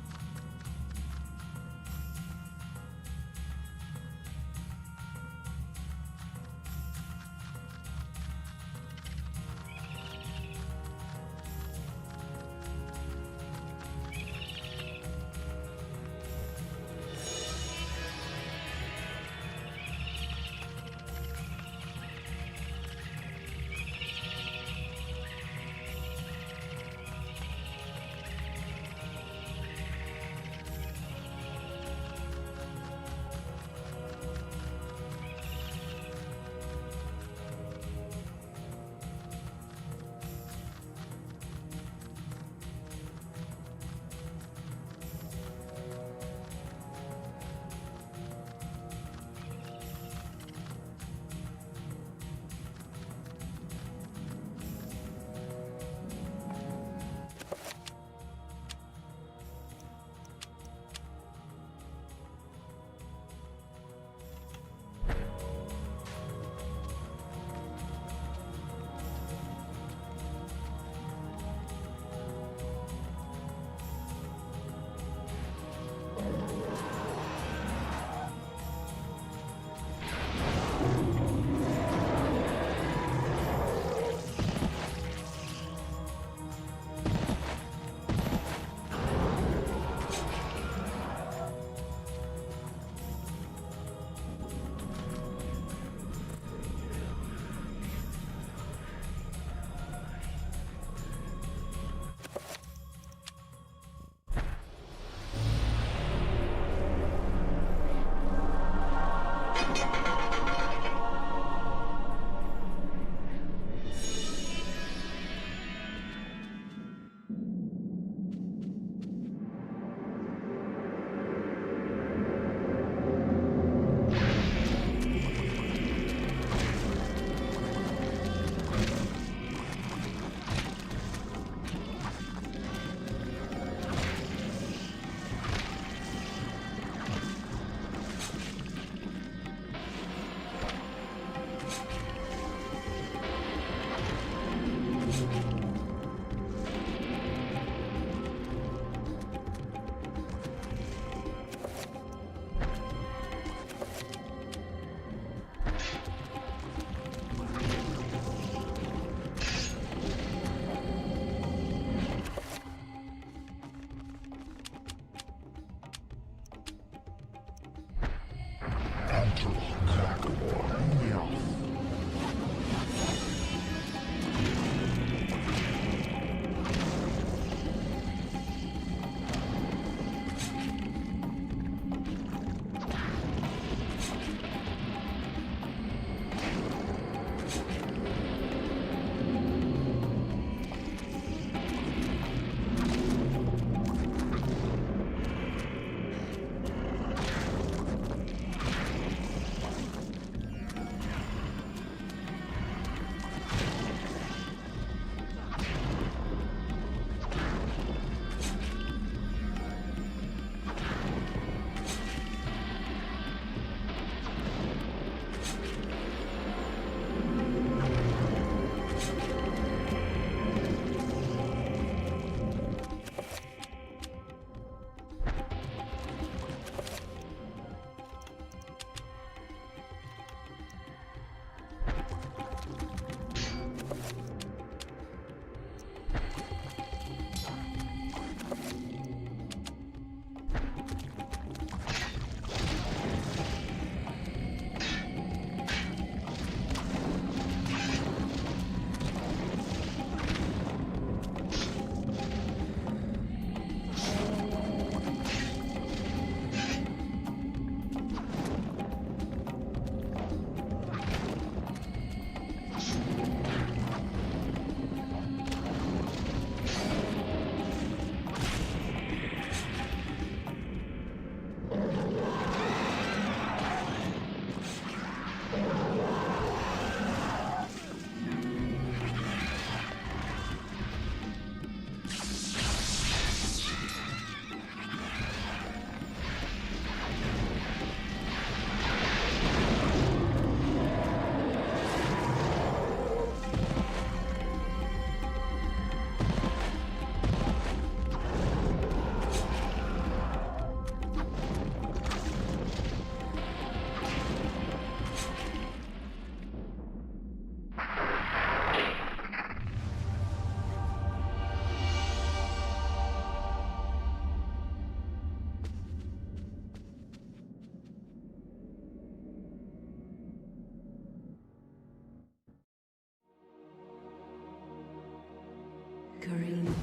Kareem,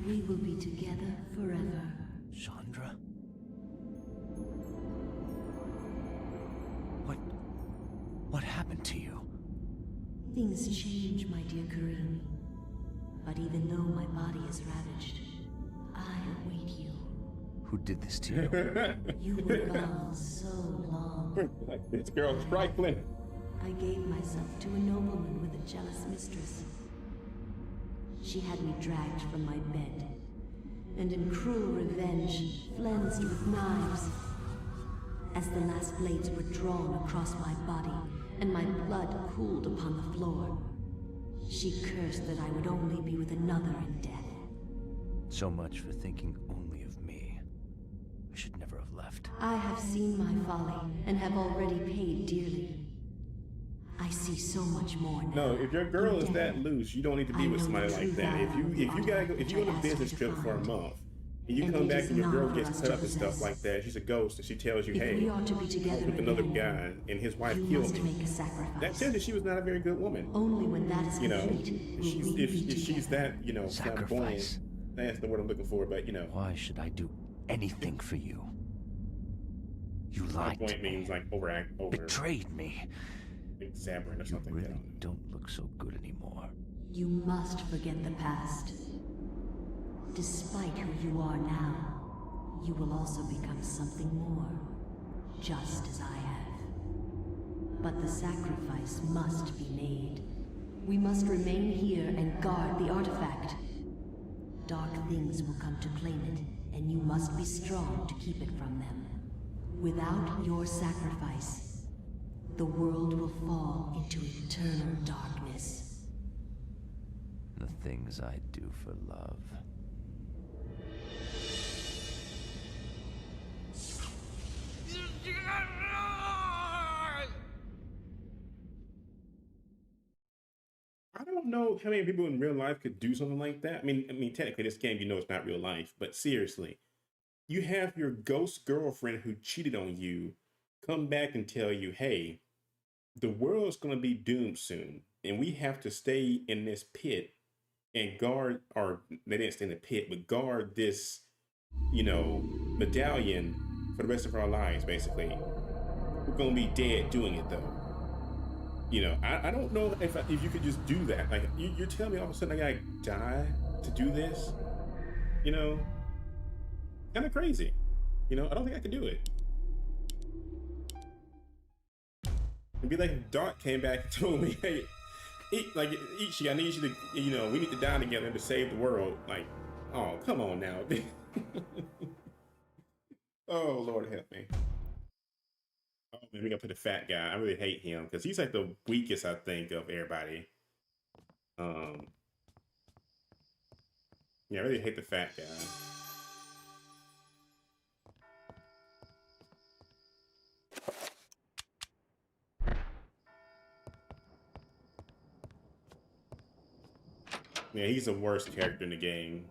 we will be together forever. Chandra? What happened to you? Things change, my dear Kareem. But even though my body is ravaged, I await you. Who did this to you? You were gone so long. Like this girl's trifling. I gave myself to a nobleman with a jealous mistress. She had me dragged from my bed, and in cruel revenge, flensed with knives. As the last blades were drawn across my body, and my blood cooled upon the floor, she cursed that I would only be with another in death. So much for thinking only of me. I should never have left. I have seen my folly, and have already paid dearly. I see so much more now. No, if your girl is that loose, you don't need to be with somebody like that. If you go on a business trip for a month, and you come back and your girl gets cut up and stuff like that, she's a ghost, and she tells you, hey, I was with another guy, and his wife killed me. That says that she was not a very good woman. Only when that is if she's that, flamboyant, that's the word I'm looking for, but Why should I do anything for you? You lied to me. Means like over betrayed me. Exaggerating or something. You really don't look so good anymore. You must forget the past. Despite who you are now, you will also become something more, just as I have. But the sacrifice must be made. We must remain here and guard the artifact. Dark things will come to claim it, and you must be strong to keep it from them. Without your sacrifice, the world will fall into eternal darkness. The things I do for love. I don't know how many people in real life could do something like that. I mean, technically, this game, it's not real life, but seriously, you have your ghost girlfriend who cheated on you come back and tell you, hey, the world's going to be doomed soon, and we have to stay in this pit and guard, or they didn't stay in the pit, but guard this, medallion for the rest of our lives, basically. We're going to be dead doing it, though. I don't know if you could just do that. Like, you're telling me all of a sudden I gotta die to do this? Kind of crazy. I don't think I could do it. It'd be like if Doc came back and told me, hey, Ichi, I need you to, we need to die together to save the world. Like, oh, come on now. Oh, Lord help me. Oh, man, we gotta put a fat guy. I really hate him because he's like the weakest, I think, of everybody. Yeah, I really hate the fat guy. Yeah, he's the worst character in the game.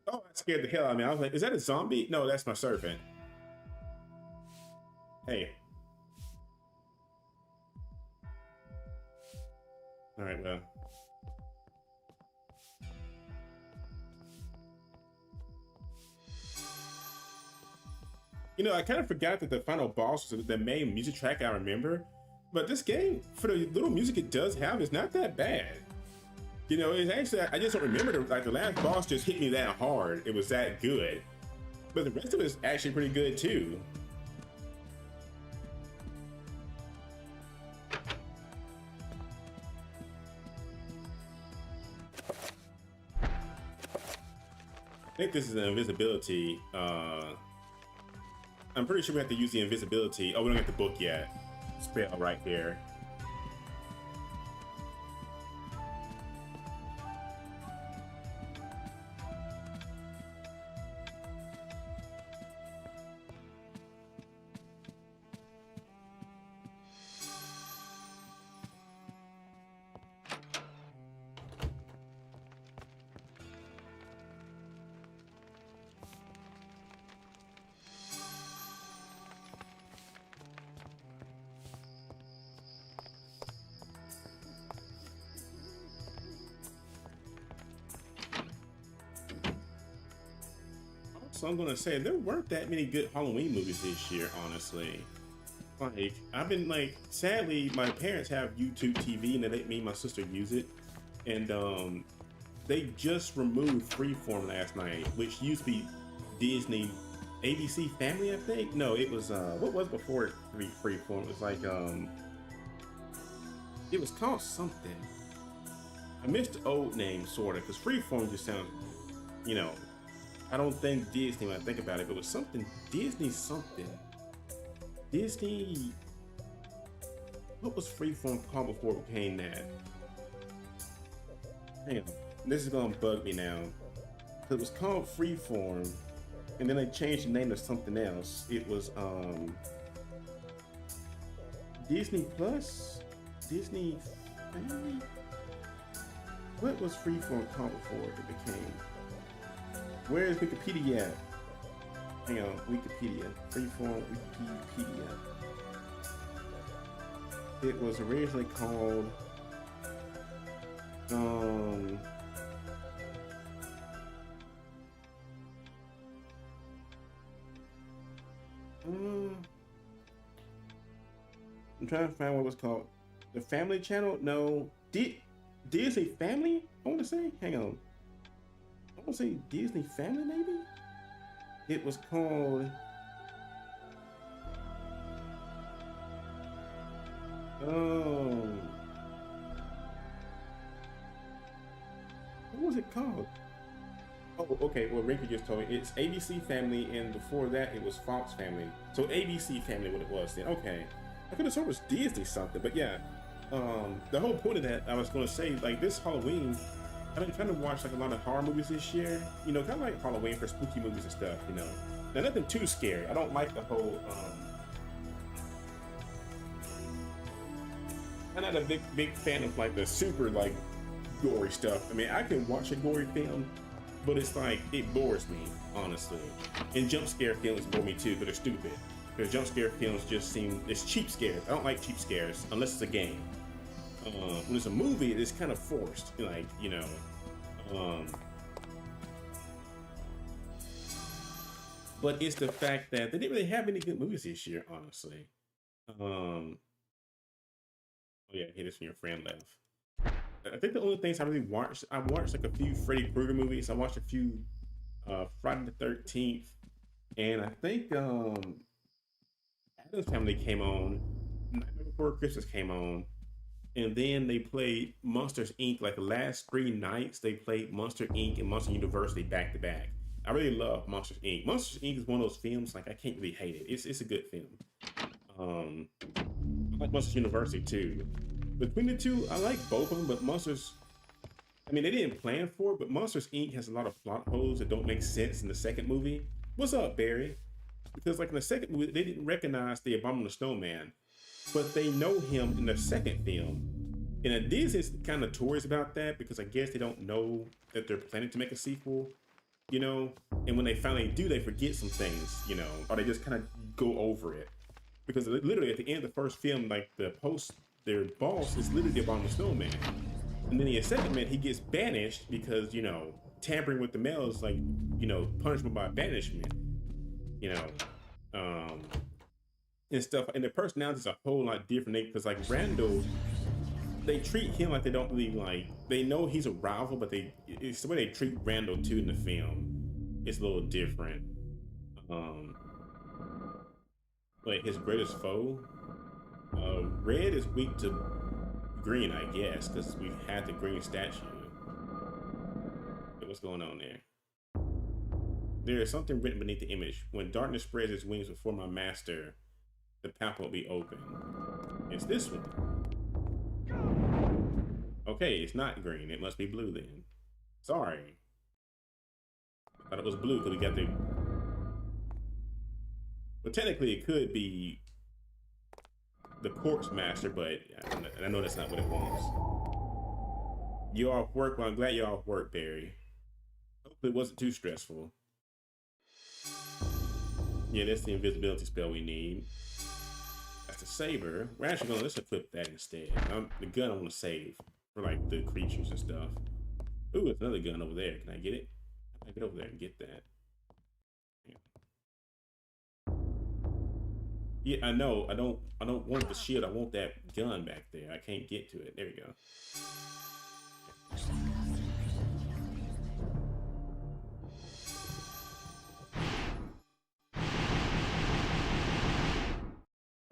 Oh, that scared the hell out of me. I was like, is that a zombie? No, that's my servant. Hey. All right, well. I kind of forgot that the final boss was the main music track I remember. But this game, for the little music it does have, is not that bad. It's actually, I just don't remember, the last boss just hit me that hard. It was that good. But the rest of it is actually pretty good too. I think this is an invisibility. I'm pretty sure we have to use the invisibility. Oh, we don't get the book yet. Spell right here. So I'm gonna say there weren't that many good Halloween movies this year, honestly. Like, I've been like, sadly, my parents have YouTube TV and they let me and my sister use it. And they just removed Freeform last night, which used to be Disney ABC Family, I think. No, it was what was before Freeform? It was like it was called something. I missed the old name sorta, because Freeform just sounds, you know, I don't think Disney when I think about it, but it was something Disney something. Disney, what was Freeform called before it became that? Hang on, this is gonna bug me now. It was called Freeform, and then they changed the name to something else. It was Disney Plus? Disney Family? What was Freeform called before it became? Where is Wikipedia at? Hang on, Wikipedia. Freeform Wikipedia. It was originally called I'm trying to find what it was called. The Family Channel? No. Disney Family? I want to say. Hang on. I want to say Disney Family, maybe? It was called... Oh. What was it called? Oh, okay. Well, Ricky just told me it's ABC Family, and before that it was Fox Family. So ABC Family, what it was then. Okay. I could have sworn it was Disney something, but yeah. The whole point of that, I was going to say, like, this Halloween, I've been trying to watch like a lot of horror movies this year. You know, kind of like Halloween for spooky movies and stuff. You know, now nothing too scary. I don't like the whole. I'm not a big fan of like the super like gory stuff. I mean, I can watch a gory film, but it's like it bores me, honestly. And jump scare films bore me too, but they're stupid. Because jump scare films just seem, it's cheap scares. I don't like cheap scares unless it's a game. When it's a movie, it's kind of forced, like, you know. But it's the fact that they didn't really have any good movies this year, honestly. Oh yeah, hey, this when your friend left. I think the only things I really watched, I watched like a few Freddy Krueger movies. I watched a few Friday the 13th, and I think Addams Family came on, Nightmare Before Christmas came on, and then they played Monsters Inc. Like the last 3 nights, they played Monster Inc. and Monster University back to back. I really love Monsters Inc. Monsters Inc. is one of those films, like, I can't really hate it. It's a good film. I like Monsters University too. Between the two, I like both of them, but Monsters, I mean, they didn't plan for it, but Monsters Inc. has a lot of plot holes that don't make sense in the second movie. What's up, Barry? Because like in the second movie, they didn't recognize the Abominable Snowman, but they know him in the second film. And Disney's kind of notorious about that because I guess they don't know that they're planning to make a sequel, you know? And when they finally do, they forget some things, you know, or they just kind of go over it. Because literally at the end of the first film, like their boss is literally the Abominable Snowman. And then in the second man, he gets banished because, you know, tampering with the mail is like, you know, punishment by banishment, you know, and stuff. And the personality is a whole lot different because like Randall, they treat him like they don't really like, they know he's a rival, but it's the way they treat Randall too in the film. It's a little different. Like his greatest foe, red is weak to green, I guess, because we had the green statue. What's going on there? There is something written beneath the image. When darkness spreads its wings before my master, the path will be open. It's this one. Okay, it's not green. It must be blue then. Sorry. I thought it was blue because we got the... But technically it could be the Corpse Master, but I know that's not what it was. You off work? Well, I'm glad you're off work, Barry. Hopefully it wasn't too stressful. Yeah, that's the invisibility spell we need. That's the saber. We're actually gonna, let's equip that instead. The gun I want to save for like the creatures and stuff. Ooh, it's another gun over there. Can I get it? How can I get over there and get that? Yeah, I know. I don't want the shield. I want that gun back there. I can't get to it. There we go.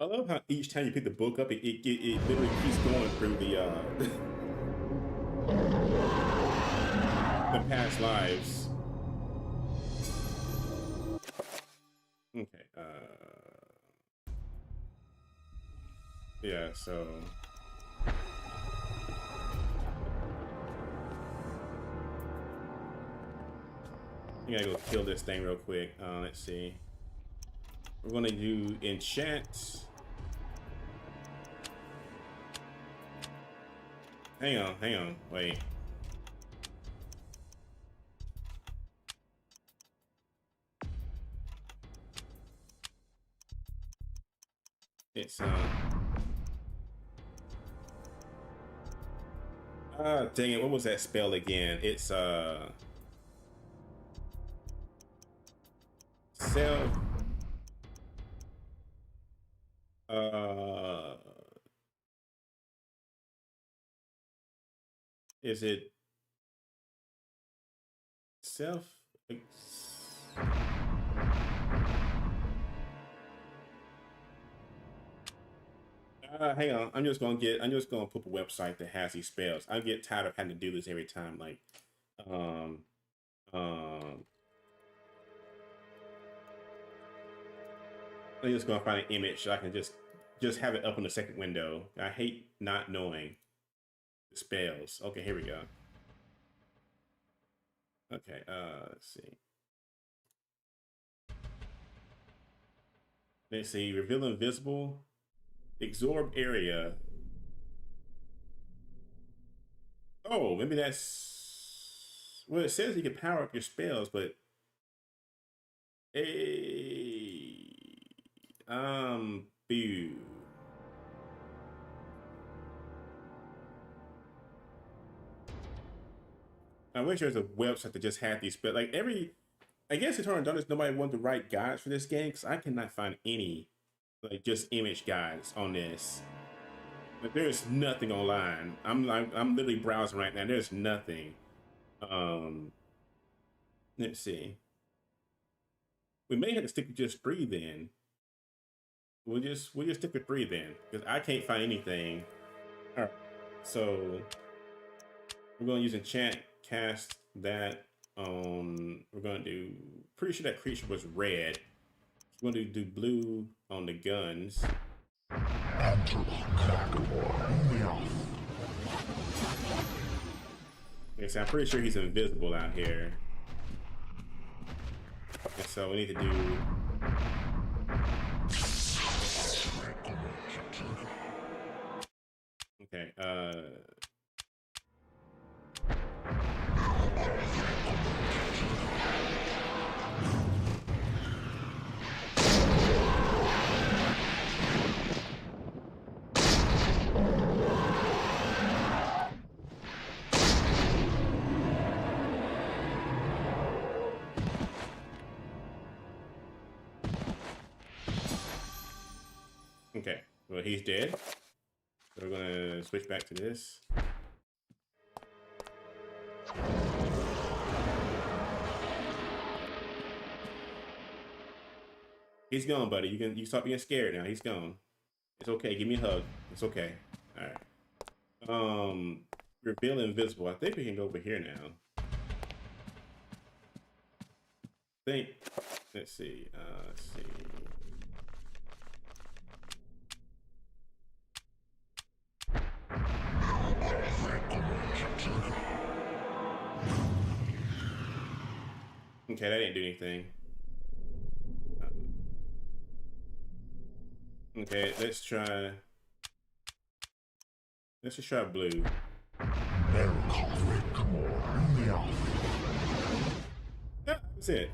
I love how each time you pick the book up, it literally keeps going through the the past lives. Okay. Yeah. So. I gotta go kill this thing real quick. Let's see. We're gonna do enchant. Hang on, wait. It's dang it, what was that spell again? It's self is it self hang on, I'm just gonna put a website that has these spells. I get tired of having to do this every time. Like I'm just gonna find an image so I can just have it up in the second window. I hate not knowing the spells. Okay, here we go. Okay, let's see. Let's see, reveal invisible, absorb area. Oh, maybe that's, well, it says you can power up your spells, but boo. I wish there was a website that just had these spells. Like I guess Eternal Darkness, nobody wanted to write guides for this game because I cannot find any, like, just image guides on this. But there's nothing online. I'm literally browsing right now. There's nothing. Let's see. We may have to stick with just 3 then. We'll just stick with 3 then, because I can't find anything. All right, so we're gonna use enchant, cast that on. We're gonna do. Pretty sure that creature was red. We're gonna do blue on the guns. Okay, so I'm pretty sure he's invisible out here. Okay, so we need to do. Okay, okay, well, he's dead. So we're gonna switch back to this. He's gone, buddy. You can stop being scared now. He's gone. It's okay. Give me a hug. It's okay. All right. Reveal invisible. I think we can go over here now. Let's see. Let's see. Okay, that didn't do anything. Okay, let's just try blue. Yeah, that's it.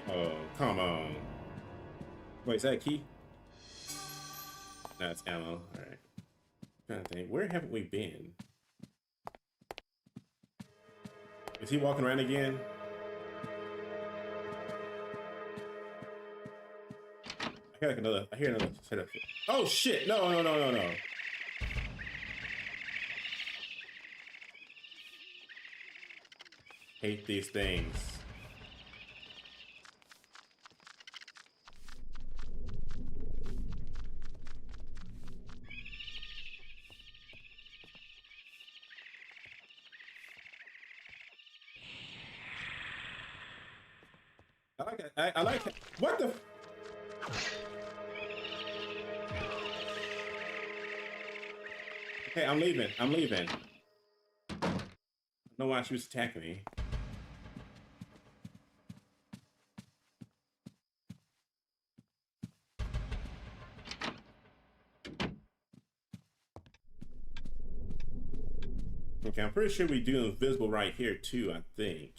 Oh, come on. Wait, is that a key? No, it's ammo. All right. I'm trying to think, where haven't we been? Is he walking around again? I hear another set of. Oh shit! No. Hate these things. I like it. I like it. What the? Okay, I'm leaving. I don't know why she was attacking me. Okay, I'm pretty sure we do invisible right here too, I think.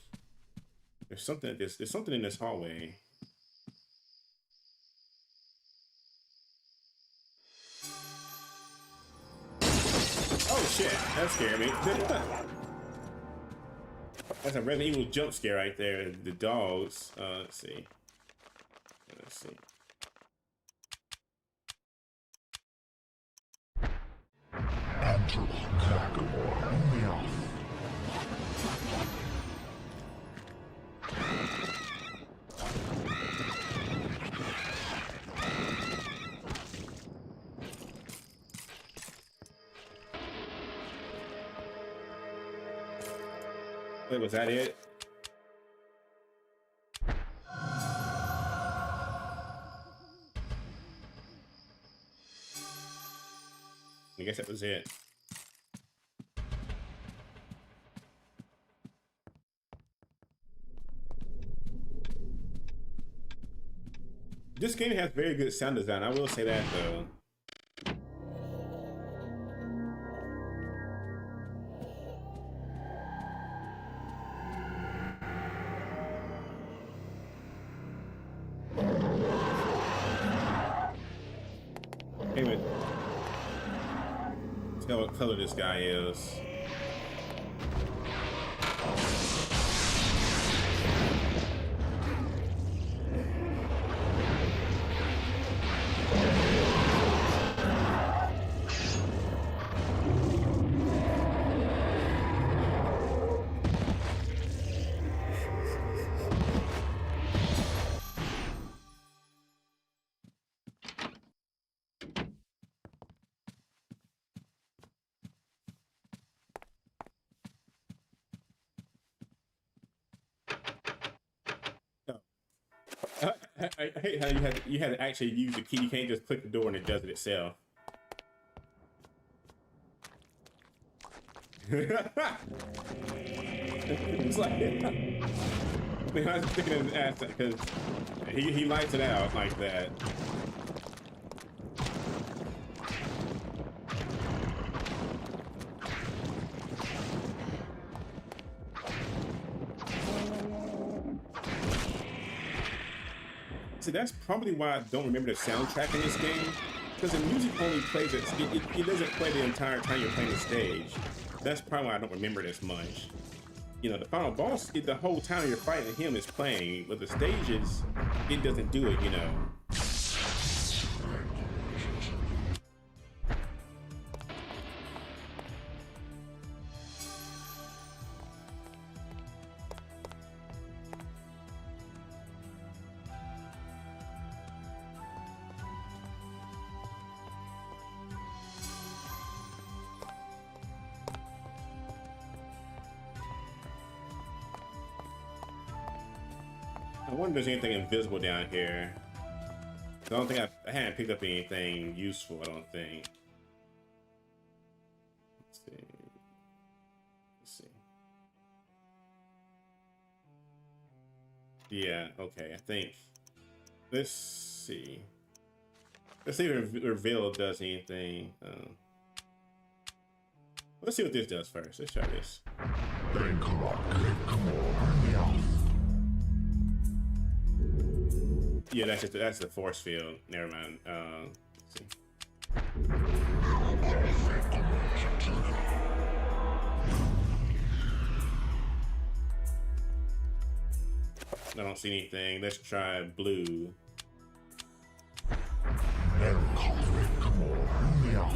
There's something in this hallway. Oh shit, that scared me. That's a Resident Evil jump scare right there. The dogs. Let's see. Wait, was that it? I guess that was it. This game has very good sound design. I will say that though. Anyway, let's see what color this guy is. I hate how you had to actually use the key. You can't just click the door and it does it itself. It's like, I mean, I was sticking in his ass because he lights it out like that. See, that's probably why I don't remember the soundtrack in this game, because the music only plays it doesn't play the entire time you're playing the stage. That's probably why I don't remember this much. You know, the final boss, the whole time you're fighting him is playing, but the stages, it doesn't do it, you know. I wonder if there's anything invisible down here. I don't think I hadn't picked up anything useful, I don't think. Let's see. Yeah, okay, I think. Let's see. Let's see if Reveal does anything. Let's see what this does first. Let's try this. Yeah, that's the force field. Never mind. Let's see. I don't see anything. Let's try blue. El conquerent como Lumion.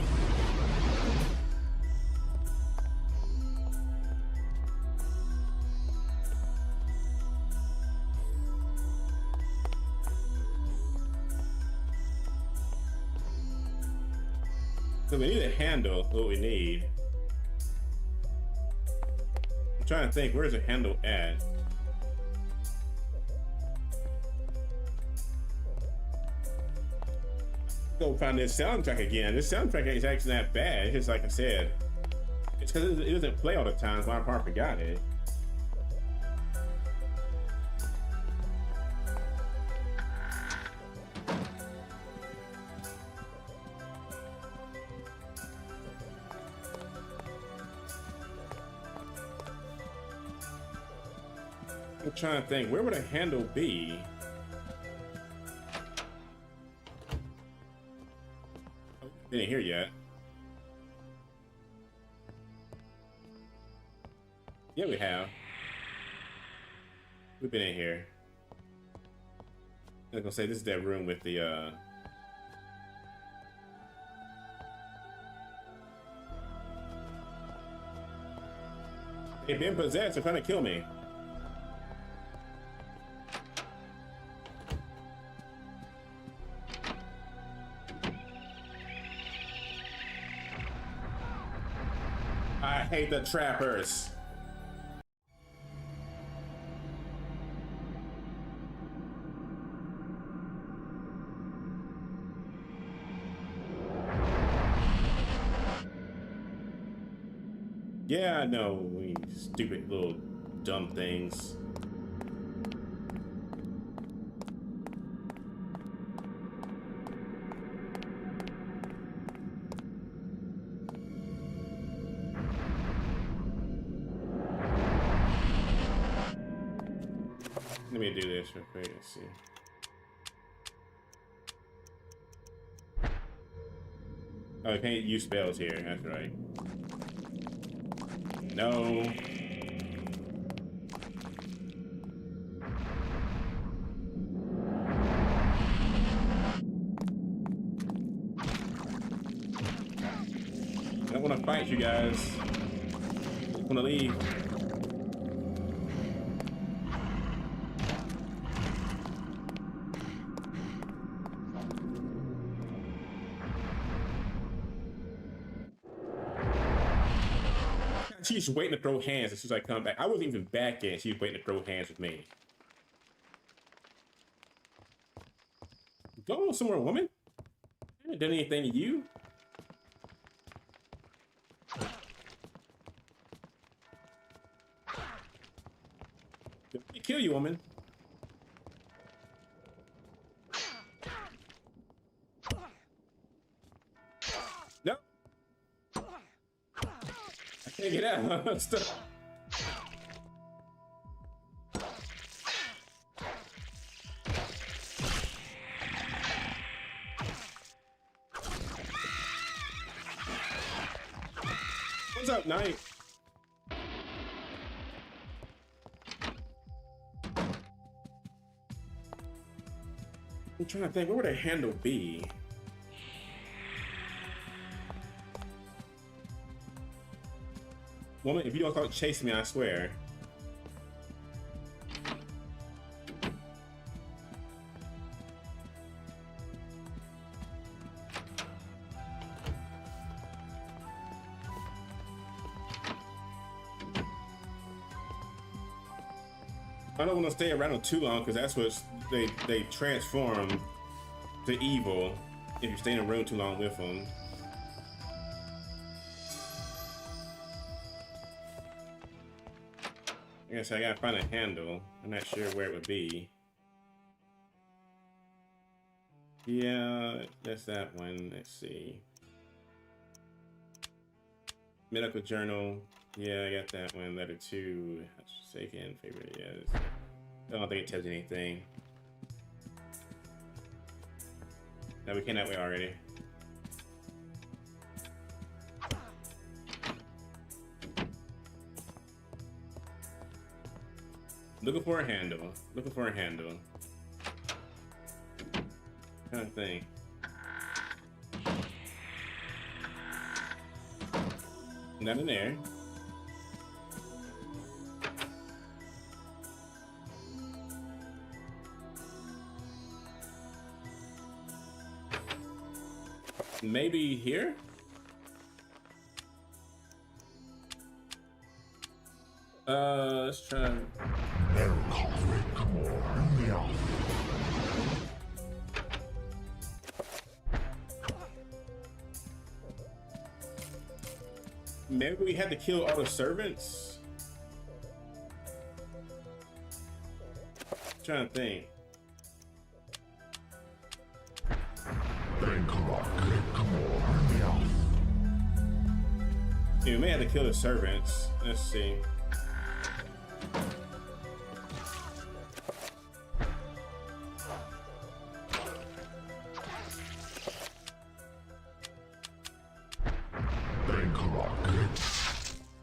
So we need to handle what we need. I'm trying to think, where's the handle at? Go find this soundtrack again. This soundtrack is actually not bad. It's just like I said. It's because it doesn't play all the time, so I probably forgot it. I'm trying to think, where would a handle be? Didn't hear yet. Yeah, we have. We've been in here. I was gonna say this is that room with the Hey, being possessed, they're trying to kill me. I hate the trappers. Yeah, I know, we stupid little dumb things. Let me do this real quick. Let's see. Oh, I can't use spells here. That's right. No. I don't want to fight you guys. I want to leave. She's waiting to throw hands as soon as I come back. I wasn't even back yet. She was waiting to throw hands with me. Go somewhere, woman. I haven't done anything to you. Let me kill you, woman. No. I can't get out. I'm stuck. What's up, Knight? I'm trying to think, where would a handle be? Woman, if you don't start chasing me, I swear. I don't want to stay around them too long because that's what they transform to evil if you stay in a room too long with them. I guess I gotta find a handle. I'm not sure where it would be. Yeah, that's that one. Let's see. Medical journal. Yeah, I got that one. Letter 2. Forsaken. Favorite. Yeah. I don't think it tells you anything. No, we came that way already. Looking for a handle. Looking for a handle. Kind of thing. Not in there. Maybe here? Let's try. Maybe we had to kill all the servants? I'm trying to think. Yeah, we may have to kill the servants. Let's see.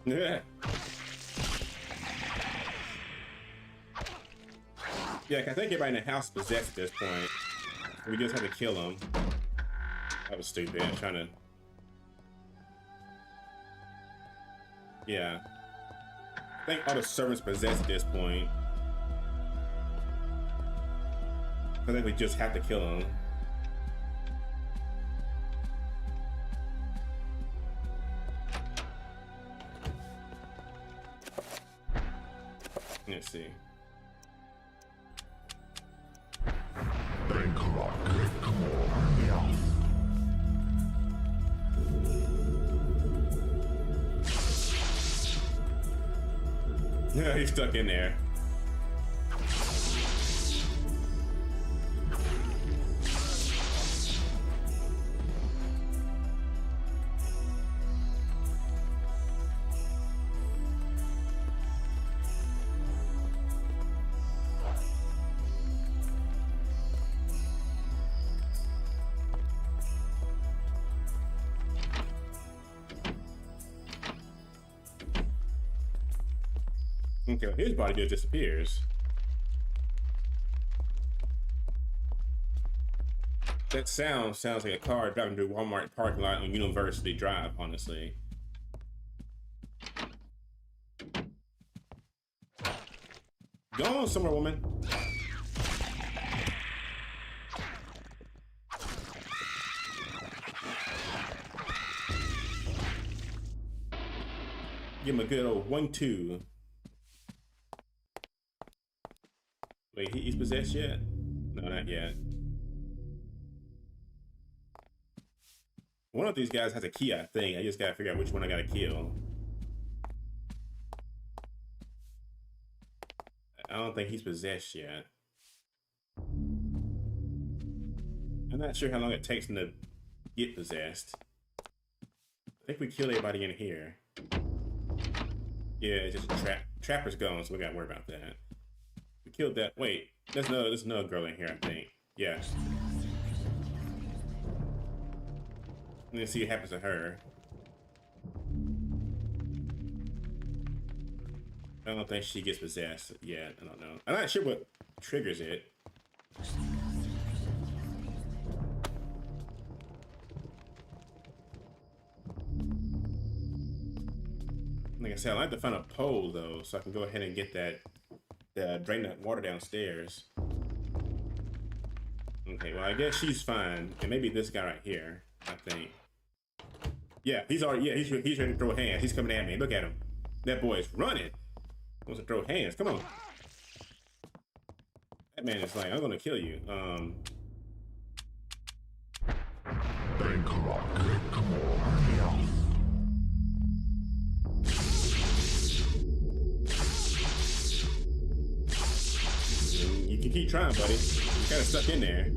Yeah. Yeah, I think everybody in the house is possessed at this point. We just have to kill them. That was stupid. I'm trying to. Yeah. I think all the servants possessed at this point. I think we just have to kill them. Let's see. Yeah, he's stuck in there. Okay, his body just disappears. That sounds like a car driving through Walmart parking lot on University Drive, honestly. Go on somewhere, woman. Give him a good old 1-2. Wait, he's possessed yet? No, not yet. One of these guys has a key, I think. I just gotta figure out which one I gotta kill. I don't think he's possessed yet. I'm not sure how long it takes him to get possessed. I think we killed everybody in here. Yeah, it's just a trap. Trapper's gone, so we gotta worry about that. We killed that. Wait, there's another girl in here, I think. Yeah. Let's see what happens to her. I don't think she gets possessed yet. I don't know. I'm not sure what triggers it. Like I said, I like to find a pole though, so I can go ahead and get that, drain that water downstairs. Okay, well I guess she's fine, and maybe this guy right here. I think. Yeah, he's already. Yeah, he's ready to throw hands. He's coming at me. Look at him. That boy is running. He wants to throw hands. Come on. That man is like, I'm gonna kill you. You can keep trying, buddy. You're kind of stuck in there.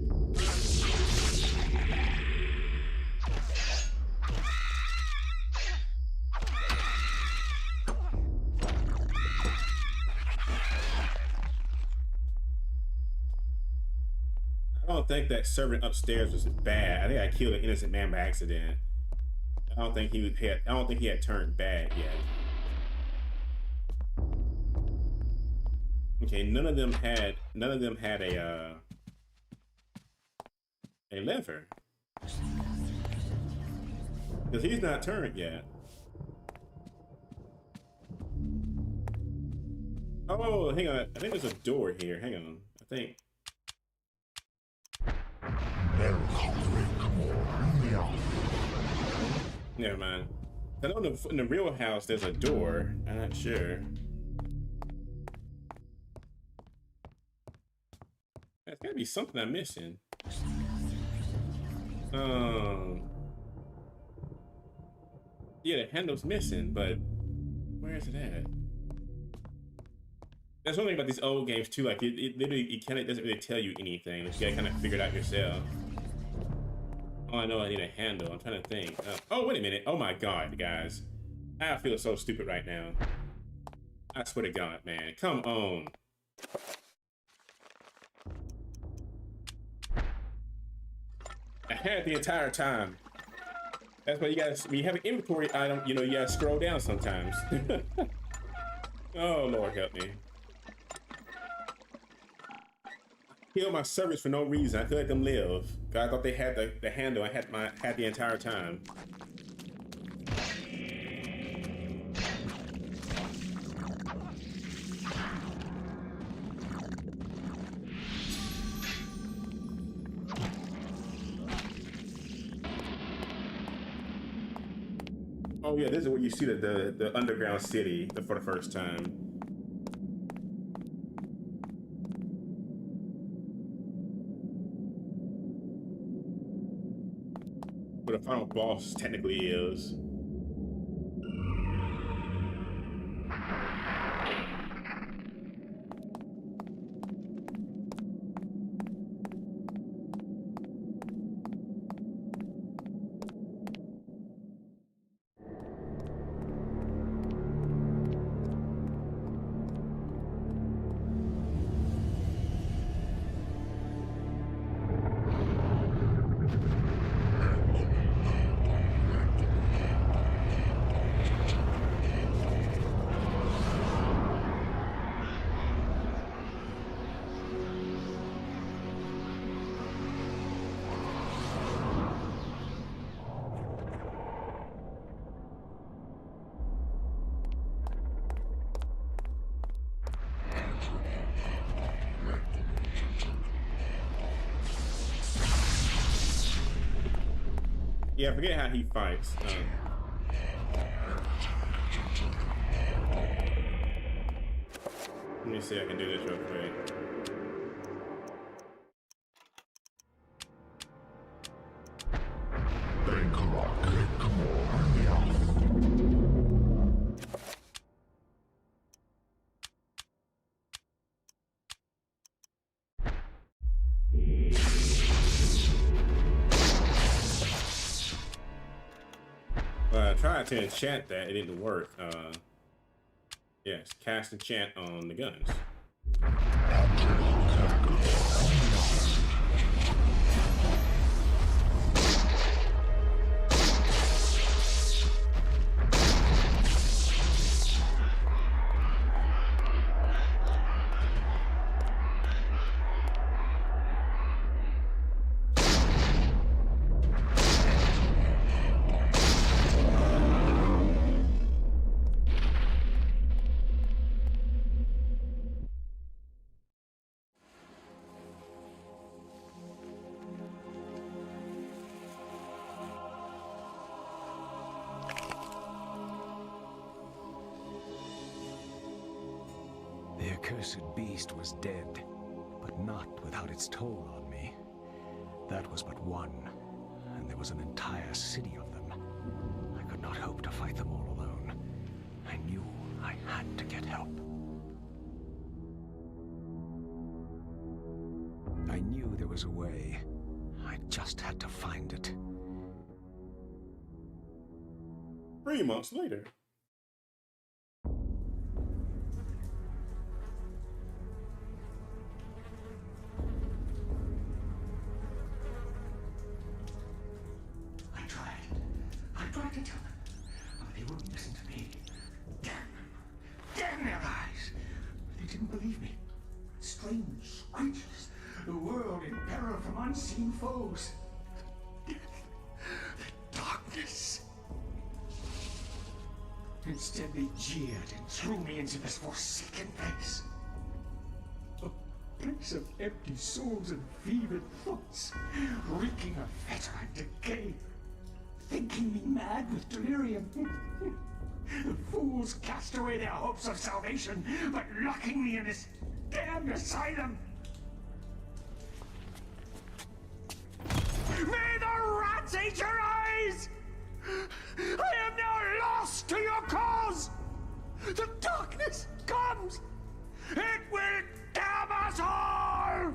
I don't think that servant upstairs was bad. I think I killed an innocent man by accident. I don't think he had turned bad yet. Okay, none of them had a lever. Because he's not turned yet. Oh, hang on. I think there's a door here. Hang on. I think. Never mind. I know in the real house there's a door. I'm not sure. There's gotta be something I'm missing. Yeah, the handle's missing, but where is it at? That's one thing about these old games too. Like it literally, it doesn't really tell you anything. Like, you gotta kind of figure it out yourself. Oh, I know I need a handle. I'm trying to think. Oh, wait a minute. Oh my God, guys. I feel so stupid right now. I swear to God, man. Come on. I had it the entire time. That's why you guys, when you have an inventory item, you know, you gotta scroll down sometimes. Oh, Lord help me. Killed my servants for no reason. I could let them live. I thought they had the handle I had the entire time. Oh yeah, this is where you see the underground city for the first time. Where the final boss technically is. Yeah, I forget how he fights. Let me see if I can do this real quick. I tried to enchant that, it didn't work. Yes, cast enchant on the guns. The accursed beast was dead, but not without its toll on me. That was but one, and there was an entire city of them. I could not hope to fight them all alone. I knew I had to get help. I knew there was a way. I just had to find it. 3 months later. I tried to tell them, but they wouldn't listen to me. Damn them. Damn their eyes. They didn't believe me. Strange creatures. The world in peril from unseen foes. The darkness. Instead, they jeered and threw me into this forsaken place. A place of empty souls and fevered thoughts, reeking of fetor and decay, thinking me mad with delirium. The fools cast away their hopes of salvation, but locking me in this damned asylum. May the rats eat your eyes! I am now lost to your cause! The darkness comes! It will damn us all!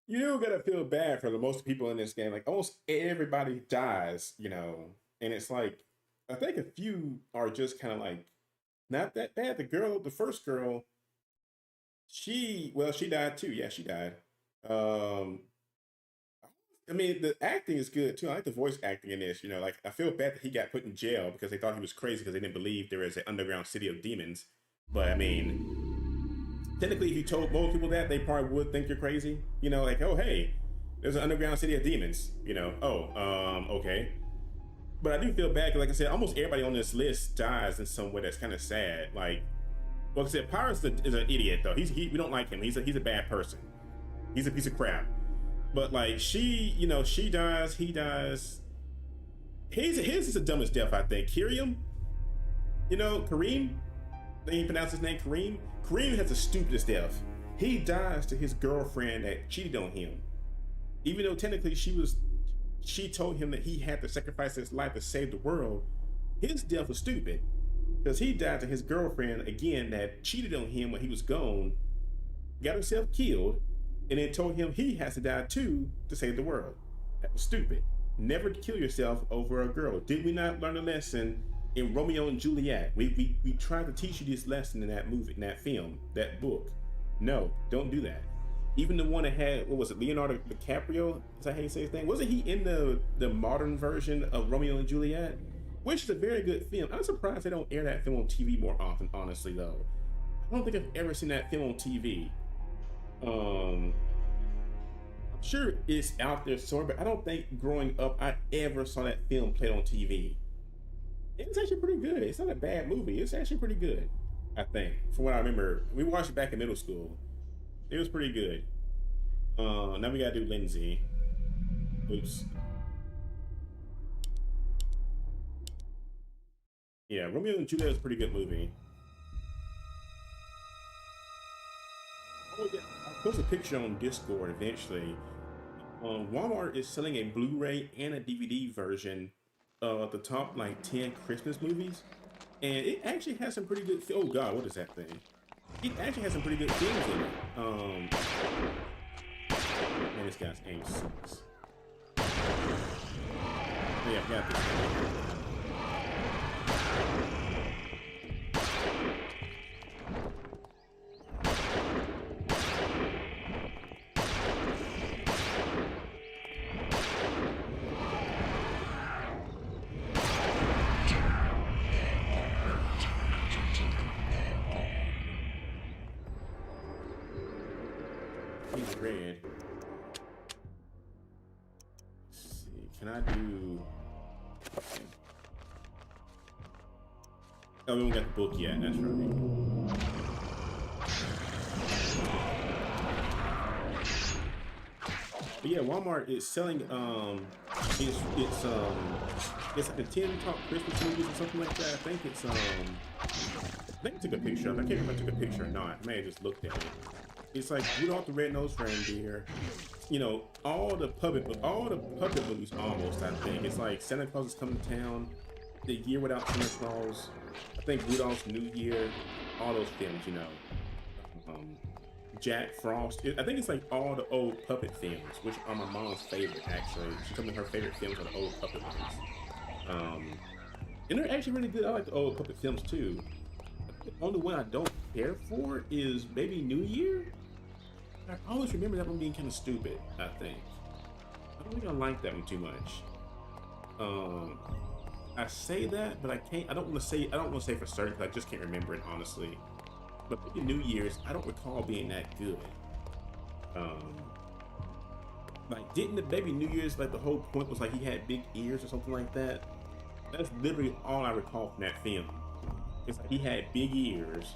You do gotta feel bad for the most people in this game. Like, almost everybody dies, you know? And it's like, I think a few are just kind of like, not that bad. The first girl, she died too. Yeah, she died. I mean, the acting is good too. I like the voice acting in this. You know, like, I feel bad that he got put in jail because they thought he was crazy because they didn't believe there was an underground city of demons. But I mean, technically, if you told most people that, they probably would think you're crazy. You know, like, oh, hey, there's an underground city of demons. You know, okay. But I do feel bad because, like I said, almost everybody on this list dies in some way that's kind of sad. Like, well, I said, Pyrus is an idiot though. We don't like him. He's a bad person. He's a piece of crap. But like, she, you know, she dies, he dies. His is the dumbest death, I think. Kareem, you know, Kareem. They pronounce his name Kareem. Kareem has the stupidest death. He dies to his girlfriend that cheated on him, even though technically she told him that he had to sacrifice his life to save the world. His death was stupid because he died to his girlfriend again that cheated on him when he was gone, got herself killed, and then told him he has to die too to save the world. That was stupid. Never kill yourself over a girl. Did we not learn a lesson in Romeo and Juliet? We tried to teach you this lesson in that movie, in that film, that book. No, don't do that. Even the one that had, what was it, Leonardo DiCaprio? Is that how you say his name? Wasn't he in the modern version of Romeo and Juliet? Which is a very good film. I'm surprised they don't air that film on TV more often, honestly, though. I don't think I've ever seen that film on TV. I'm sure it's out there somewhere, but I don't think growing up I ever saw that film played on TV. It's actually pretty good. It's not a bad movie. It's actually pretty good, I think. From what I remember, we watched it back in middle school. It was pretty good. Now we gotta do Lindsay. Oops. Yeah, Romeo and Juliet is a pretty good movie. Oh yeah, I'll post a picture on Discord eventually. Walmart is selling a Blu-ray and a DVD version of the top like 10 Christmas movies, and it actually has some pretty good. Oh God, what is that thing? It actually has some pretty good films in it. Man, this guy's aim sucks. Yeah, I got this. He's red. Let's see. Can I do? Okay. Oh, we don't got the book yet. That's right. But yeah, Walmart is selling. It's like a 10 top Christmas movies or something like that. I think it's I think I took a picture of it. I can't remember if I took a picture or not. I may have just looked at it. It's like Rudolph the Red-Nosed Reindeer, you know, all the puppet movies almost, I think. It's like Santa Claus is Coming to Town, The Year Without Santa Claus, I think Rudolph's New Year, all those films, you know. Jack Frost. I think it's like all the old puppet films, which are my mom's favorite, actually. Some of her favorite films are the old puppet ones. And they're actually really good. I like the old puppet films too. The only one I don't care for is maybe New Year. I always remember that one being kind of stupid, I think. I don't think I like that one too much. I say that, but I don't want to say for certain because I just can't remember it, honestly. But maybe New Year's, I don't recall being that good. Like, didn't the baby New Year's, like, the whole point was like he had big ears or something like that? That's literally all I recall from that film. It's like he had big ears,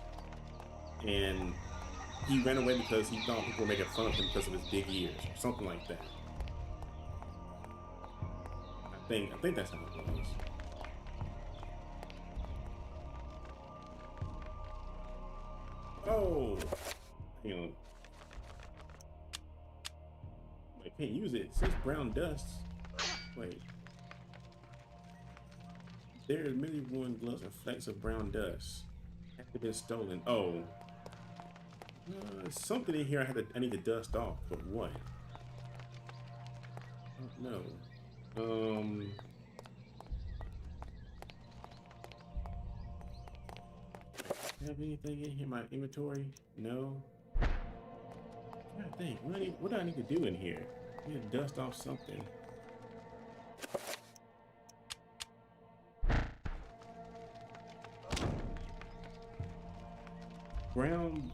and he ran away because he thought people were making fun of him because of his big ears, or something like that. I think that's how it was. Oh, hang on. I can't use it. It says brown dust. Wait. There are merely worn gloves and flecks of brown dust. Have been stolen. Oh. Something in here I need to dust off, but what? I don't know. Have anything in here in my inventory? No. I'm trying to think. What do I need to do in here? I need to dust off something. Brown.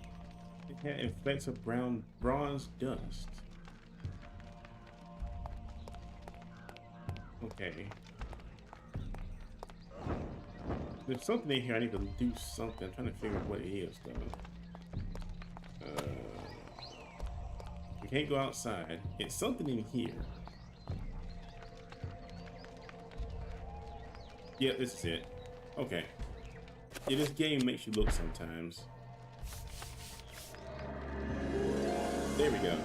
It had effects of bronze dust. Okay. There's something in here I need to do something. I'm trying to figure out what it is though. We can't go outside. It's something in here. Yeah, this is it. Okay. Yeah, this game makes you look sometimes. There we go.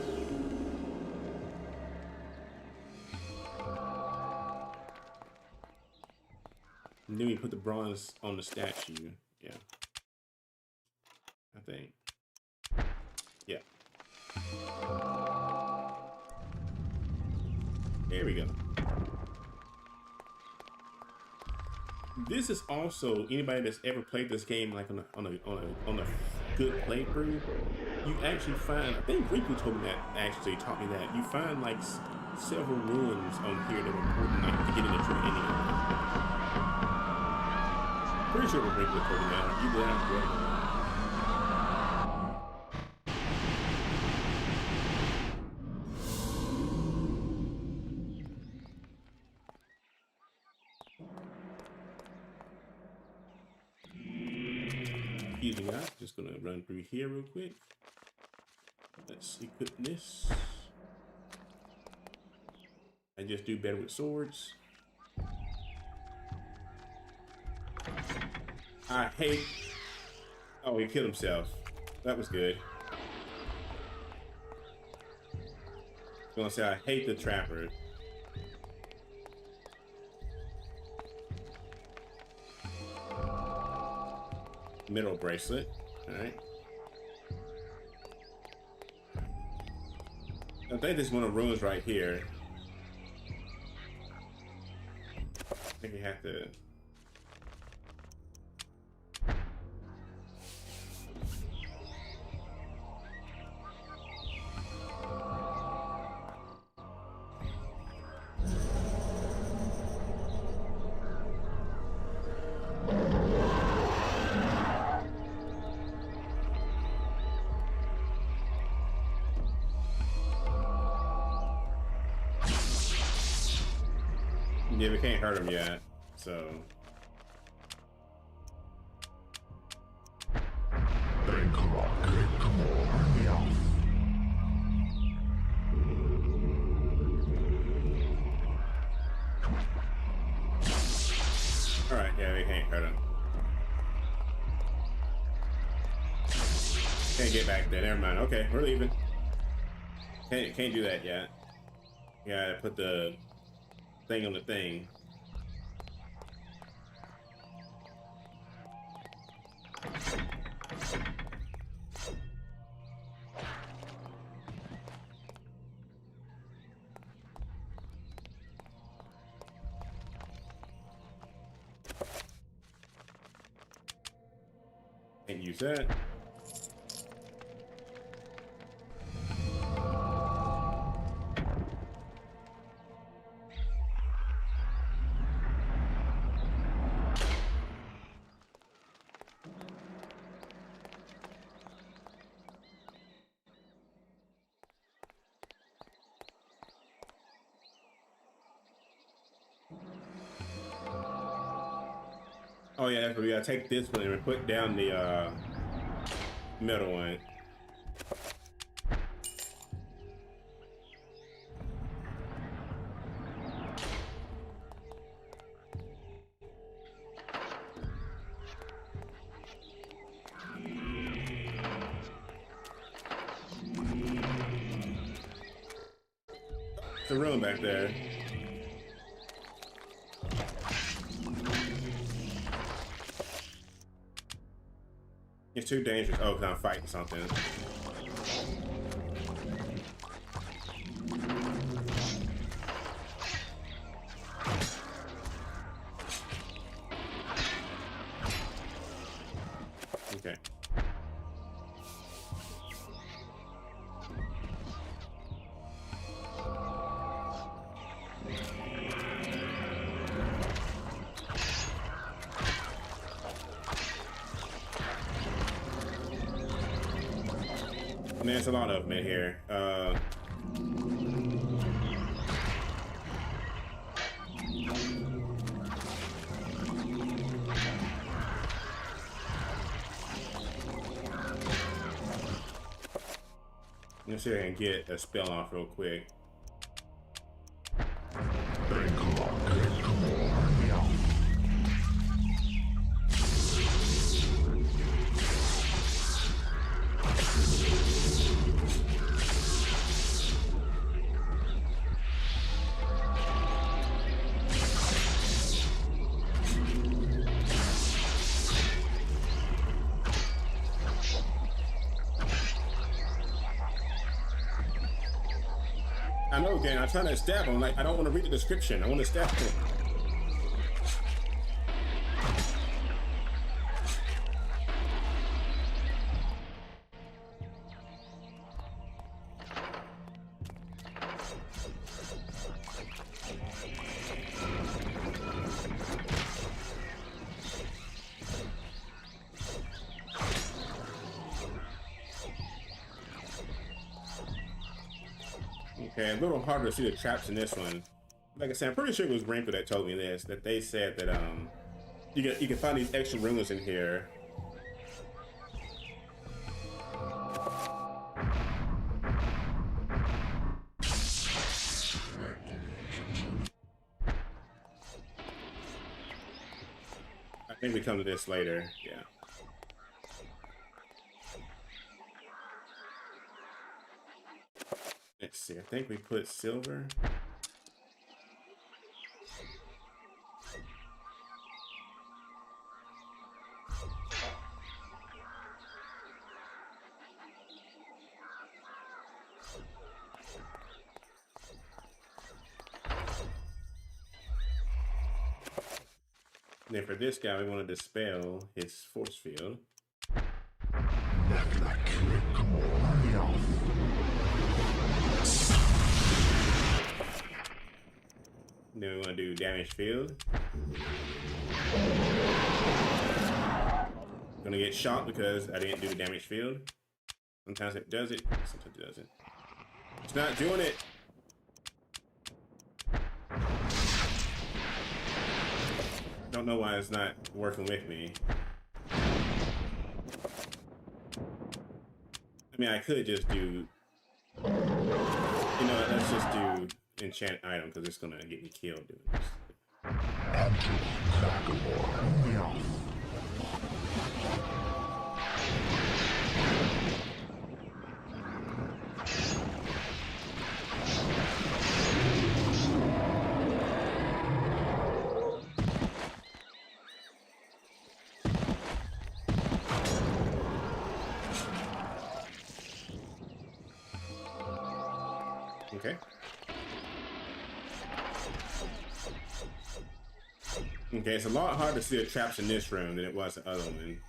And then we put the bronze on the statue. Yeah. I think. Yeah. There we go. This is also anybody that's ever played this game like on a good playthrough. You actually find, I think Riku told me that, actually taught me that, you find like several ruins on here that are important like to get into true ending. Pretty sure it was Riku told me that. Either that or whatever. Excuse me guys, just gonna run through here real quick. Let's equip this. I just do better with swords. I hate... Oh, he killed himself. That was good. I was gonna say I hate the trapper. Middle bracelet. Alright. I think there's one of the ruins right here. I think you have to... Yeah, we can't hurt him yet, so... Alright, yeah, we can't hurt him. Can't get back there, never mind. Okay, we're leaving. Can't do that yet. Yeah, put the thing on the thing. Can't use that. Oh yeah, that's what we gotta take this one and put down the middle one. There's a room back there. It's too dangerous. Oh, because I'm fighting something. Okay. There's a lot of them in here. Let's see if I can get a spell off real quick. I know, gang. I'm trying to stab him. Like, I don't want to read the description. I want to stab him. Okay, a little harder to see the traps in this one. Like I said, I'm pretty sure it was Rainbow that told me this, that they said that you can find these extra rooms in here. I think we come to this later, yeah. Let's see, I think we put silver. And then for this guy, we want to dispel his force field. Then we want to do damage field. Gonna get shot because I didn't do the damage field. Sometimes it does it, sometimes it doesn't. It's not doing it. Don't know why it's not working with me. I mean, I could just do, you know, let's just do enchant item because it's gonna get me killed doing this. Okay. Okay, it's a lot harder to see the traps in this room than it was the other one.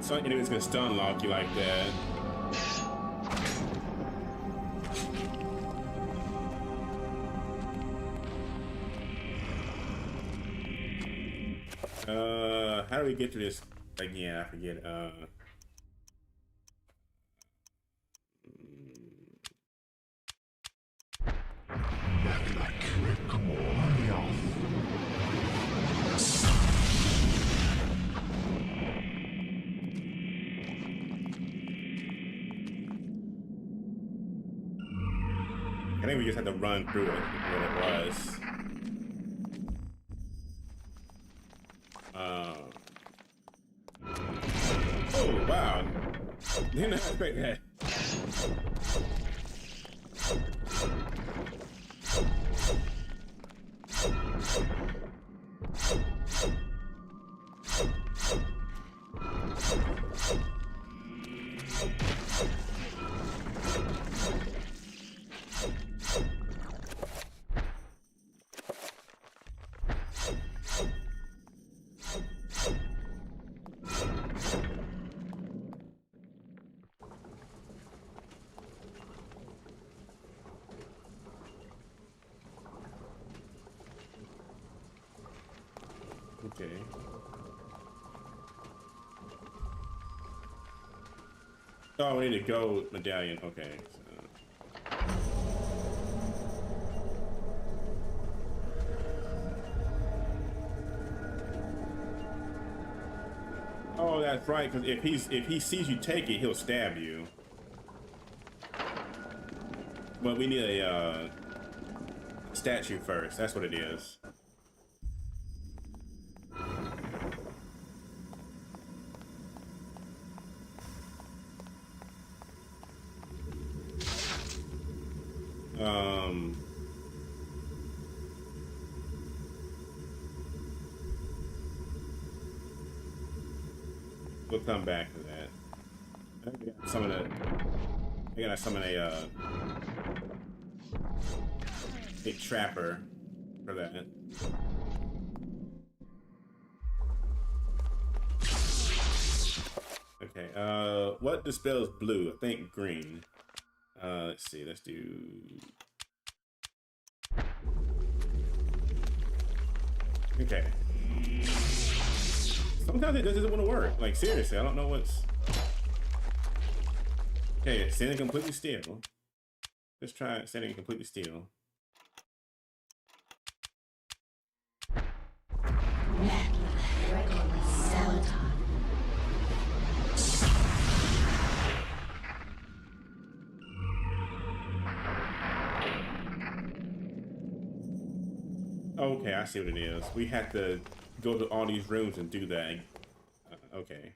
Some enemies can stun lock you like that. How do we get to this again? I forget. I think we just had to run through it, what it was. Oh, wow. Didn't expect that. Okay. Oh, we need a gold medallion. Okay. So. Oh, that's right. Because if he sees you take it, he'll stab you. But we need a statue first. That's what it is. We'll come back to that. I got some of the. I got some of a trapper for that. Okay. What dispels blue? I think green. Let's see. Let's do. Okay. Sometimes it doesn't want to work. Like, seriously, I don't know what's... Okay, standing completely still. Let's try standing completely still. Okay, I see what it is. We have to go to all these rooms and do that. Okay.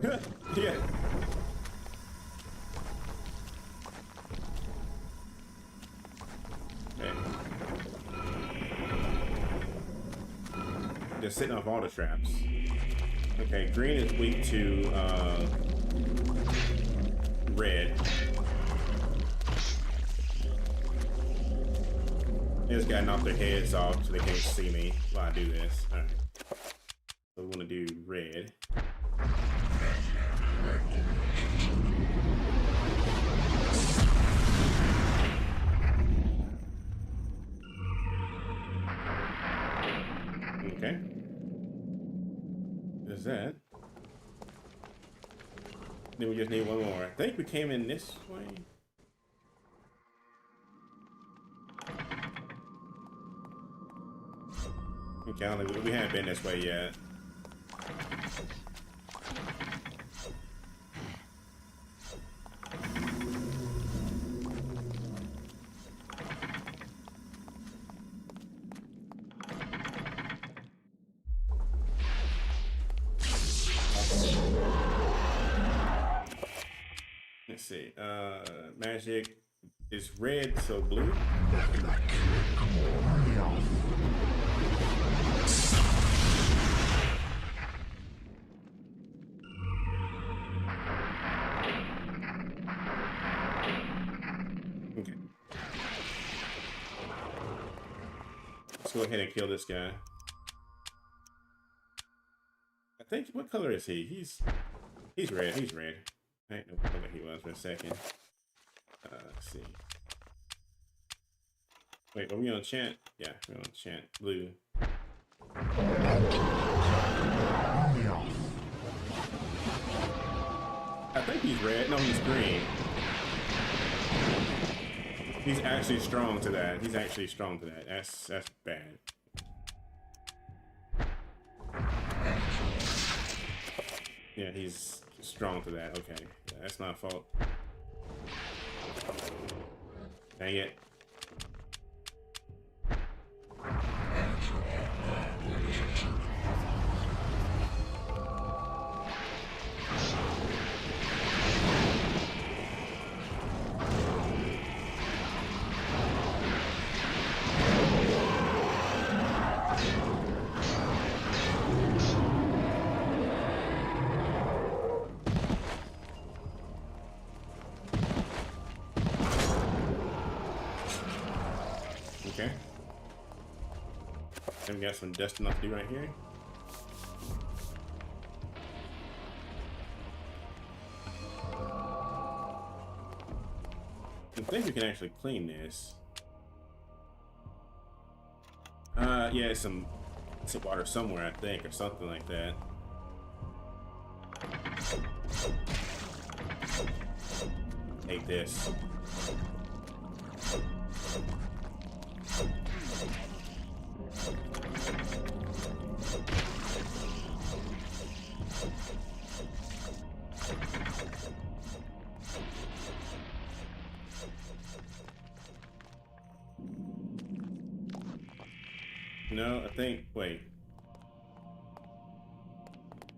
Yeah. Okay. They're setting off all the traps. Okay, green is weak to red. They just gotta knock their heads off so they can't see me while I do this. Alright. So we wanna do red. Okay. There's that. Then we just need one more. I think we came in this way. Okay, I don't know, we haven't been this way yet. Let's see. Magic is red, so blue. Okay. go ahead and kill this guy. I think, what color is he? He's red. He's red. I didn't know what color he was for a second. Let's see. Wait, are we on chant? Yeah, we're on chant. Blue. I think he's red. No, he's green. He's actually strong to that. He's actually strong to that. That's bad. Yeah, he's strong to that. Okay, yeah, that's my fault. Dang it. Okay. Then we got some dusting off to do right here. I think we can actually clean this. Yeah, it's some water somewhere, I think, or something like that. Take this. No, I think, wait.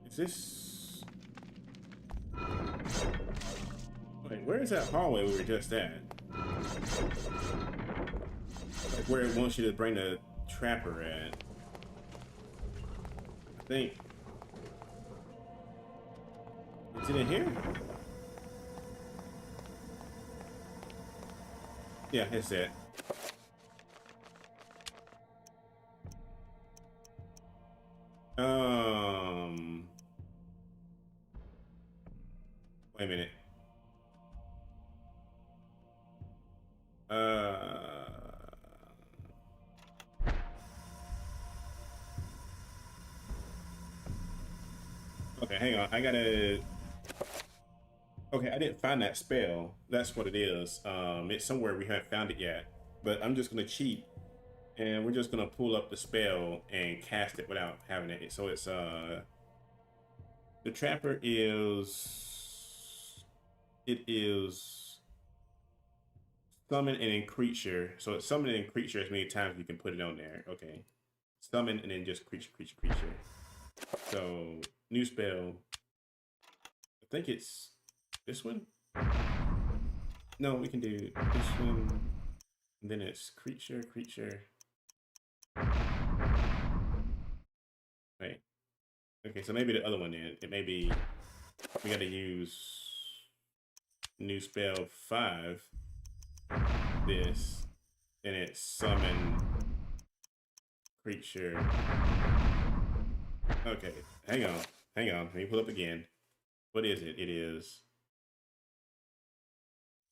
Is this... Wait, where is that hallway we were just at? Like where it wants you to bring the trapper at. I think... Is it in here? Yeah, it's it. Wait a minute. Okay, hang on. I gotta... Okay, I didn't find that spell. That's what it is. It's somewhere we haven't found it yet. But I'm just gonna cheat. And we're just gonna pull up the spell and cast it without having it. So it's the trapper is... It is summon and then creature. So it's summon and creature as many times as you can put it on there. Okay. Summon and then just creature. So new spell. I think it's this one. No, we can do this one. And then it's creature. Wait. Okay, so maybe the other one then. It may be we gotta use new spell 5. This. And it's summon creature. Okay, hang on. Let me pull up again. What is it? It is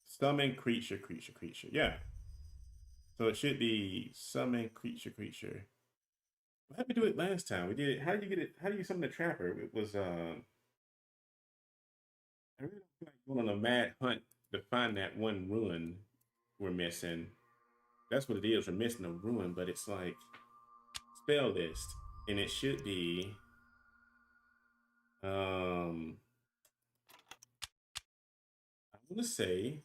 summon creature. Yeah. So it should be summon creature. How did we do it last time? We did it. How did you get it? How do you summon the trapper? It was I really don't feel like going on a mad hunt to find that one ruin we're missing. That's what it is. We're missing a ruin, but it's like spell list, and it should be I want to say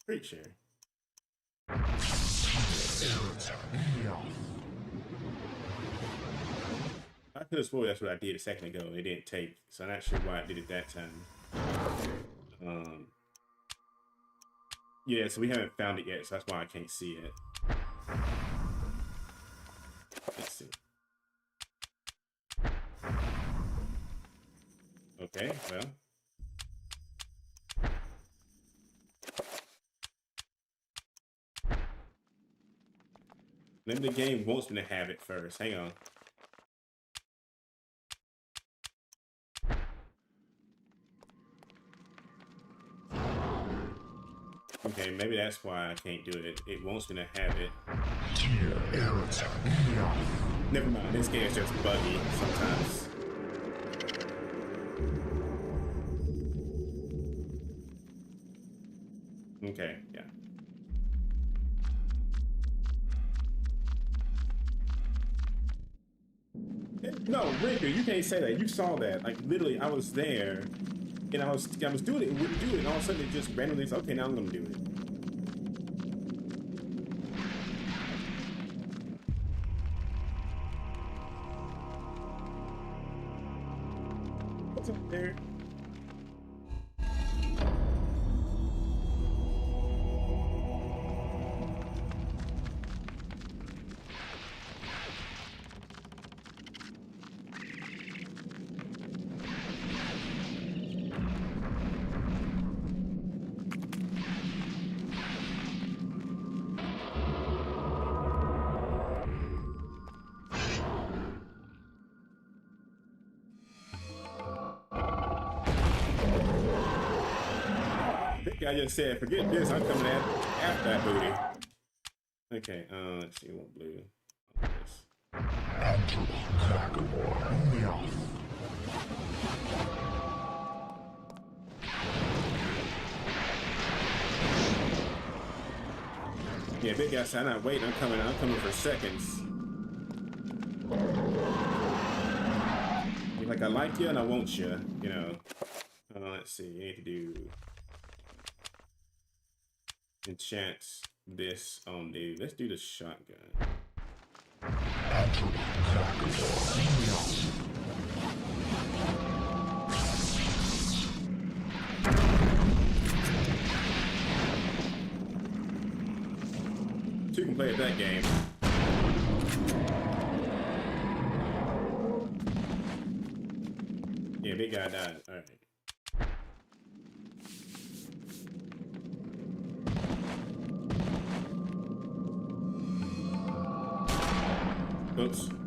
creature. I could have swore that's what I did a second ago. It didn't take, so I'm not sure why I did it that time. Yeah, so we haven't found it yet, so that's why I can't see it. Let's see. Okay, well. Maybe the game wants me to have it first. Hang on. Okay, maybe that's why I can't do it. It wants me to have it. Never mind, this game is just buggy sometimes. Okay, yeah. No, Rigger, you can't say that. You saw that. Like, literally, I was there, and I was doing it, and wouldn't do it, and all of a sudden it just randomly said, okay, now I'm gonna do it. What's up there? I just said, forget this, I'm coming after that booty. Okay, let's see what blue. Yeah, big guy said, I'm not waiting, I'm coming for seconds. You're like, I like you and I want you, you know. Let's see, you need to do enchants this on the, let's do the shotgun. So you can play at that game. Yeah, big guy died. All right. Oops. I'm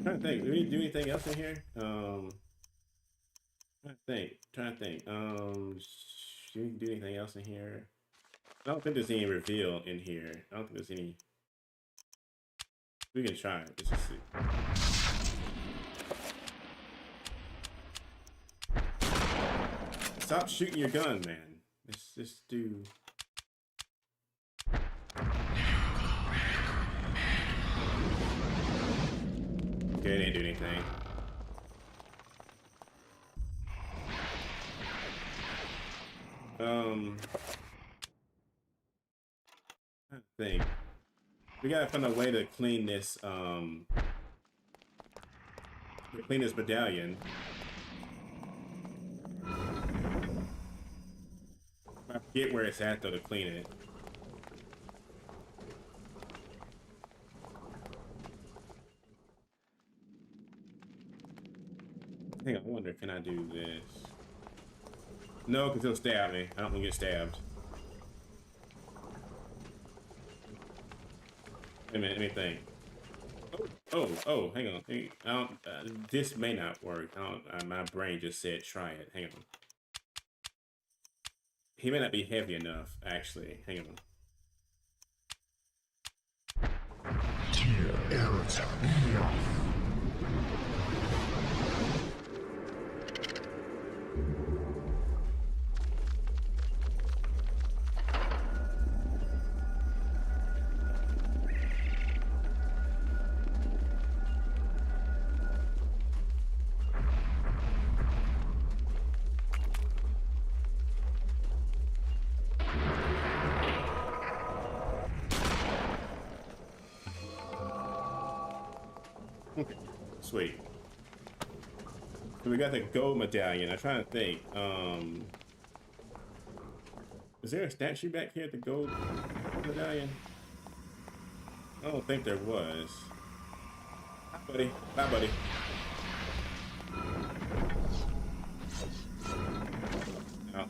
trying to think. Do we do anything else in here? Trying to think. Do we do anything else in here? I don't think there's any reveal in here. I don't think there's any. We can try it. Let's just see. Stop shooting your gun, man. Let's just do. Okay, it didn't do anything. I think we gotta find a way to clean this. Clean this medallion. I forget where it's at though to clean it. Hang on, I wonder, can I do this? No, because he'll stab me. I don't want to get stabbed. Wait a minute, let me think. Oh, hang on. I don't, this may not work. My brain just said try it. Hang on. He may not be heavy enough, actually. Hang on. Sweet. So we got the gold medallion. I'm trying to think. Is there a statue back here at the gold medallion? I don't think there was. Hi, buddy. Bye, buddy. Oh.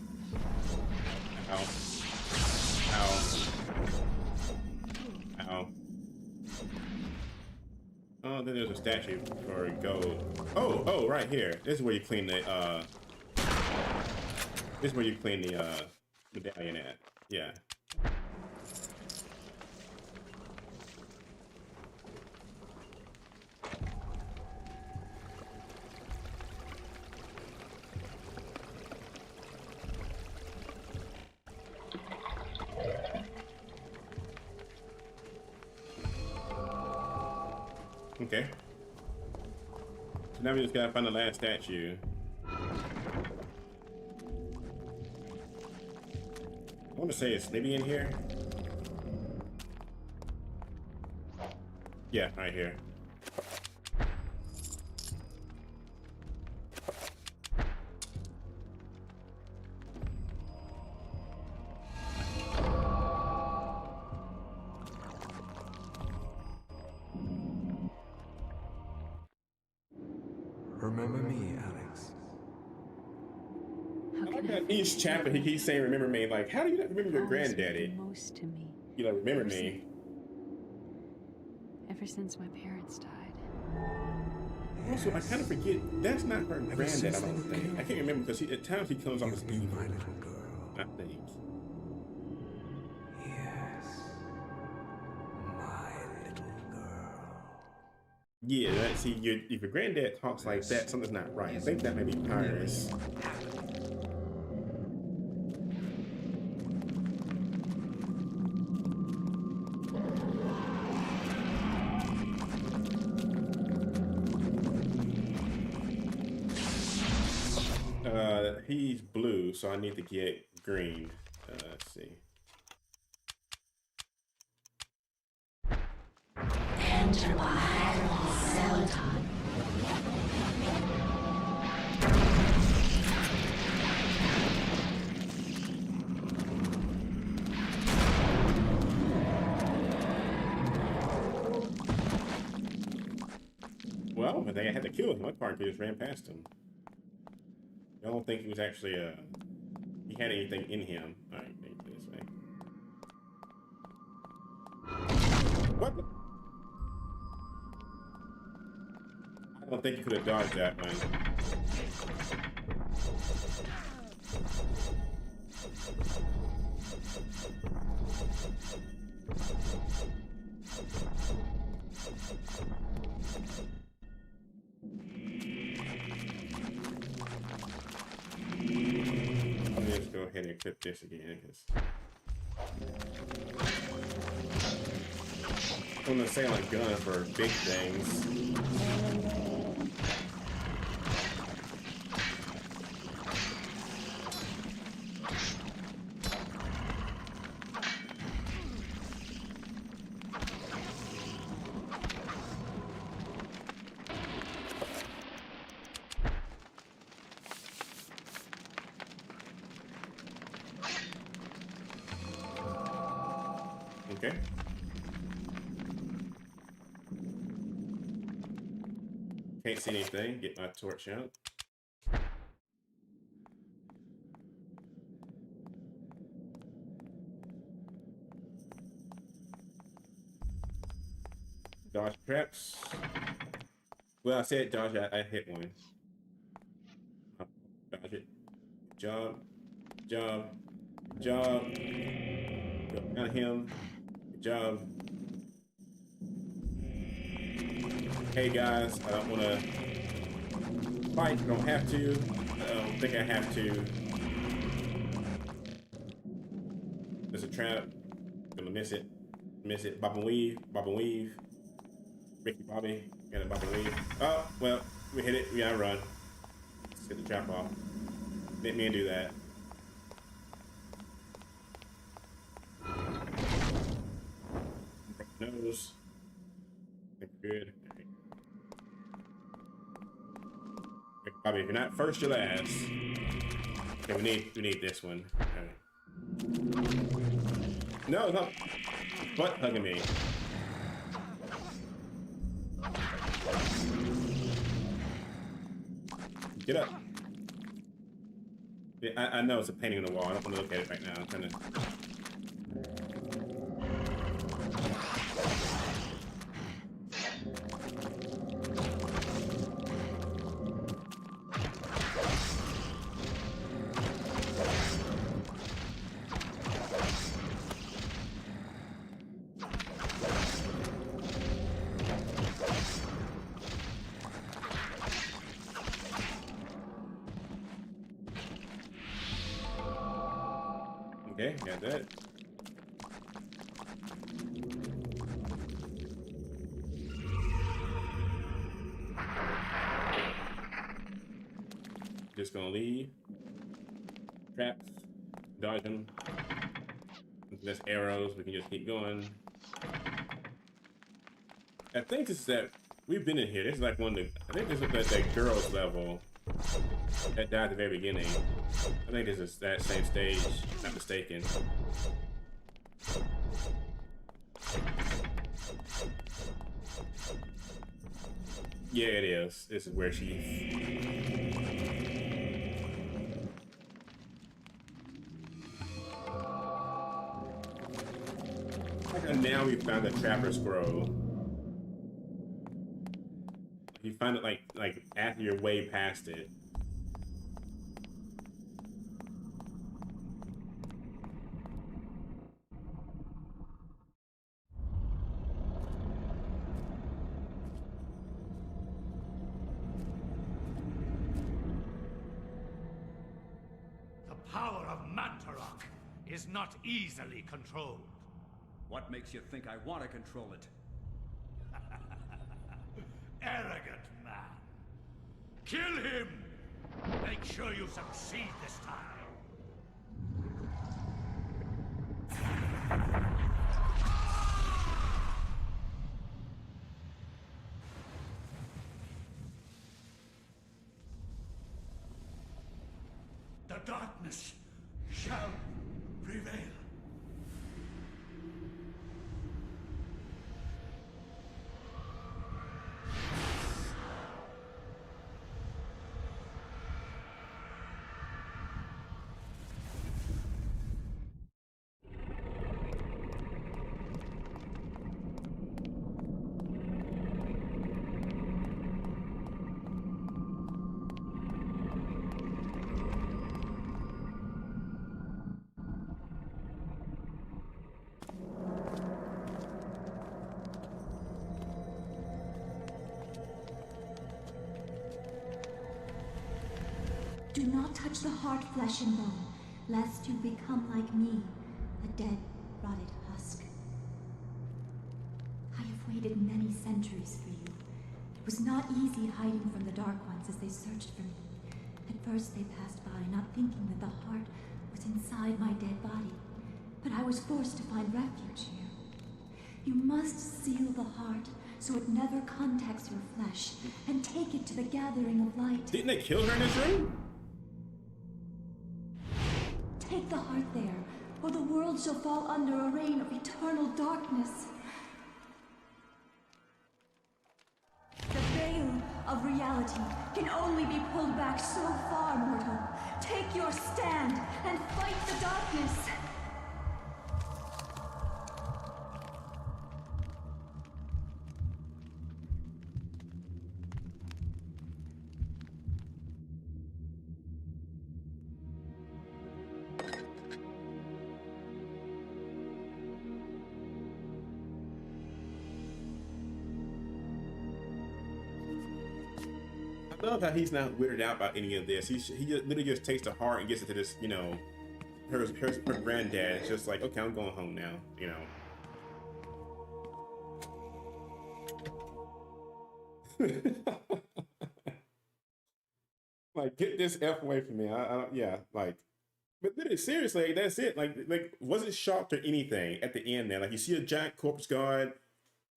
statue for gold. Oh, right here. This is where you clean the this is where you clean the medallion at. Yeah. Okay. So now we just gotta find the last statue. I want to say it's maybe in here. Yeah, right here. Remember me, Alex. Each chapter he keeps saying remember me. Like, how do you not remember your granddaddy? Most to me. You know, remember me. Ever since my parents died. Also, I kind of forget, that's not her granddad, I don't think. I can't remember because at times he comes off as evil. My little girl. I think. Yes. My little girl. Yeah, see, if your granddad talks like that, something's not right. I think that may be Pyrus. He's blue, so I need to get green. Let's see. Enter my Celadon. Well, I think I had to kill him. My partner just ran past him. I don't think he was actually, he had anything in him. Alright, maybe this way. What? I don't think you could have dodged that one. Let's go ahead and clip this again, because I'm gonna say on a gun for big things. Okay. Can't see anything. Get my torch out. Dodge traps. Well, I said dodge. I hit one. Dodge it. Job. Job. Job. Got him. Good job. Hey guys, I don't want to fight. Don't have to. I don't think I have to. There's a trap. Gonna miss it. Miss it. Bob and weave. Bob and weave. Ricky Bobby. Got a Bob and weave. Oh, well, we hit it. We gotta run. Let's get the trap off. Let me do that. Nose. Think we're good. Okay, Bobby, if you're not first, you're last. Okay, we need this one. Okay. No, no. Butt hugging me. Get up. Yeah, I know it's a painting on the wall. I don't want to look at it right now. I'm trying to. Okay, got that. Just gonna leave. Traps. Dodge them. There's arrows. We can just keep going. I think this is that we've been in here. This is like one of the. I think this is that girls level that died at the very beginning. I think this is that same stage. If I'm not mistaken. Yeah, it is. This is where she. And now we found the Trapper Scroll. You find it like after you're way past it. The power of Mantarok is not easily controlled. What makes you think I want to control it? Arrogant man. Kill him! Make sure you succeed this time. The darkness shall prevail. Do not touch the heart, flesh and bone, lest you become like me, a dead, rotted husk. I have waited many centuries for you. It was not easy hiding from the Dark Ones as they searched for me. At first they passed by, not thinking that the heart was inside my dead body. But I was forced to find refuge here. You must seal the heart so it never contacts your flesh, and take it to the gathering of light. Didn't they kill her in this room? Take the heart there, or the world shall fall under a reign of eternal darkness. The veil of reality can only be pulled back so far, mortal. Take your stand and fight the darkness. I love how he's not weirded out by any of this. He just literally just takes the heart and gets into this, you know, her granddad. It's just like, okay, I'm going home now, you know. Like, get this F away from me. Yeah, like, but literally, seriously, that's it. Like, wasn't shocked or anything at the end there. Like, you see a giant corpse guard.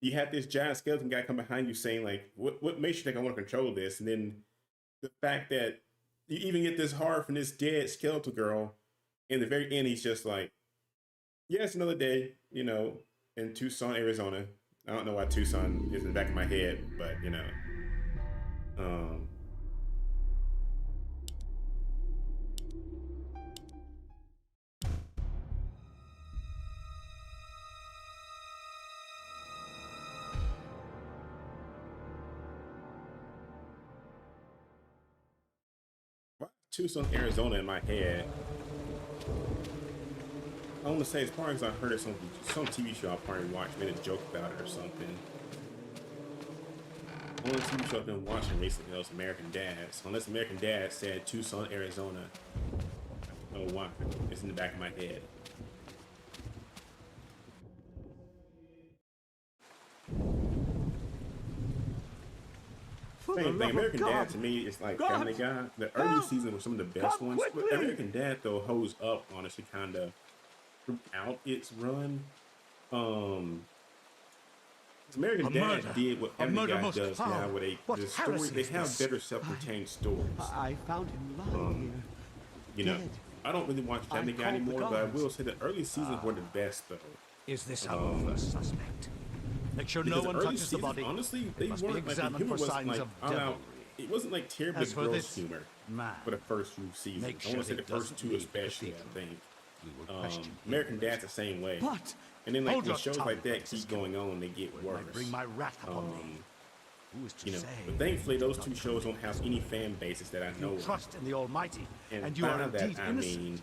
You have this giant skeleton guy come behind you saying, like, what makes you think I want to control this? And then the fact that you even get this heart from this dead skeletal girl. In the very end, he's just like, yeah, it's another day, you know, in Tucson, Arizona. I don't know why Tucson is in the back of my head, but, you know. Tucson, Arizona in my head. I want to say it's probably because I heard it some TV show I probably watched, made a joke about it or something. One of the TV show I've been watching recently was American Dad. So unless American Dad said Tucson, Arizona, I don't know why. It's in the back of my head. For the Same love thing. of American God. Dad to me is like God! Family Guy. The early Help! seasons were some of the best Come ones. But quickly! American Dad though holds up honestly kind of throughout its run. American A Dad murder. did what A Family murder Guy most does foul. now, where What the story heresy they is have this? better self-contained stories. I found him lying You know, dead. I don't really watch Family I Guy called the anymore, but I guards. will say the early seasons were the best though. Is this our first suspect? Make sure Because no one early touches the seasons, body. honestly, they must be weren't like the examined humor for wasn't signs like of all out. devilry. It wasn't like terribly As for gross this humor man, for the first few seasons. make I want sure to say he the first doesn't two leave the especially. I think. we will question him American later. Dad's the same way. What? And then like Hold when your shows tongue, like that Francis keep going on, they get Will I worse. bring my wrath upon thee? Who is to You know, say? but thankfully those two shows don't have any fan bases that I If know you of. trust in the Almighty, And and you are by indeed that I innocent. mean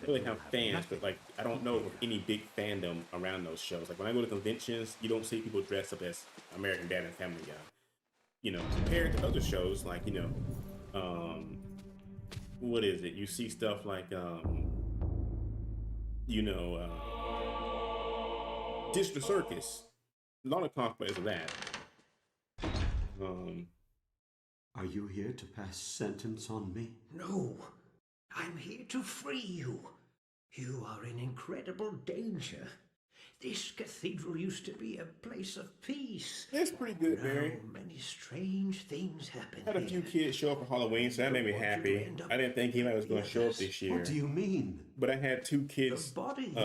I really have fans, but like I don't know of any big fandom around those shows. Like when I go to conventions, you don't see people dressed up as American Dad and Family Guy. You know, compared to other shows like, you know, what is it? You see stuff like you know, District Circus. A lot of cosplays of that. Are you here to pass sentence on me? No, I'm here to free you. You are in incredible danger. This cathedral used to be a place of peace. It's pretty good, Barry. Many strange things happen. Had a few kids show up for Halloween, so that made me happy. I didn't think anybody was going to show up this year. What do you mean? But I had 2 kids,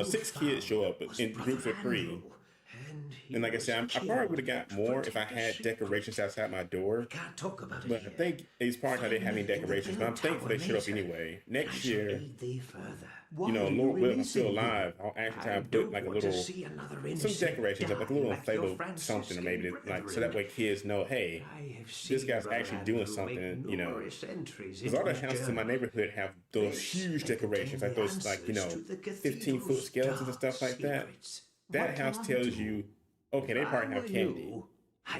6 kids show up in groups of 3. And like I said, I probably would have got more if I had decorations outside my door. Can't talk about it But I think it's part I didn't have any decorations. But I'm thankful they showed up anyway. Next year, you know, Lord willing, I'm still alive. I'll actually try to put like a little, some decorations up, like a little inflatable something, or maybe like so that way kids know, hey, this guy's actually doing something. You know, because all the houses in my neighborhood have those huge decorations, like those like 15-foot skeletons and stuff like that. That house tells you, okay, they probably have candy.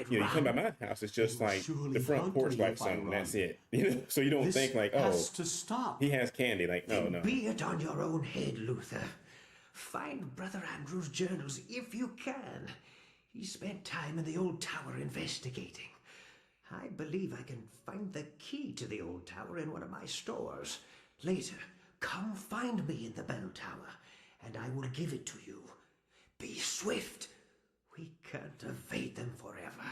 You know, you come by my house, it's just like the front porch like something. That's it. You know, so you don't think like, oh, he has candy. Like, no, no. Be it on your own head, Luther. Find Brother Andrew's journals if you can. He spent time in the old tower investigating. I believe I can find the key to the old tower in one of my stores. Later, come find me in the bell tower, and I will give it to you. Be swift. We can't evade them forever.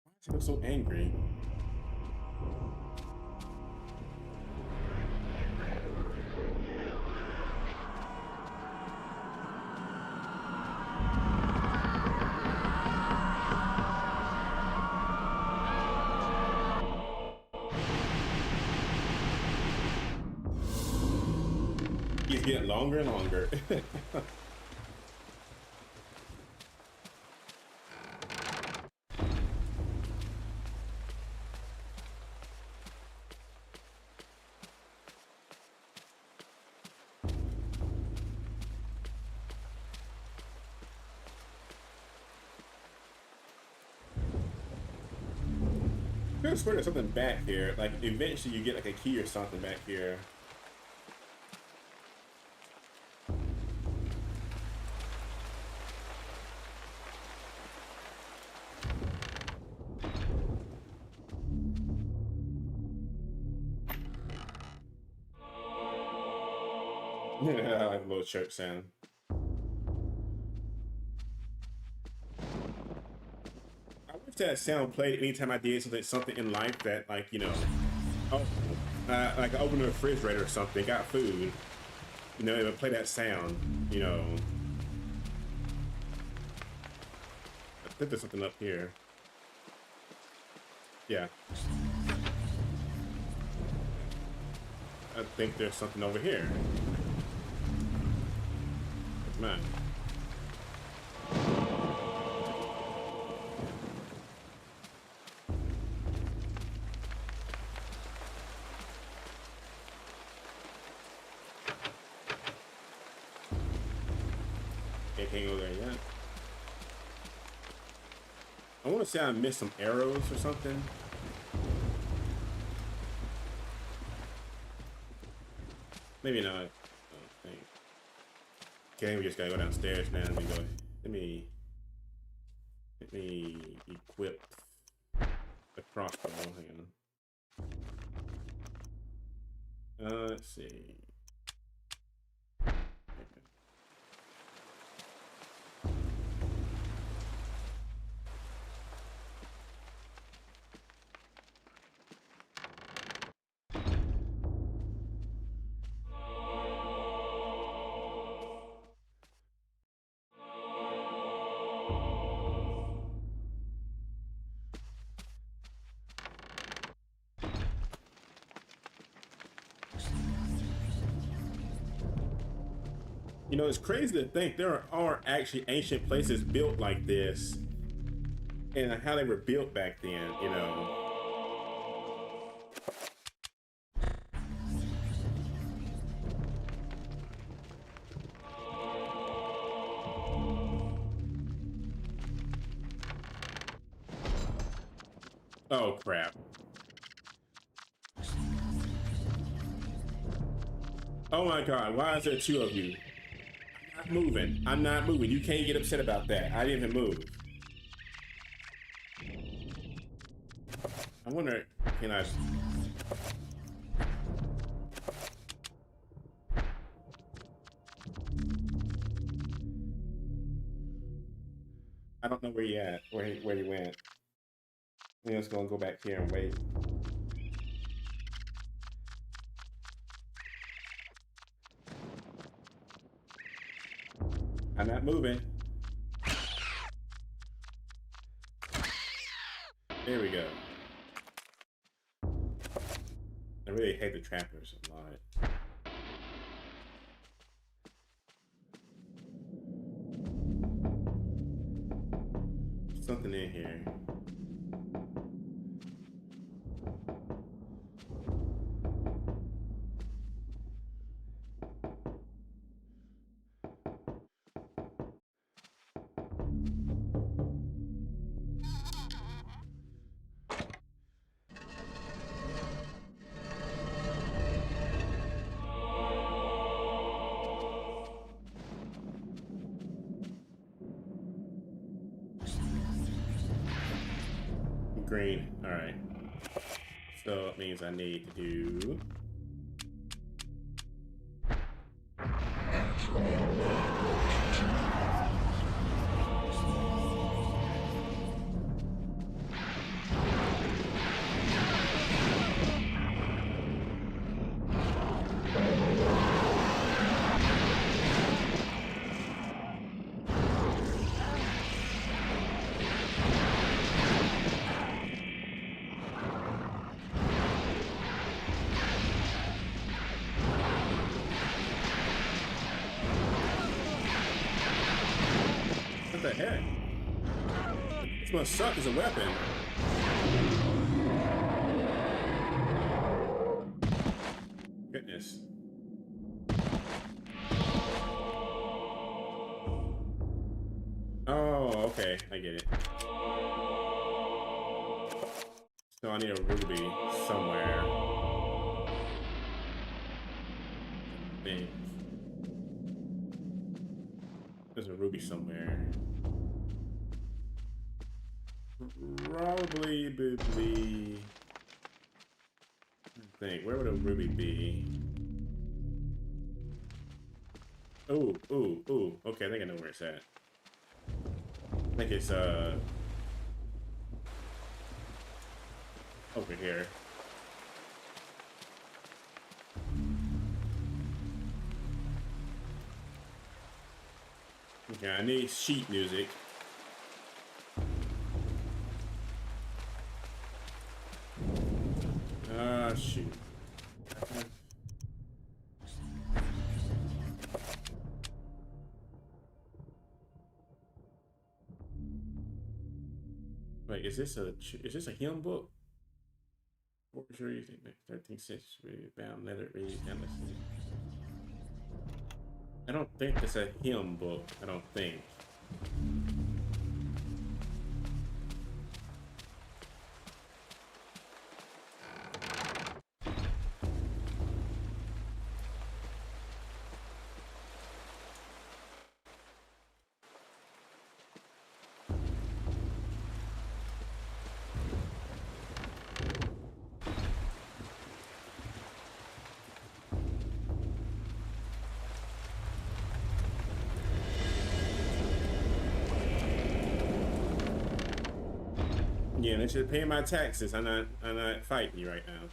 Why is he look so angry? He's getting longer and longer. I could swear there's something back here. Like eventually you get like a key or something back here. Yeah, I like a little church sound. I wish that sound played anytime I did something in life that, like, you know, like I opened the refrigerator or something, got food, you know, it would play that sound, you know. I think there's something up here. Yeah. I think there's something over here. Man. Can't go there yet. I want to say I missed some arrows or something. Maybe not. I don't think. Okay, we just gotta go downstairs now. Let me equip the crossbow. Hang on. Let's see. You know, it's crazy to think there are actually ancient places built like this and how they were built back then, you know. Oh, crap. Oh my God, why is there two of you? I'm not moving. I'm not moving. You can't get upset about that. I didn't even move. I wonder, can I... I don't know where he at, where he went. I'm just gonna go back here and wait. I'm not moving. There we go. I really hate the trappers a lot. Something in here. Green. All right. So it means I need to do. What the heck? This must suck as a weapon. Goodness. Oh, okay. I get it. So I need a ruby somewhere. I think. There's a ruby somewhere. Probably, I think, where would a ruby be? Ooh, ooh, ooh. Okay, I think I know where it's at. I think it's, over here. Okay, I need sheet music. Shoot. Wait, is this a hymn book? What was your using? 13th century bound leather reed endlessly. I don't think it's a hymn book. I don't think. Yeah, they should pay my taxes. I'm not fighting you right now.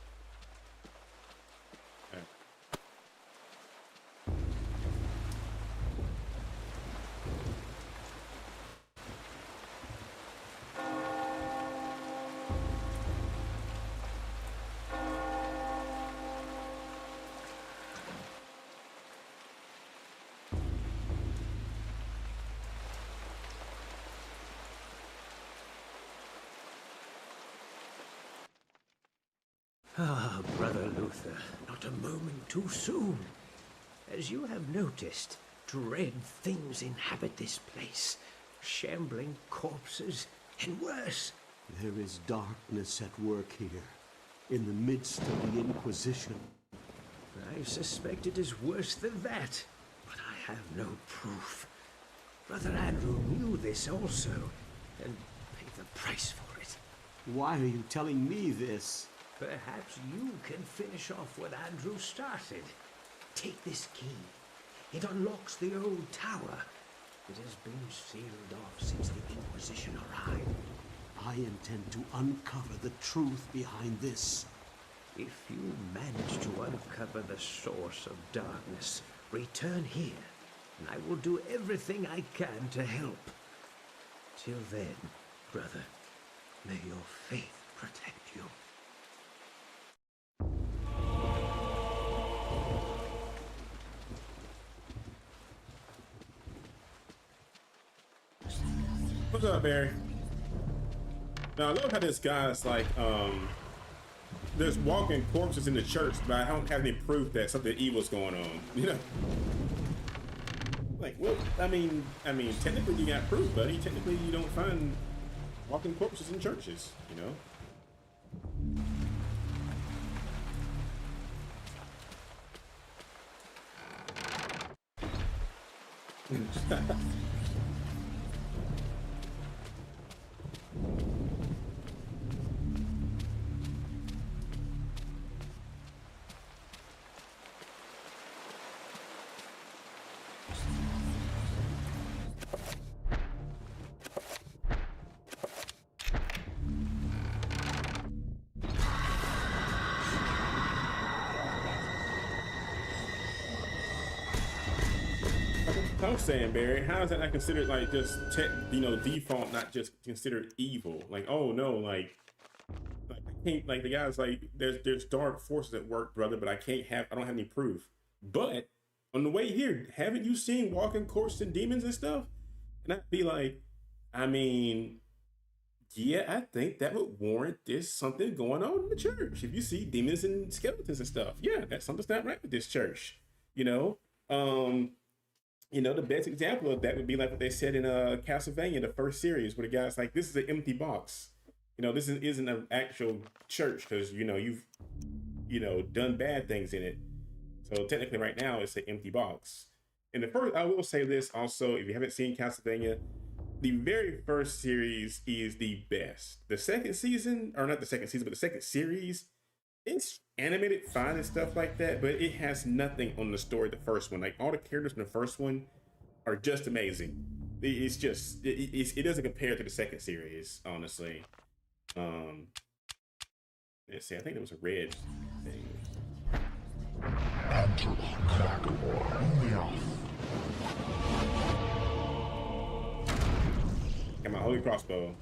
Ah, Brother Luther, not a moment too soon. As you have noticed, dread things inhabit this place. Shambling corpses, and worse. There is darkness at work here, in the midst of the Inquisition. I suspect it is worse than that, but I have no proof. Brother Andrew knew this also, and paid the price for it. Why are you telling me this? Perhaps you can finish off what Andrew started. Take this key. It unlocks the old tower. It has been sealed off since the Inquisition arrived. I intend to uncover the truth behind this. If you manage to uncover the source of darkness, return here, and I will do everything I can to help. Till then, brother, may your faith protect you. What's up, Barry? Now, I love how this guy's like, there's walking corpses in the church, but I don't have any proof that something evil's going on, you know? Like, well, I mean, technically you got proof, buddy. Technically you don't find walking corpses in churches, you know? I'm saying, Barry, how is that not considered like just default, not just considered evil? Like, oh no, like I can't, like the guy's like, there's dark forces at work, brother, but I don't have any proof. But on the way here, haven't you seen walking corpses and demons and stuff? And I'd be like, I mean, yeah, I think that would warrant there's something going on in the church. If you see demons and skeletons and stuff, yeah, that's something's not right with this church, you know? The best example of that would be like what they said in Castlevania, the first series, where the guy's like, this is an empty box. This isn't an actual church because, you've, done bad things in it. So technically right now it's an empty box. And the first, I will say this also, if you haven't seen Castlevania, the very first series is the best. The second season, or not the second season, but the second series, it's animated fine and stuff like that, but it has nothing on the story of the first one. Like, all the characters in the first one are just amazing. It's just, it doesn't compare to the second series, honestly. Let's see, I think there was a red thing. Got my holy crossbow.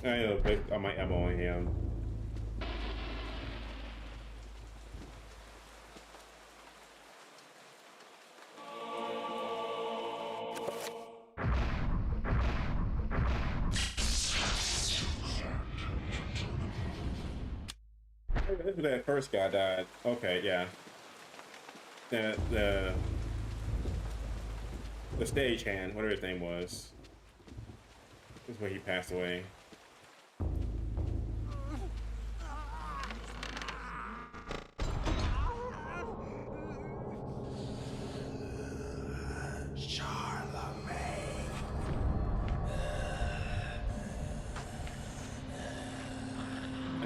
I know, but I might ammo on him. This is that first guy died. Okay, yeah. The stagehand, whatever his name was. This is where he passed away.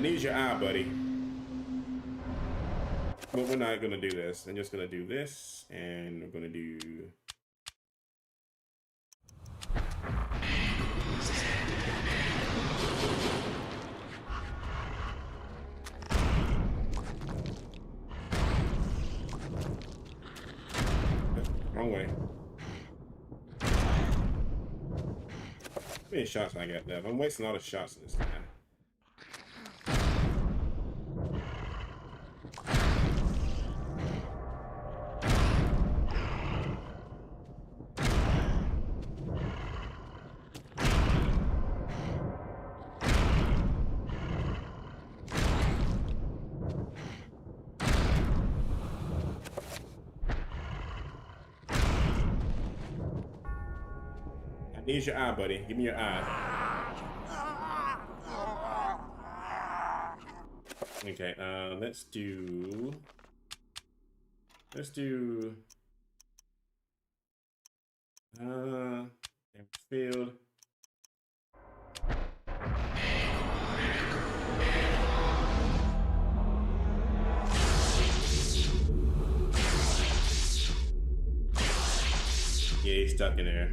need your eye, buddy. But we're not gonna do this. I'm just gonna do this, and we're gonna do. Wrong way. How many shots I got left? I'm wasting a lot of shots in this guy. Need your eye, buddy. Give me your eye. Okay, let's do field. Yeah, he's stuck in there.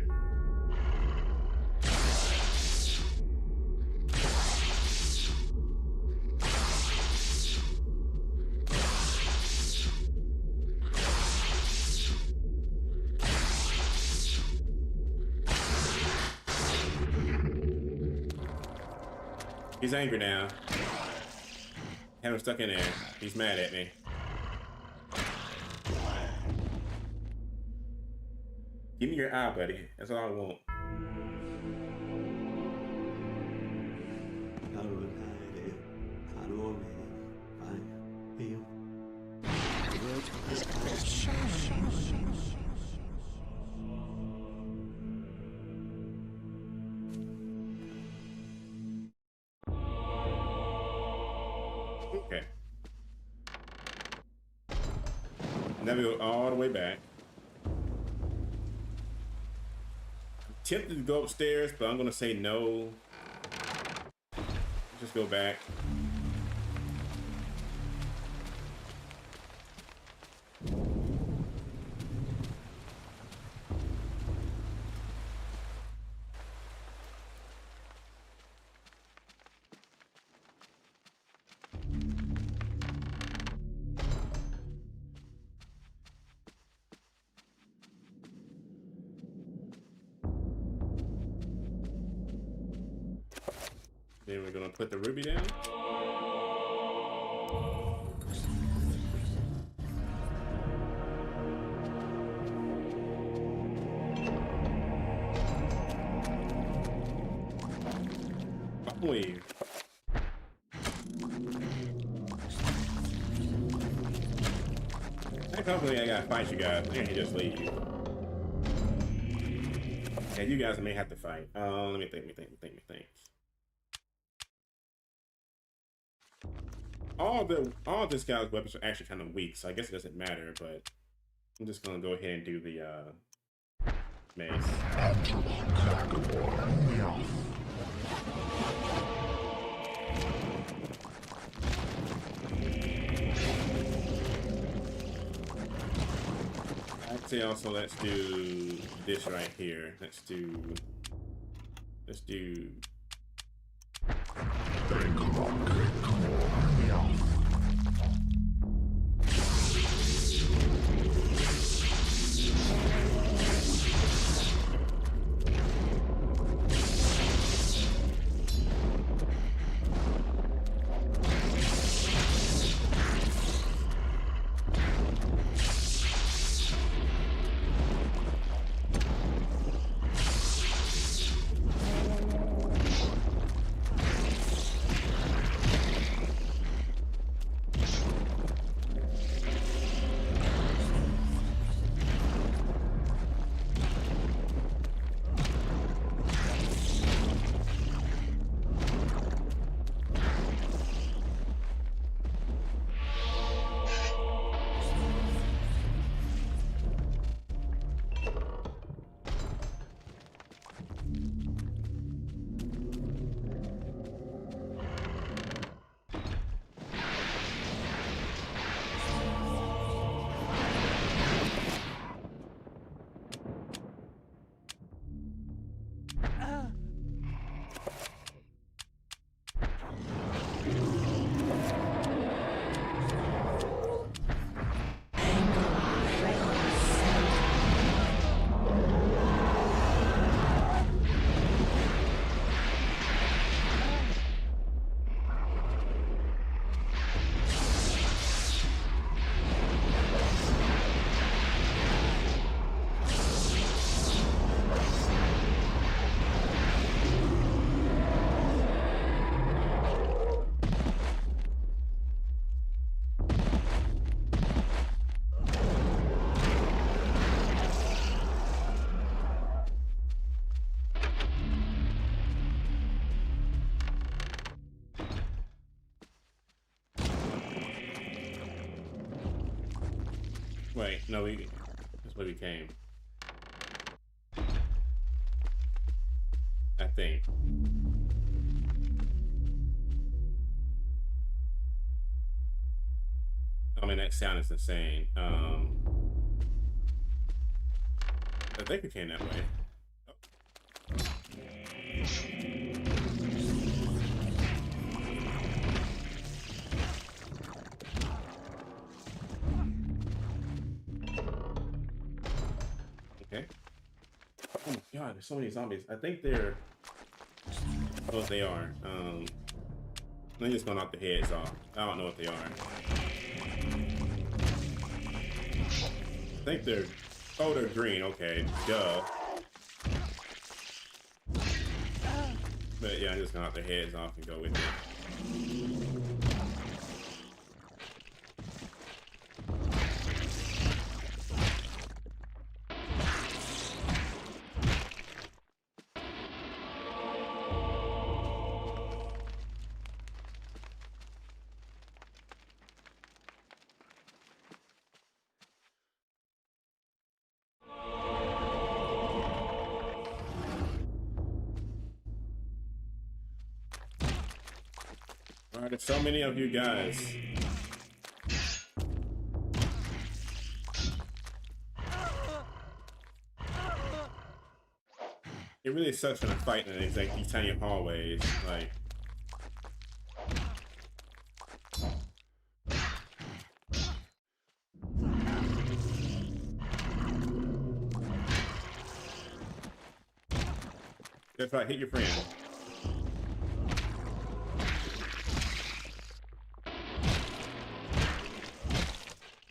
He's angry now. Have him stuck in there. He's mad at me. Give me your eye, buddy. That's all I want. Okay. Now we go all the way back. I'm tempted to go upstairs, but I'm gonna say no. Just go back. Then we're gonna put the ruby down. Leave. Hopefully I gotta fight you guys. I can just leave. Yeah, you guys may have to fight. Let me think. All this guy's weapons are actually kind of weak, so I guess it doesn't matter, but I'm just gonna go ahead and do the mace. I'd say also let's do this right here. Let's do Wait, no, that's where we came. I think. I mean, that sound is insane. I think we came that way. Okay. Oh my god, there's so many zombies. I think they're... Oh, they are. They're just gonna knock their heads off. I don't know what they are. I think they're... Oh, they're green. Okay, duh. But yeah, I'm just gonna knock their heads off and go with it. There's so many of you guys. It really sucks when I'm fighting in these tiny hallways. Like, that's right, hit your friend.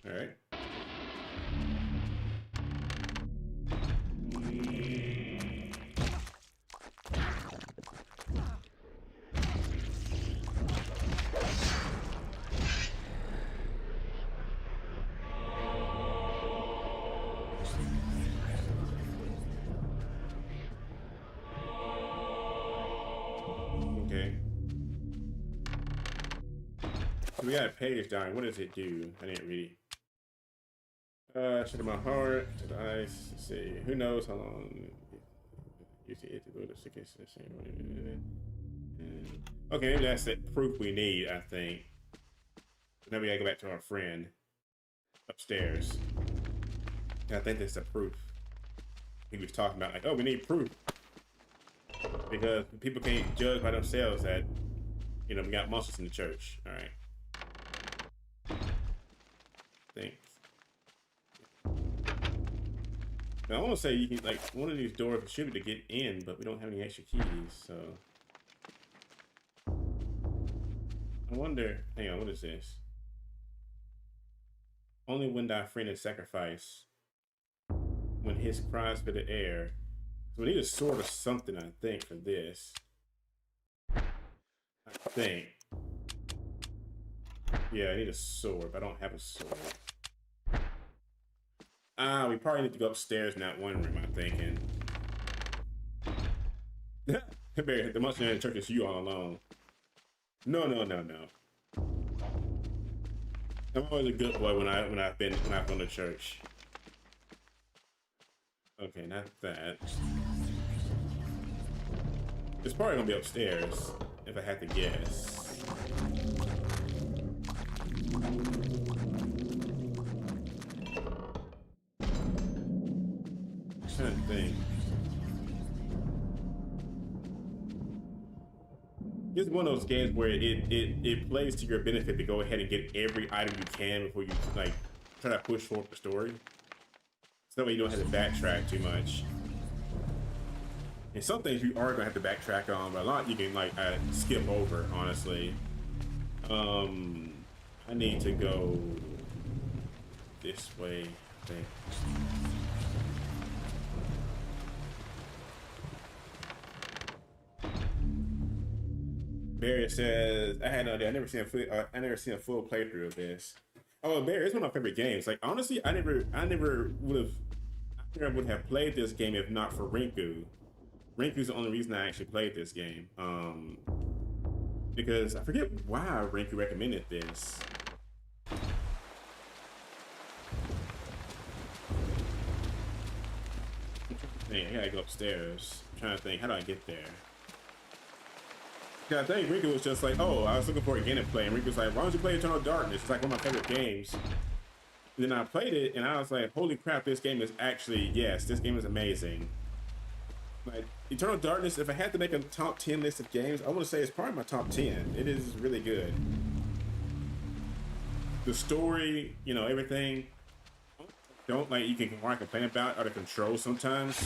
Alright. Okay. So we got a page down. What does it do? I didn't read it. To my heart, to the ice. Let's see, who knows how long you see it to go to sickness. Okay, maybe that's the proof we need, I think. Now we gotta go back to our friend upstairs. I think that's the proof he was talking about. Like, oh, we need proof. Because people can't judge by themselves that, you know, we got monsters in the church. Alright. Thanks. Now, I want to say you can, like, one of these doors should be to get in, but we don't have any extra keys, so. I wonder, hang on, what is this? Only when thy friend is sacrificed, when his cries fill the air. So we need a sword or something, I think, for this. I think. Yeah, I need a sword, but I don't have a sword. Ah, we probably need to go upstairs in that one room, I'm thinking. The monster in the church is you all alone. No. I'm always a good boy when I've gone to church. Okay, not that. It's probably gonna be upstairs, if I had to guess. I'm trying to think. It's one of those games where it plays to your benefit to go ahead and get every item you can before you like try to push forward the story. So that way you don't have to backtrack too much. And some things you are gonna have to backtrack on, but a lot you can like skip over, honestly. I need to go this way, I think. Barry says, I had no idea. I never seen a full playthrough of this. Oh, Barry, it's one of my favorite games. Like honestly, I never would have played this game if not for Rinku. Rinku's the only reason I actually played this game. Because I forget why Rinku recommended this. Dang, I gotta go upstairs. I'm trying to think, how do I get there? Yeah, I think Riku was just like, oh, I was looking for a game to play, and Riku was like, why don't you play Eternal Darkness? It's like one of my favorite games. And then I played it, and I was like, holy crap, this game is actually, yes, this game is amazing. Like, Eternal Darkness, if I had to make a top 10 list of games, I want to say it's probably my top 10. It is really good. The story, you know, everything. Don't, like, you can complain about are the controls sometimes.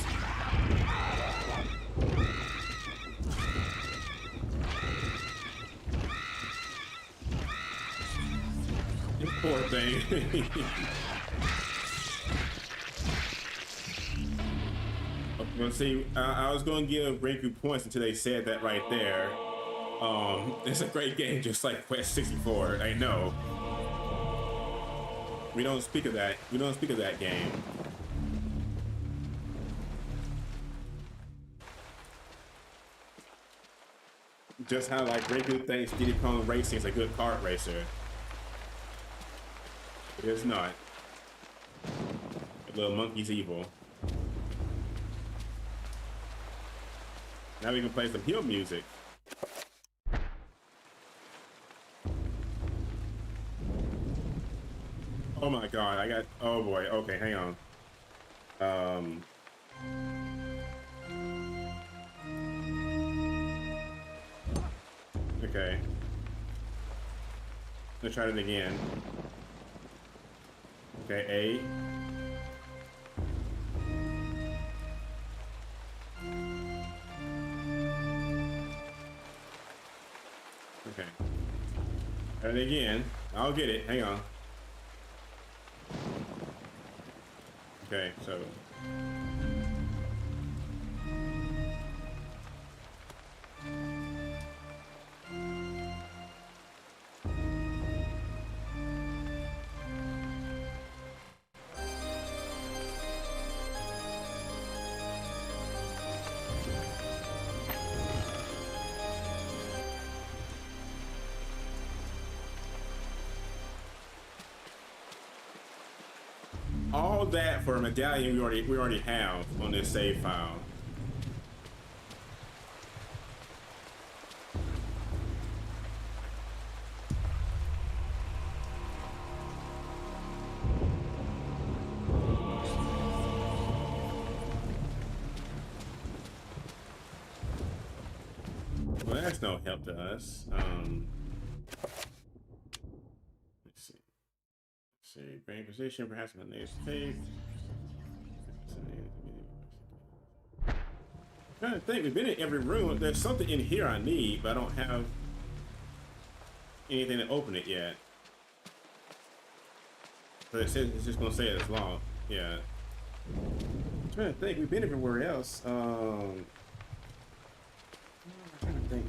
Poor thing. Well, see, I was going to give Riku points until they said that right there. It's a great game, just like Quest 64. I know. We don't speak of that. We don't speak of that game. Just how like Riku thinks Diddy Kong Racing is a good kart racer. It is not. The little monkey's evil. Now we can play some hill music. Oh my god, I got, oh boy, okay, hang on. Okay. Let's try it again. Okay, A. Okay. And again, I'll get it. Hang on. Okay, so. All that for a medallion we already have on this save file. Well, that's no help to us. Brain position, perhaps my name's faith. I'm trying to think, we've been in every room. There's something in here I need, but I don't have anything to open it yet. But it says it's just gonna say it's locked. Yeah. I'm trying to think, we've been everywhere else. Trying to think.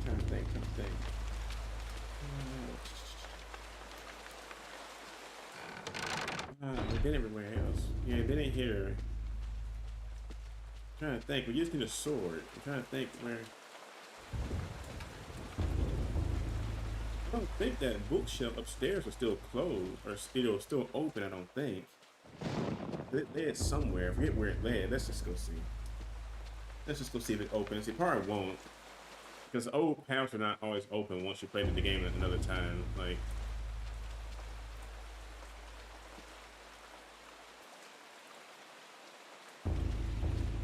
We've been everywhere else. Yeah, been in here. I'm trying to think. We just need a sword. I'm trying to think where. I don't think that bookshelf upstairs was still closed or still open. I don't think. It led somewhere. I forget where it led. Let's just go see. Let's just go see if it opens. It probably won't, because old paths are not always open once you play the game another time. Like.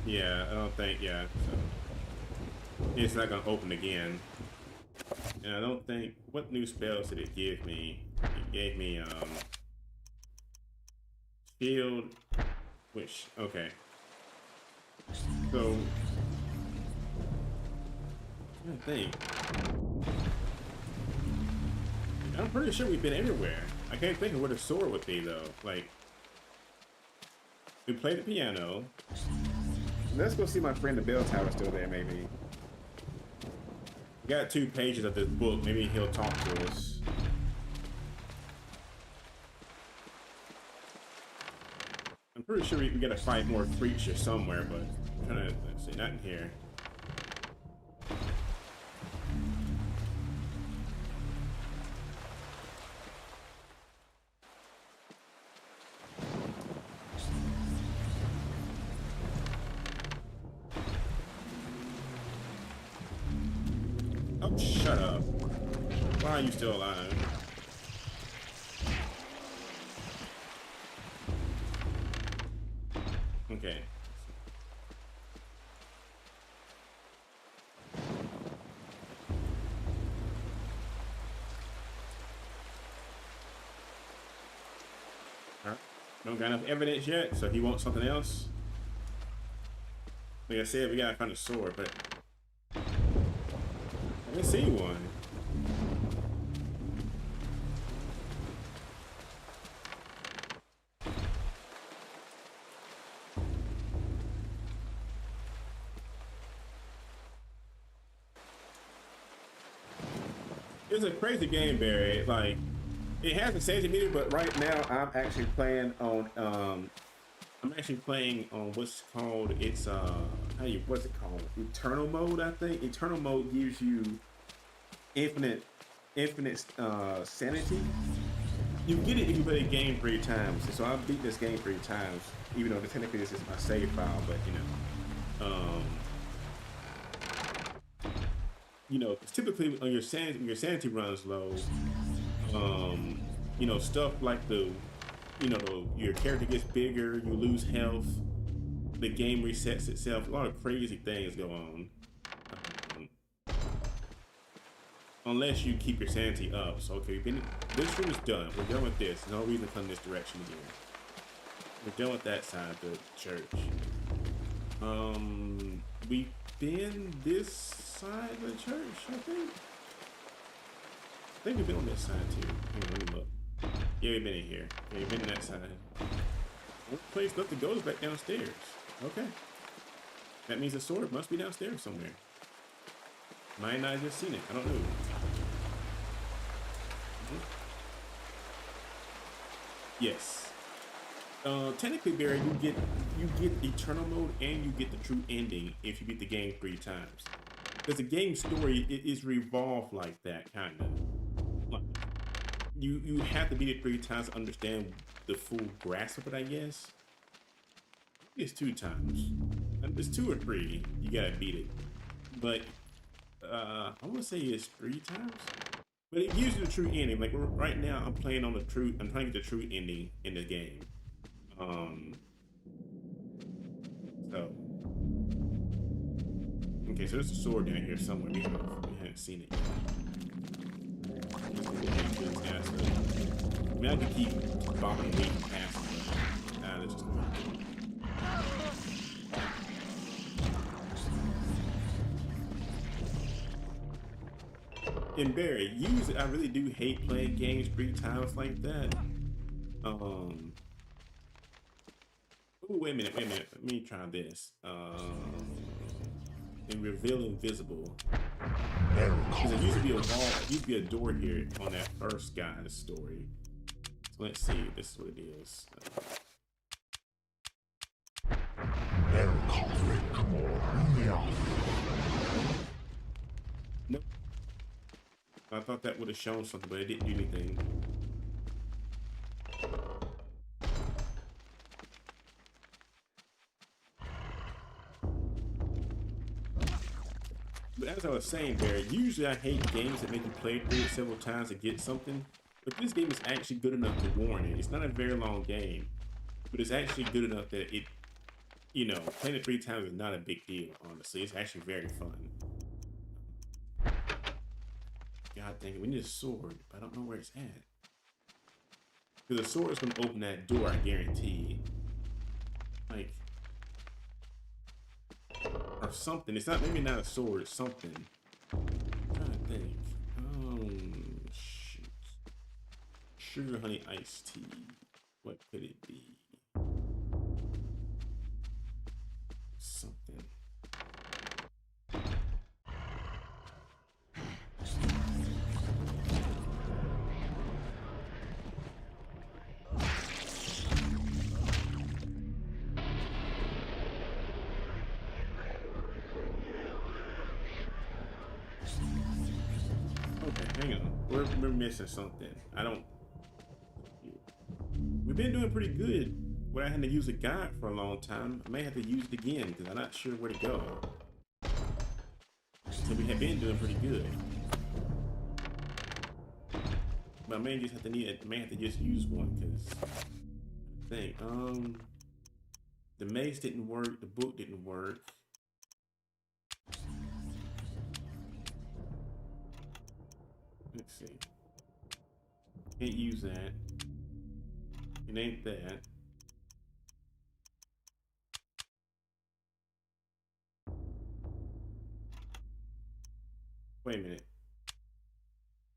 Yeah, I don't think, yeah, so it's not gonna open again. And I don't think, what new spells did it give me? It gave me, shield, which, okay. So, I think. I'm pretty sure we've been everywhere. I can't think of where the sword would be though. Like, we played the piano. Let's go see my friend the bell tower still there, maybe. We got 2 pages of this book. Maybe he'll talk to us. I'm pretty sure we gotta fight more creatures somewhere, but I'm trying to, let's see, not in here. Oh, shut up. Why are you still alive? Okay. Don't got enough evidence yet, so he wants something else. Like I said, we gotta find a sword, but I didn't see one. It's a crazy game, Barry. Like, it has a safety meter, but right now I'm actually playing on what's called, it's what's it called? Eternal mode, I think. Eternal mode gives you infinite sanity. You get it if you play the game 3 times. So I've beat this game 3 times, even though technically this is my save file, but it's typically when your sanity runs low, stuff like your character gets bigger, you lose health, the game resets itself, a lot of crazy things go on. Unless you keep your sanity up. So okay, this room is done. We're done with this. No reason to come this direction again. We're done with that side of the church. We've been this side of the church, I think we've been on this side too. Hang on, let me look. Yeah, we've been in here. Yeah, we've been in that side. One place left to go is back downstairs. Okay. That means the sword must be downstairs somewhere. Might not have just seen it. I don't know. Yes. Technically, Barry, you get eternal mode and you get the true ending if you beat the game 3 times. Because the game story is revolved like that, kind of. Like, you have to beat it 3 times to understand the full grasp of it, I guess. It's 2 times. It's 2 or 3. You gotta beat it. But I want to say it's 3 times. But it gives you the true ending. Like right now, I'm trying to get the true ending in the game. Okay, so there's a sword down here somewhere. We haven't seen it yet. I mean, I can keep bombing way past it. Nah, that's just and Barry, usually I really do hate playing games 3 times like that. Oh, wait a minute. Let me try this. And reveal invisible. Because there used to be a wall, there used to be a door here on that first guy's story. So let's see, this is what it is. Nope. I thought that would have shown something, but it didn't do anything. But as I was saying, Barry, usually I hate games that make you play through it several times to get something. But this game is actually good enough to warrant it. It's not a very long game, but it's actually good enough that it, playing it 3 times is not a big deal, honestly. It's actually very fun. God dang it, we need a sword, but I don't know where it's at. Because the sword is going to open that door, I guarantee. Like, or something. It's not, maybe not a sword, it's something. I'm trying to think. Shoot. Sugar honey iced tea. What could it be? Something. Hang on, we're missing something. We've been doing pretty good. Where I had to use a guide for a long time, I may have to use it again because I'm not sure where to go. So we have been doing pretty good. But I may just have to just use one because I think the mace didn't work, the book didn't work. Let's see. Can't use that. It ain't that. Wait a minute.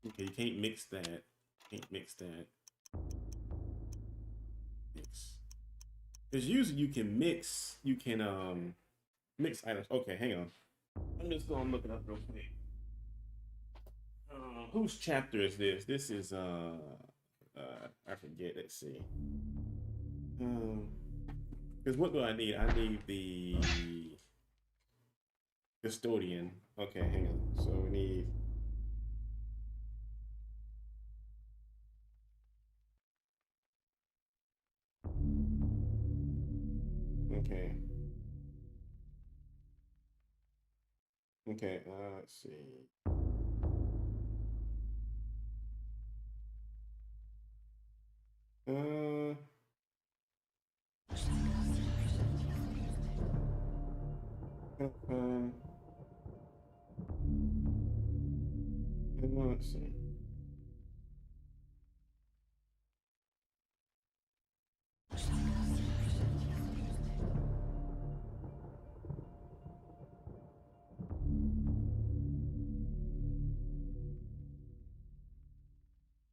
Okay, you can't mix that. Can't mix that. Mix. Because usually you can mix, mix items. Okay, hang on. I'm just gonna look it up real quick. Whose chapter is this? This is I forget. Let's see. Because what do I need? I need the custodian. Okay, hang on. So we need. Okay. Okay. Let's see. Let's see.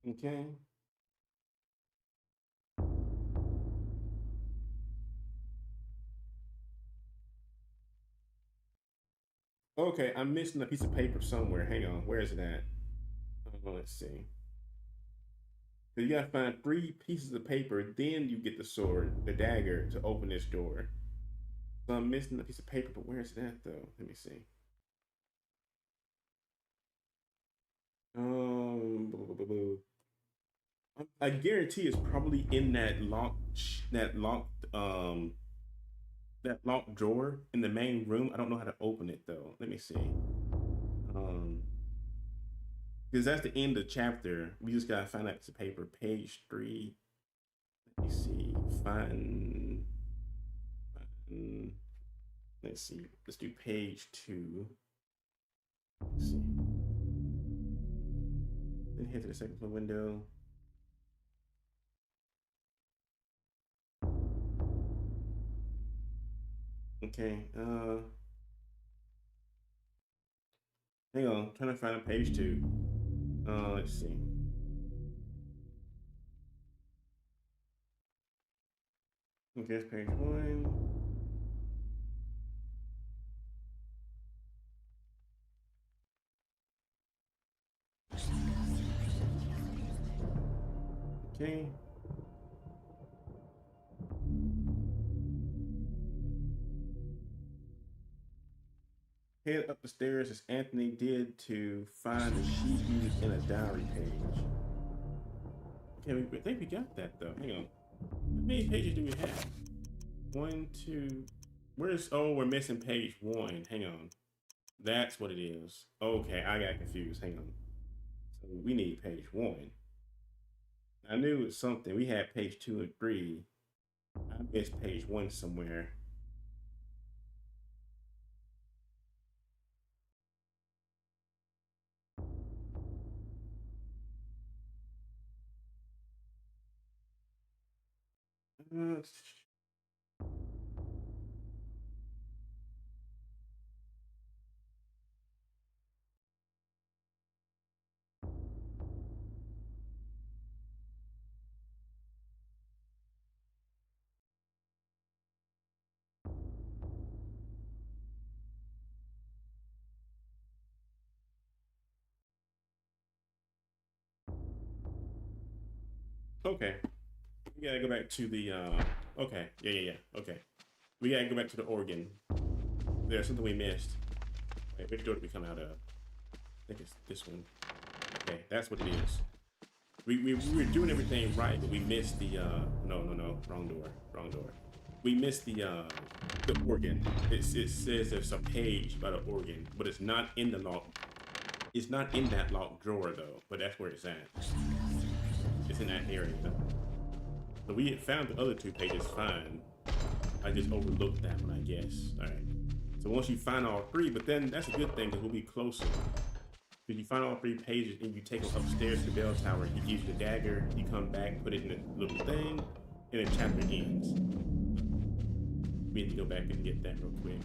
Okay. Okay, I'm missing a piece of paper somewhere. Hang on, where is it at? Let's see. So you gotta find 3 pieces of paper, then you get the sword, the dagger, to open this door. So I'm missing a piece of paper, but where is it at though? Let me see. I guarantee it's probably in that locked drawer in the main room. I don't know how to open it though. Let me see. Because that's the end of the chapter. We just gotta find that piece of paper. Page 3. Let me see. Find. Let's see. Let's do page 2. Let's see. Then head to the second floor window. Okay, hang on, I'm trying to find a page 2. Let's see. Okay, it's page 1. Okay. Head up the stairs as Anthony did to find the sheet used in a diary page. Okay, I think we got that though. Hang on. How many pages do we have? 1, 2. We're missing page 1. Hang on. That's what it is. Okay, I got confused. Hang on. So we need page 1. I knew it was something. We had page 2 and 3. I missed page 1 somewhere. Okay. We gotta go back to the, okay. Yeah. Okay. We gotta go back to the organ. There's something we missed. Wait, which door did we come out of? I think it's this one. Okay, that's what it is. We were doing everything right, but we missed the, no, wrong door. We missed the organ. It says there's a page about an organ, but it's not in the lock. It's not in that locked drawer though, but that's where it's at. It's in that area. So we had found the other 2 pages fine. I just overlooked that one, I guess. All right. So once you find all 3, but then that's a good thing because we'll be closer. If you find all 3 pages and you take them upstairs to the bell tower, he gives you the dagger, you come back, put it in a little thing, and the chapter ends. We need to go back and get that real quick.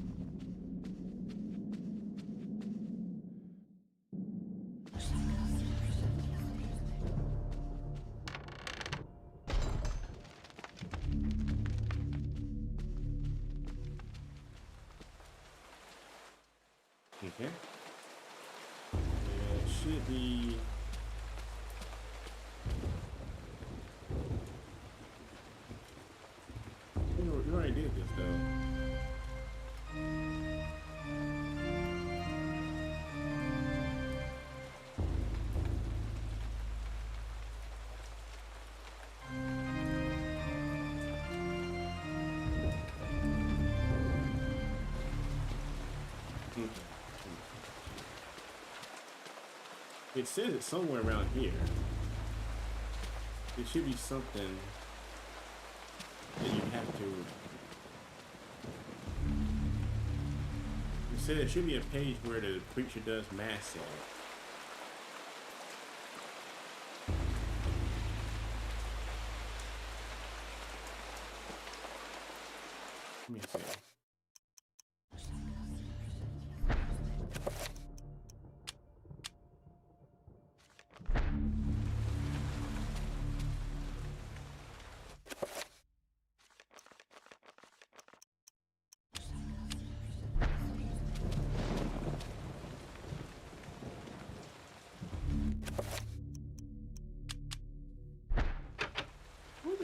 Okay. It should be. You already did this though. It says it's somewhere around here. It should be something that you have to. It said there should be a page where the preacher does mass at. Let me see.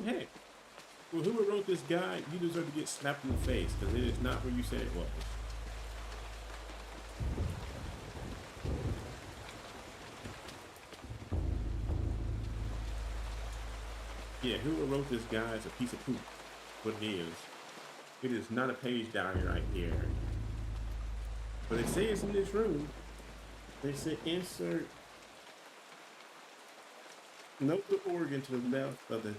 Heck, well, whoever wrote this guide, you deserve to get slapped in the face because it is not where you said it was. Yeah, whoever wrote this guide is a piece of poop. What it is. It is not a page diary right here. But they say it's in this room. They say insert note the organ to the left of the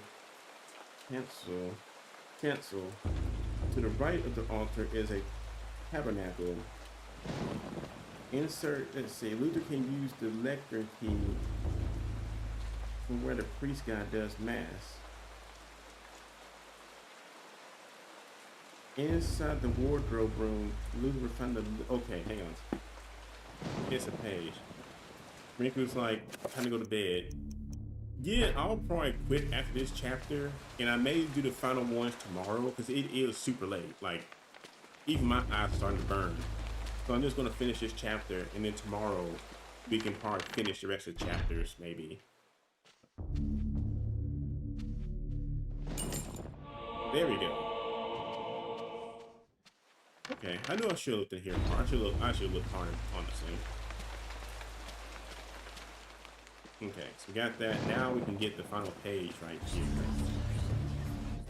cancel. To the right of the altar is a tabernacle. Insert, let's see, Luther can use the lectern key from where the priest guy does mass. Inside the wardrobe room, Luther will find the, okay, hang on. It's a page. Rick was like, time to go to bed. Yeah, I'll probably quit after this chapter, and I may do the final ones tomorrow because it is super late. Like, even my eyes are starting to burn. So I'm just going to finish this chapter, and then tomorrow we can probably finish the rest of the chapters, maybe. There we go. Okay, I knew I should have looked in here. I should look hard, honestly. Okay, so we got that. Now we can get the final page right here.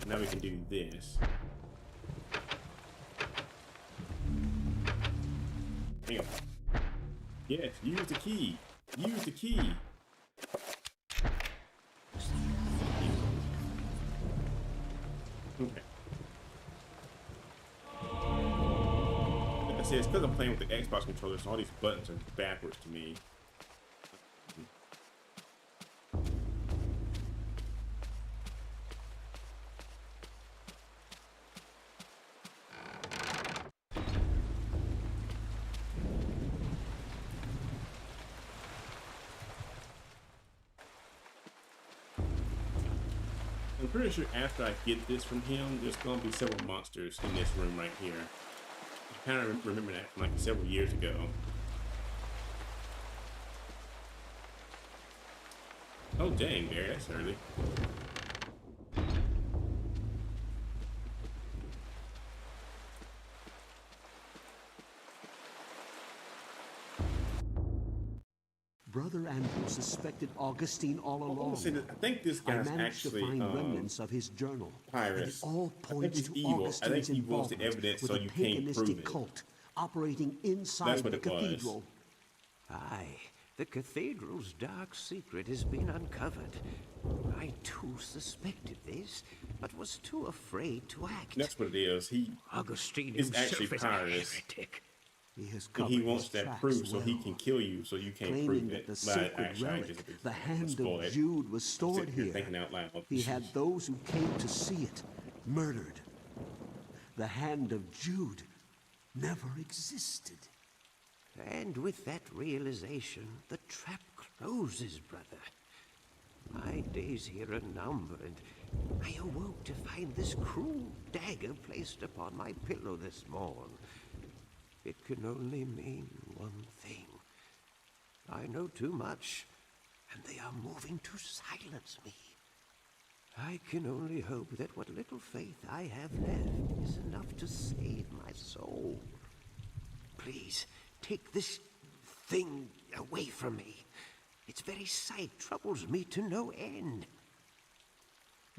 Now we can do this. Hang on. Yes, use the key. Use the key. Okay. Like I said, it's because I'm playing with the Xbox controller, so all these buttons are backwards to me. I'm pretty sure after I get this from him, there's gonna be several monsters in this room right here. I kind of remember that from like several years ago. Oh dang, Barry, that's early. Brother Andrew suspected Augustine all along. I think this guy's actually to find remnants of his journal. Pyrus. And it all points to evil. Augustine's I think he wants the evidence so you can't prove it. Cult operating inside the cathedral. Aye, the cathedral's dark secret has been uncovered. I I too suspected this, but was too afraid to act. That's what it is. He Augustine is himself actually is a Pyrus. heretic. He has And covered he wants his that tracks proof so he well, can kill you, so you can't claiming prove that it. the But sacred actually, I relic, just the hand spoil of it. Jude, was I'm stored sitting here here. thinking out loud. He had those who came to see it murdered. The hand of Jude never existed. And with that realization, the trap closes, brother. My days here are numbered. I awoke to find this cruel dagger placed upon my pillow this morn. It can only mean one thing. I know too much, and they are moving to silence me. I can only hope that what little faith I have left is enough to save my soul. Please, take this thing away from me. Its very sight troubles me to no end.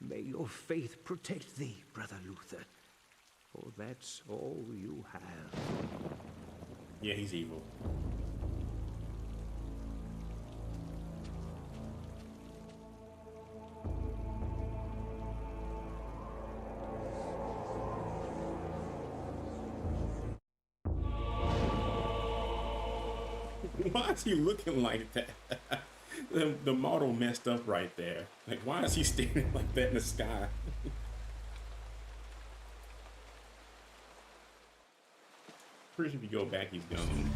May your faith protect thee, Brother Luther, for that's all you have. Yeah, he's evil. Why is he looking like that? The model messed up right there. Like, why is he standing like that in the sky? Pretty sure if you go back, he's gone.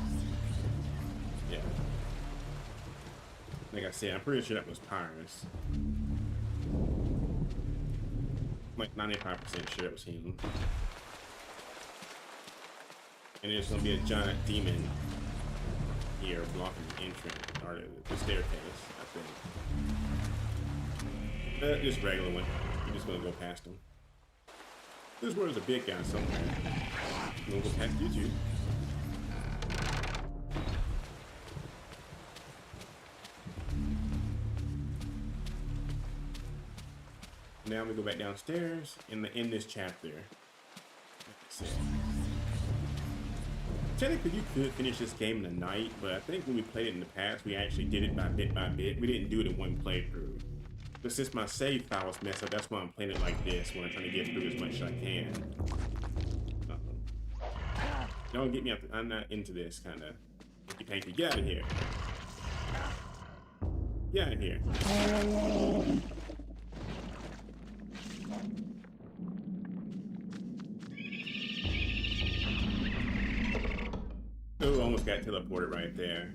Yeah. Like I said, I'm pretty sure that was Pyrus. Like 95% sure it was him. And there's gonna be a giant demon here blocking the entrance, or the staircase, I think. Just regular one. You're just gonna go past him. This world's a big guy somewhere. We'll go past you two. Now we go back downstairs and end this chapter. Let's see. Technically, you could finish this game in a night, but I think when we played it in the past, we actually did it by bit. We didn't do it in one playthrough. But since my save file was messed up, that's why I'm playing it like this, when I'm trying to get through as much as I can. Don't get me out. I'm not into this kind of hanky-panky. Get out of here. Get out of here. Oh, almost got teleported right there.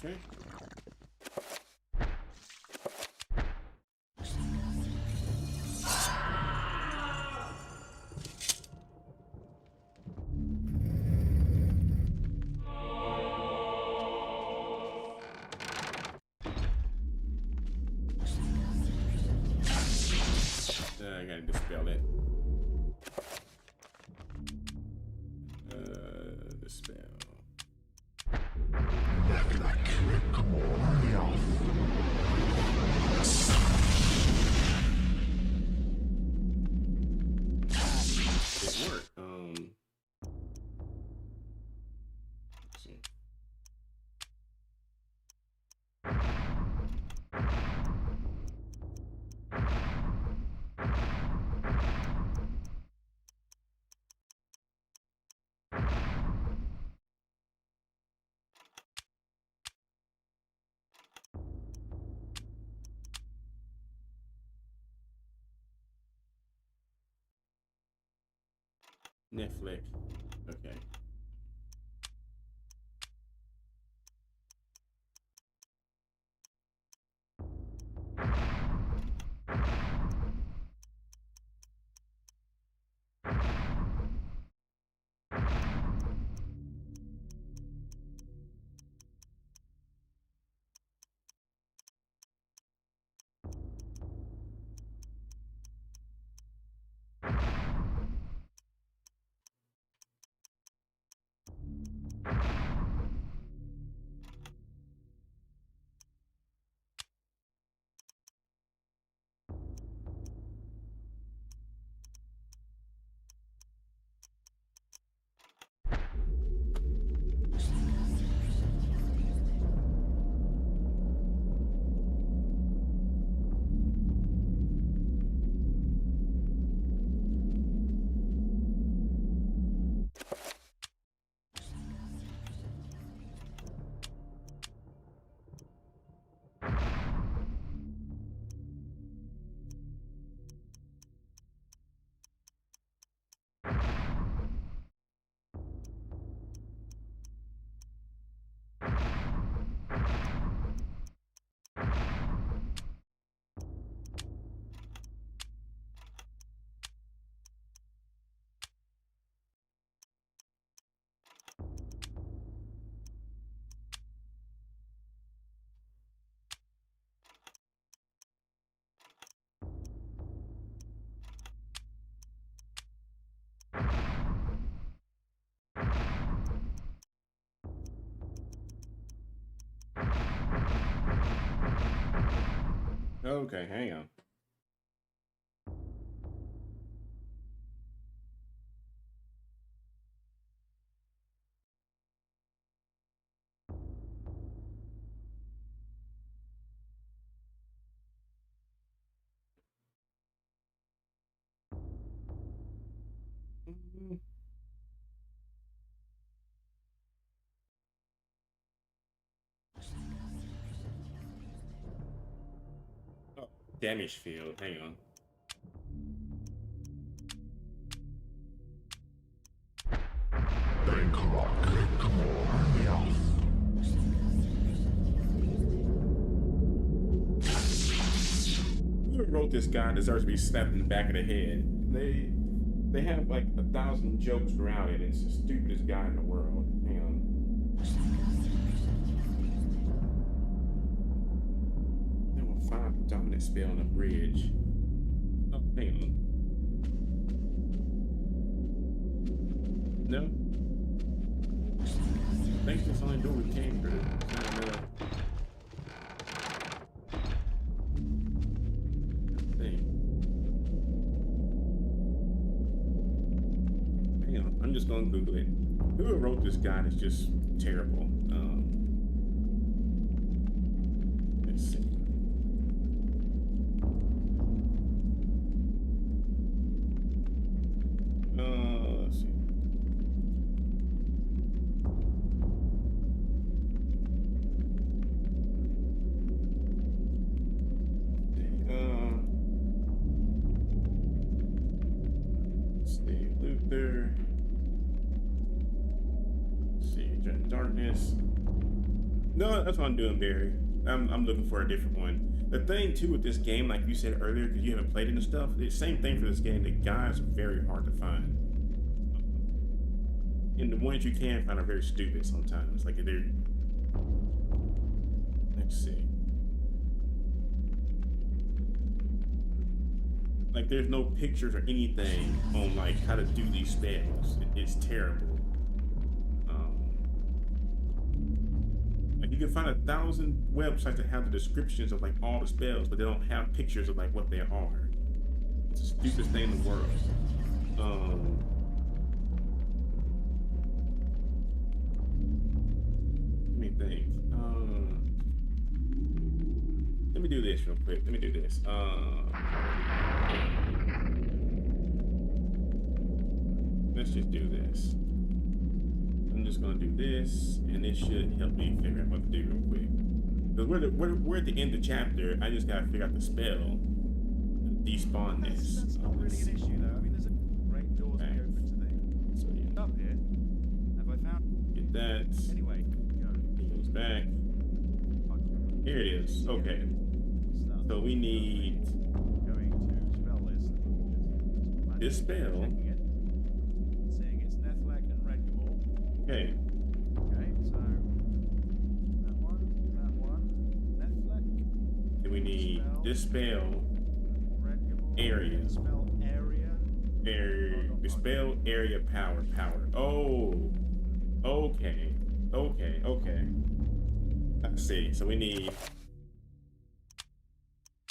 Okay. I gotta dispel it. Dispel. It worked. Let's see. Netflix. Okay. Okay, hang on. Oh, damage field. Hang on. Whoever wrote this guy deserves to be slapped in the back of the head. They have like 1,000 jokes throughout it. It's the stupidest guy in the world. Hang on. There will find dominant spell on a bridge. Oh, hang on. No. I think that's the only door we came through. I'm just gonna Google it. Whoever wrote this guide is just terrible. Let's see. Let's see. Luther. Darkness. No, that's what I'm doing, Barry. I'm looking for a different one. The thing too with this game, like you said earlier, because you haven't played it and stuff, the same thing for this game. The guys are very hard to find, and the ones you can find are very stupid sometimes. Like they're. Let's see. Like there's no pictures or anything on like how to do these spells. It's terrible. Like you can find 1,000 websites that have the descriptions of like all the spells, but they don't have pictures of like what they are. It's the stupidest thing in the world. Let me think. Let me do this real quick. Let me do this. Let's just do this. I'm just gonna do this, and this should help me figure out what to do real quick. Because we're at the end of the chapter. I just gotta figure out the spell. Despawn this. That's not really an issue, though. I mean, there's a great doors we open today. So yeah. Up here. Have I found? Get that. Anyway, go. He goes back. Here it is. Okay. So we need Going to spell list. this spell. Seeing it's Nethlek and Redgamore. Okay. Okay, so that one, Nethlek. Then we need this spell. Area. Spell area. Dispel area power. Oh. Okay. Let's see. So we need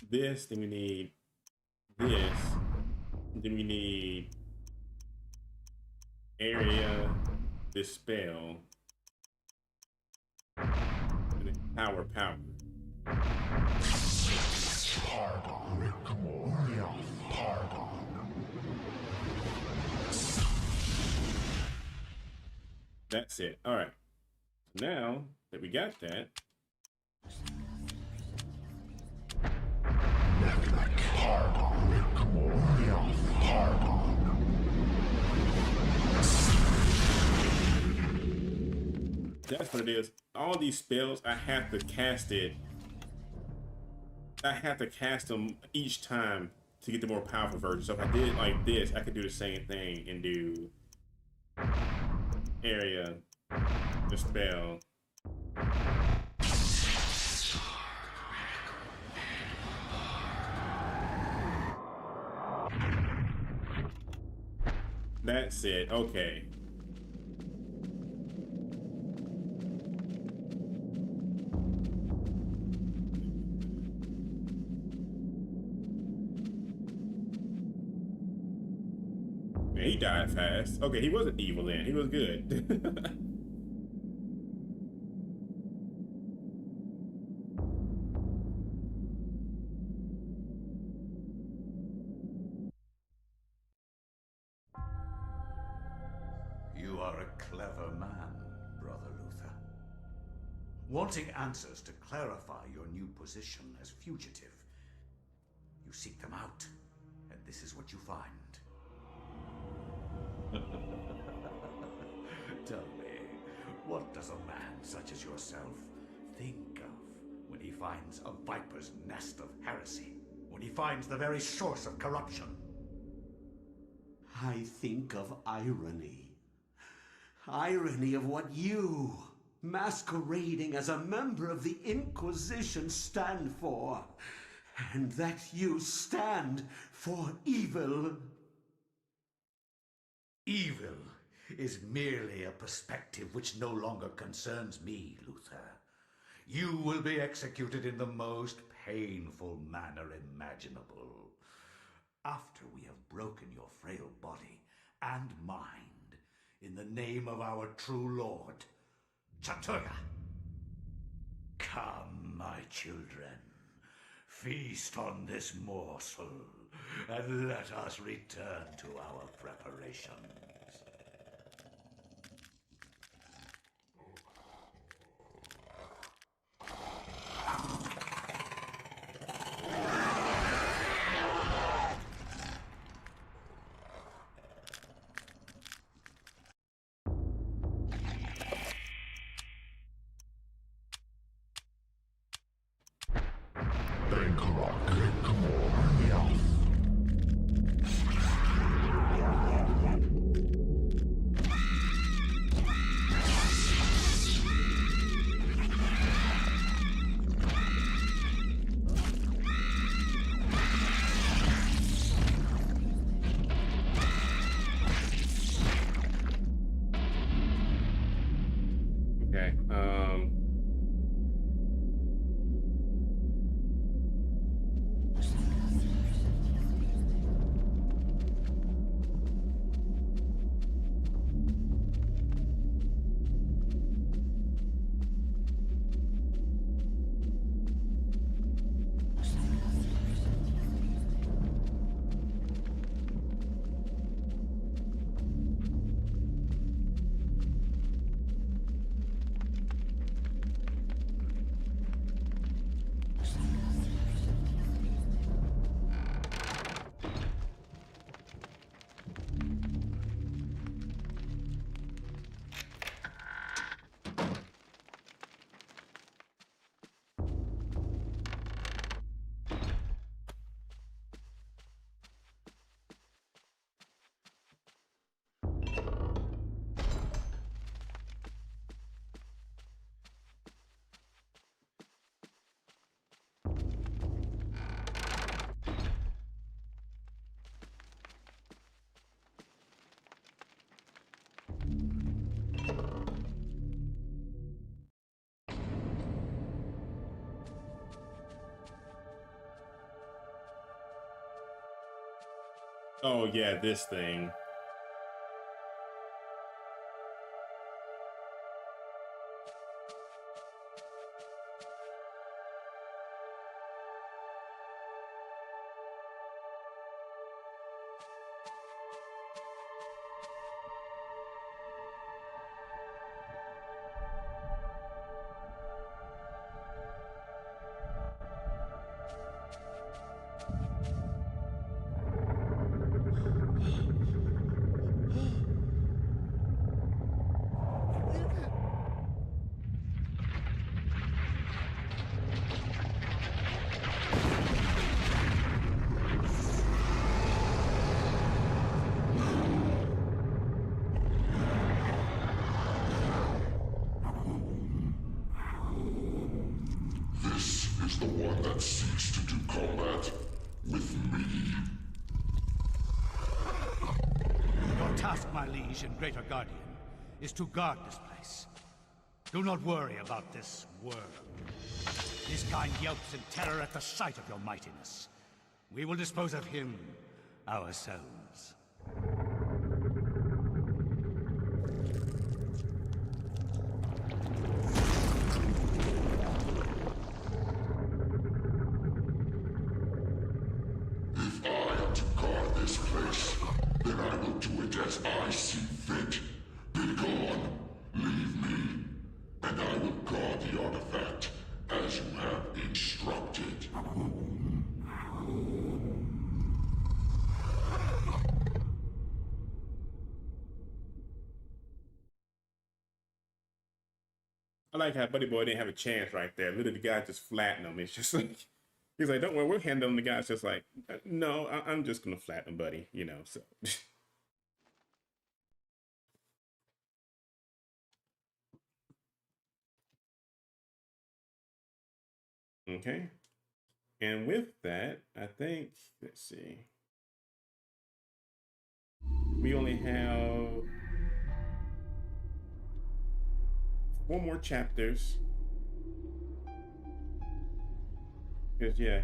this, then we need this, then we need area dispel, and then power. That's it. All right. Now that we got that, that's what it is. All these spells, I have to cast it. I have to cast them each time to get the more powerful version. So if I did it like this, I could do the same thing and do area, dispel. That's it. Okay. Man, he died fast. Okay, he wasn't evil then. He was good. You are a clever man, Brother Luther. Wanting answers to clarify your new position as fugitive, you seek them out, and this is what you find. Tell me, what does a man such as yourself think of when he finds a viper's nest of heresy? When he finds the very source of corruption? I think of irony. Irony of what you, masquerading as a member of the Inquisition, stand for. And that you stand for evil. Evil is merely a perspective which no longer concerns me, Luther. You will be executed in the most painful manner imaginable. After we have broken your frail body and mind in the name of our true Lord, Chattoya. Come, my children, feast on this morsel, and let us return to our preparations. Okay. Oh yeah, this thing. is the one that seeks to do combat with me. Your task, my liege and greater guardian, is to guard this place. Do not worry about this world. This kind yelps in terror at the sight of your mightiness. We will dispose of him ourselves. Act as you have instructed. I like how Buddy Boy didn't have a chance right there. Literally, the guy just flattened him. It's just like, he's like, don't worry, we're handling the guy's just like, no, I'm just going to flatten him, buddy, you know, so. Okay. And with that, I think, let's see. We only have 4 more chapters. Because I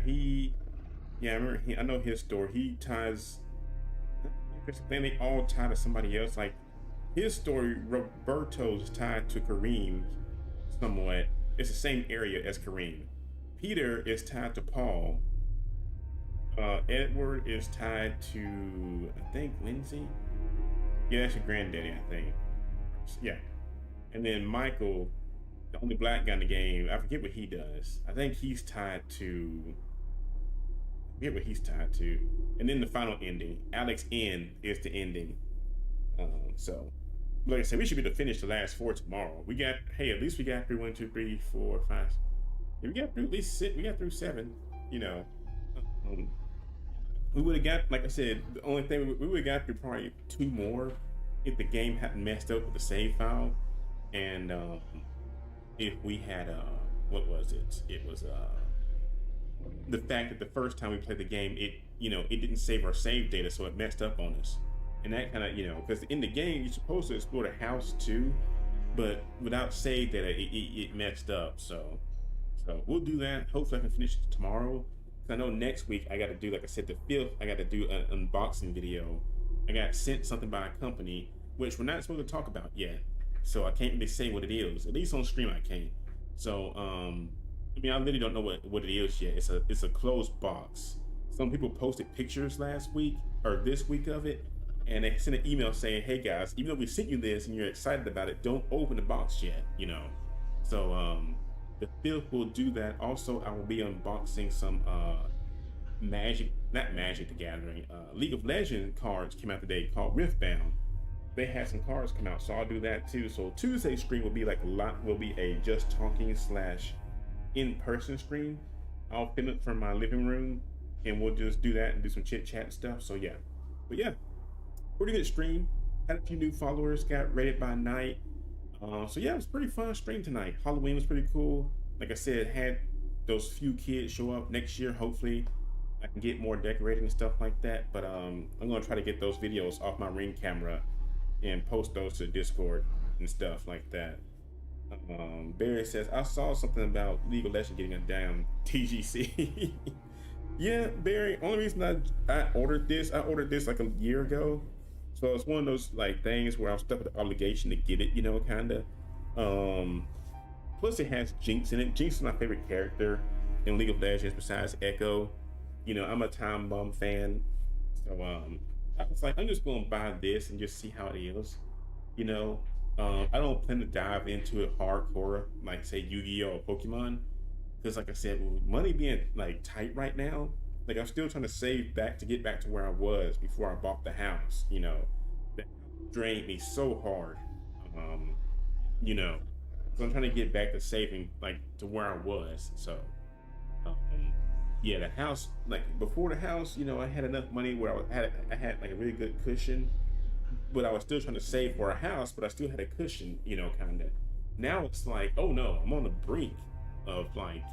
remember I know his story. He ties, then they all tie to somebody else. Like his story, Roberto's tied to Kareem somewhat. It's the same area as Kareem. Peter is tied to Paul. Edward is tied to, I think, Lindsay. Yeah, that's your granddaddy, I think. Yeah. And then Michael, the only black guy in the game, I forget what he does. I think he's tied to, I forget what he's tied to. And then the final ending, Alex N is the ending. So, like I said, we should be able to finish the last 4 tomorrow. We got, hey, at least we got through 1, 2, 3, 4, 5. We got through at least 6. We got through 7. You know, we would have got, like I said, the only thing we would have got through probably 2 more if the game hadn't messed up with the save file, and if we had what was it? It was the fact that the first time we played the game, it didn't save our save data, so it messed up on us, and that kind of because in the game you're supposed to explore the house too, but without save data, it messed up. So we'll do that. Hopefully I can finish it tomorrow. I know next week I got to do, like I said, the 5th. I got to do an unboxing video. I got sent something by a company, which we're not supposed to talk about yet. So I can't really say what it is. At least on stream I can't. So I really don't know what it is yet. It's a closed box. Some people posted pictures last week or this week of it, and they sent an email saying, "Hey guys, even though we sent you this and you're excited about it, don't open the box yet." So the 5th will do that. Also, I will be unboxing some not Magic the Gathering, League of Legends cards came out today called Riftbound. They had some cards come out, so I'll do that too. So Tuesday's stream will be a just talking / in-person stream. I'll film it from my living room, and we'll just do that and do some chit chat stuff. So yeah, but yeah, pretty good stream. Had a few new followers, got rated by night. So yeah, it was a pretty fun stream tonight. Halloween was pretty cool. Like I said, had those few kids show up. Next year, hopefully I can get more decorated and stuff like that. But I'm gonna try to get those videos off my Ring camera and post those to Discord and stuff like that. Barry says, I saw something about League of Legends getting a damn TGC. Yeah, Barry, only reason I ordered this like a year ago. So it's one of those like things where I'm stuck with the obligation to get it, kinda. Plus it has Jinx in it. Jinx is my favorite character in League of Legends besides Echo. I'm a Time Bomb fan. So I was like, I'm just gonna buy this and just see how it is. I don't plan to dive into it hardcore like say Yu-Gi-Oh! Or Pokemon. Because like I said, with money being like tight right now, like I'm still trying to save back to get back to where I was before I bought the house. That drained me so hard. So I'm trying to get back to saving like to where I was. So yeah, the house, like before the house, I had enough money where I had like a really good cushion, but I was still trying to save for a house, but I still had a cushion, kind of. Now it's like, oh no, I'm on the brink of like,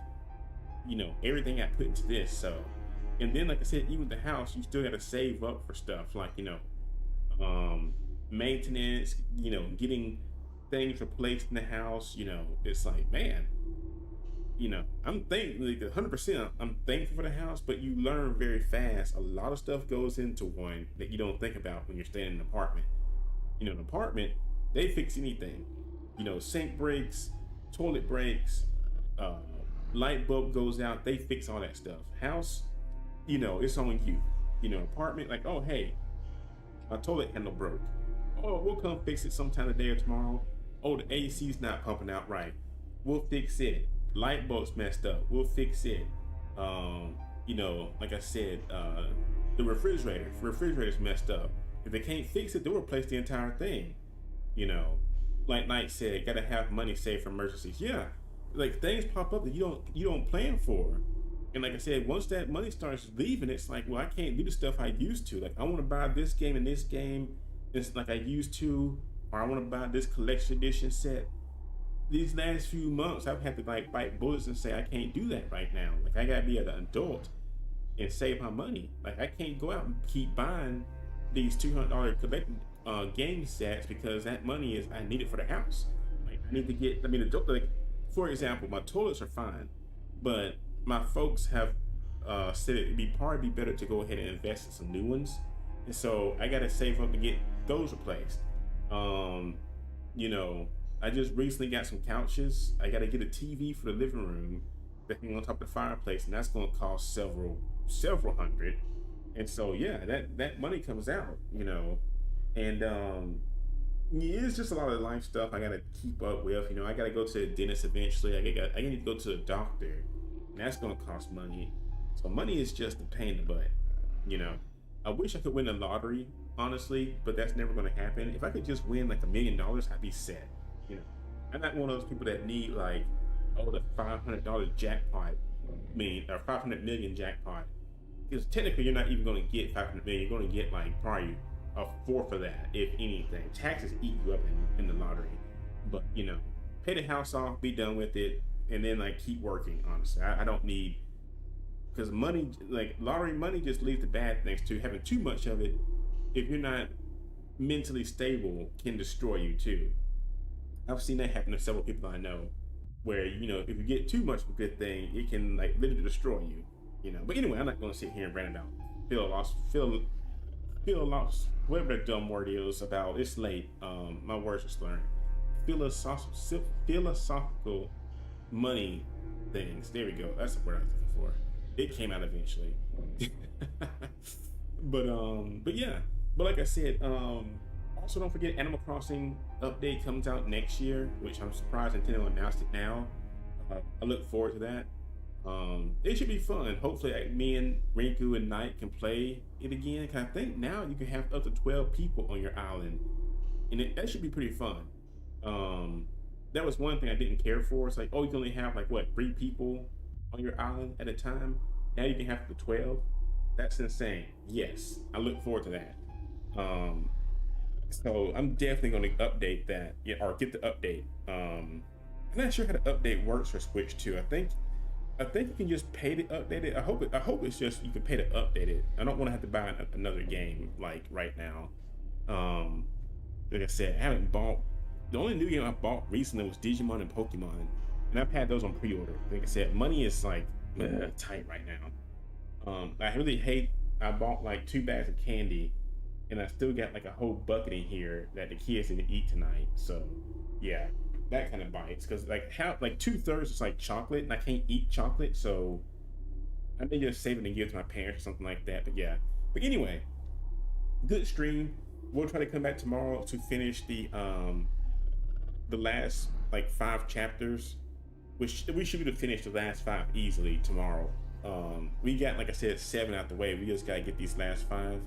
everything I put into this. So, and then like I said, even the house, you still got to save up for stuff like, maintenance, getting things replaced in the house. It's like, man, I'm thankful, like 100%. I'm thankful for the house, but you learn very fast. A lot of stuff goes into one that you don't think about when you're staying in an apartment. An apartment, they fix anything. Sink breaks, toilet breaks, light bulb goes out, they fix all that stuff. House, it's on you. Apartment, like, oh hey, my toilet handle broke. Oh, we'll come fix it sometime today or tomorrow. Oh, the AC's not pumping out right. We'll fix it. light bulb's messed up. We'll fix it. You know, like I said, the refrigerator's messed up. If they can't fix it, they'll replace the entire thing. You know, like Knight said, gotta have money saved for emergencies. Yeah, like things pop up that you don't plan for. And like I said, once that money starts leaving, it's like, well, I can't do the stuff I used to. Like, I want to buy this game and this game, it's like I used to, or I want to buy this collection edition set. These last few months, I've had to like bite bullets and say I can't do that right now. Like, I gotta be an adult and save my money. Like, I can't go out and keep buying these $200 collecting game sets because that money is I need it for the house. Like, I need to get. I mean, like, for example, my toilets are fine, but my folks have said it'd probably be better to go ahead and invest in some new ones, and so I gotta save up to get those replaced. You know, I just recently got some couches. I gotta get a TV for the living room that can on top of the fireplace, and that's gonna cost several hundred. And so yeah, that money comes out, you know, and it's just a lot of life stuff I gotta keep up with. You know, I gotta go to the dentist eventually. I need to go to the doctor. And that's gonna cost money. So money is just a pain in the butt, you know. I wish I could win the lottery, honestly, but that's never gonna happen. If I could just win like $1 million, I'd be set. You know, I'm not one of those people that need like, oh, the $500 jackpot, or 500 million jackpot. Because technically, you're not even gonna get 500 million. You're gonna get like probably a fourth of that, if anything. Taxes eat you up in the lottery. But you know, pay the house off, be done with it. And then like keep working. Honestly, I don't need, because money, like lottery money, just leads to bad things too. Having too much of it, if you're not mentally stable, can destroy you too. I've seen that happen to several people I know, where you know if you get too much of a good thing, it can like literally destroy you. You know. But anyway, I'm not going to sit here and rant about feel lost, whatever the dumb word is about. It's late. My words are slurring. Philosophical money things. There we go. That's the word I was looking for. It came out eventually. but yeah. But like I said, also don't forget Animal Crossing update comes out next year, which I'm surprised Nintendo announced it now. I look forward to that. It should be fun. Hopefully me and Rinku and Knight can play it again. Cause I think now you can have up to 12 people on your island, and that should be pretty fun. That was one thing I didn't care for. It's like, oh, you can only have like what, 3 people on your island at a time. Now you can have up to 12. That's insane. Yes, I look forward to that. So I'm definitely going to update that, or get the update. I'm not sure how the update works for Switch 2. I think you can just pay to update it. I hope it's just you can pay to update it. I don't want to have to buy another game like right now. Like I said, I haven't bought. The only new game I bought recently was Digimon and Pokemon, and I've had those on pre-order. Like I said, money is like tight right now. I really hate. I bought like 2 bags of candy, and I still got like a whole bucket in here that the kids didn't eat tonight. So, yeah, that kind of bites because like 2/3 is like chocolate, and I can't eat chocolate, so I may just save it and give it to my parents or something like that. But yeah. But anyway, good stream. We'll try to come back tomorrow to finish the last like 5 chapters, which we should be able to finish the last 5 easily tomorrow. We got, like I said, 7 out the way. We just gotta get these last 5,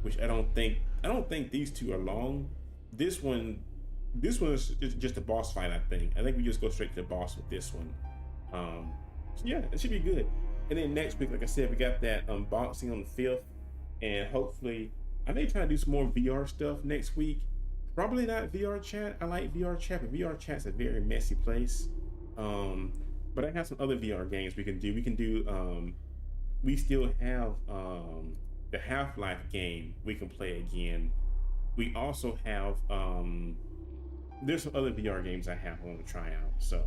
which I don't think these 2 are long. This one is just a boss fight. I think we just go straight to the boss with this one. So yeah, it should be good. And then next week, like I said, we got that unboxing on the 5th, and hopefully I may try to do some more VR stuff next week. Probably not VR chat. I like VR chat, but VR chat's a very messy place. But I have some other VR games we can do. We still have the Half-Life game we can play again. We also have there's some other VR games I want to try out. So,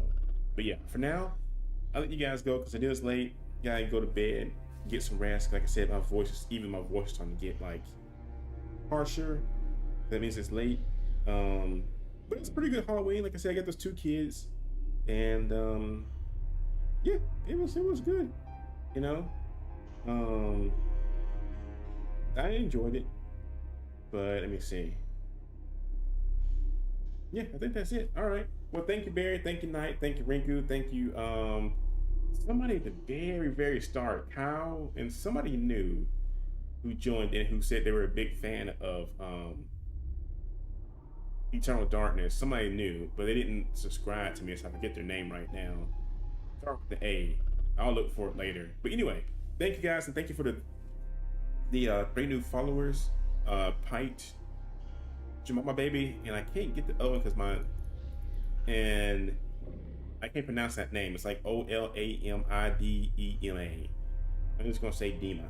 but yeah, for now, I'll let you guys go because it is late. Gotta go to bed, get some rest. Like I said, my voice is starting to get like harsher. That means it's late. But it's a pretty good Halloween. Like I said, I got those 2 kids, and yeah, it was good. You know, I enjoyed it. But let me see. Yeah, I think that's it. All right. Well, thank you, Barry. Thank you, Knight. Thank you, Rinku. Thank you, somebody at the very, very start, Kyle, and somebody new who joined in who said they were a big fan of Eternal Darkness. Somebody new, but they didn't subscribe to me, so I forget their name right now. Start with the A. I'll look for it later. But anyway, thank you guys, and thank you for the 3 new followers. Pite, Jamal, my baby, and I can't get the O because and I can't pronounce that name. It's like Olamidema. I'm just gonna say Dima,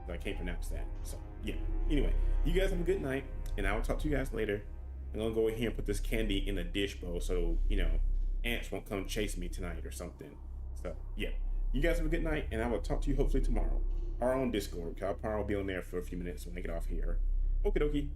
but I can't pronounce that. So yeah. Anyway, you guys have a good night, and I will talk to you guys later. I'm gonna go in here and put this candy in a dish bowl so ants won't come chase me tonight or something. So yeah, you guys have a good night, and I will talk to you hopefully tomorrow or on Discord. I'll probably be on there for a few minutes when I get off here. Okie dokie.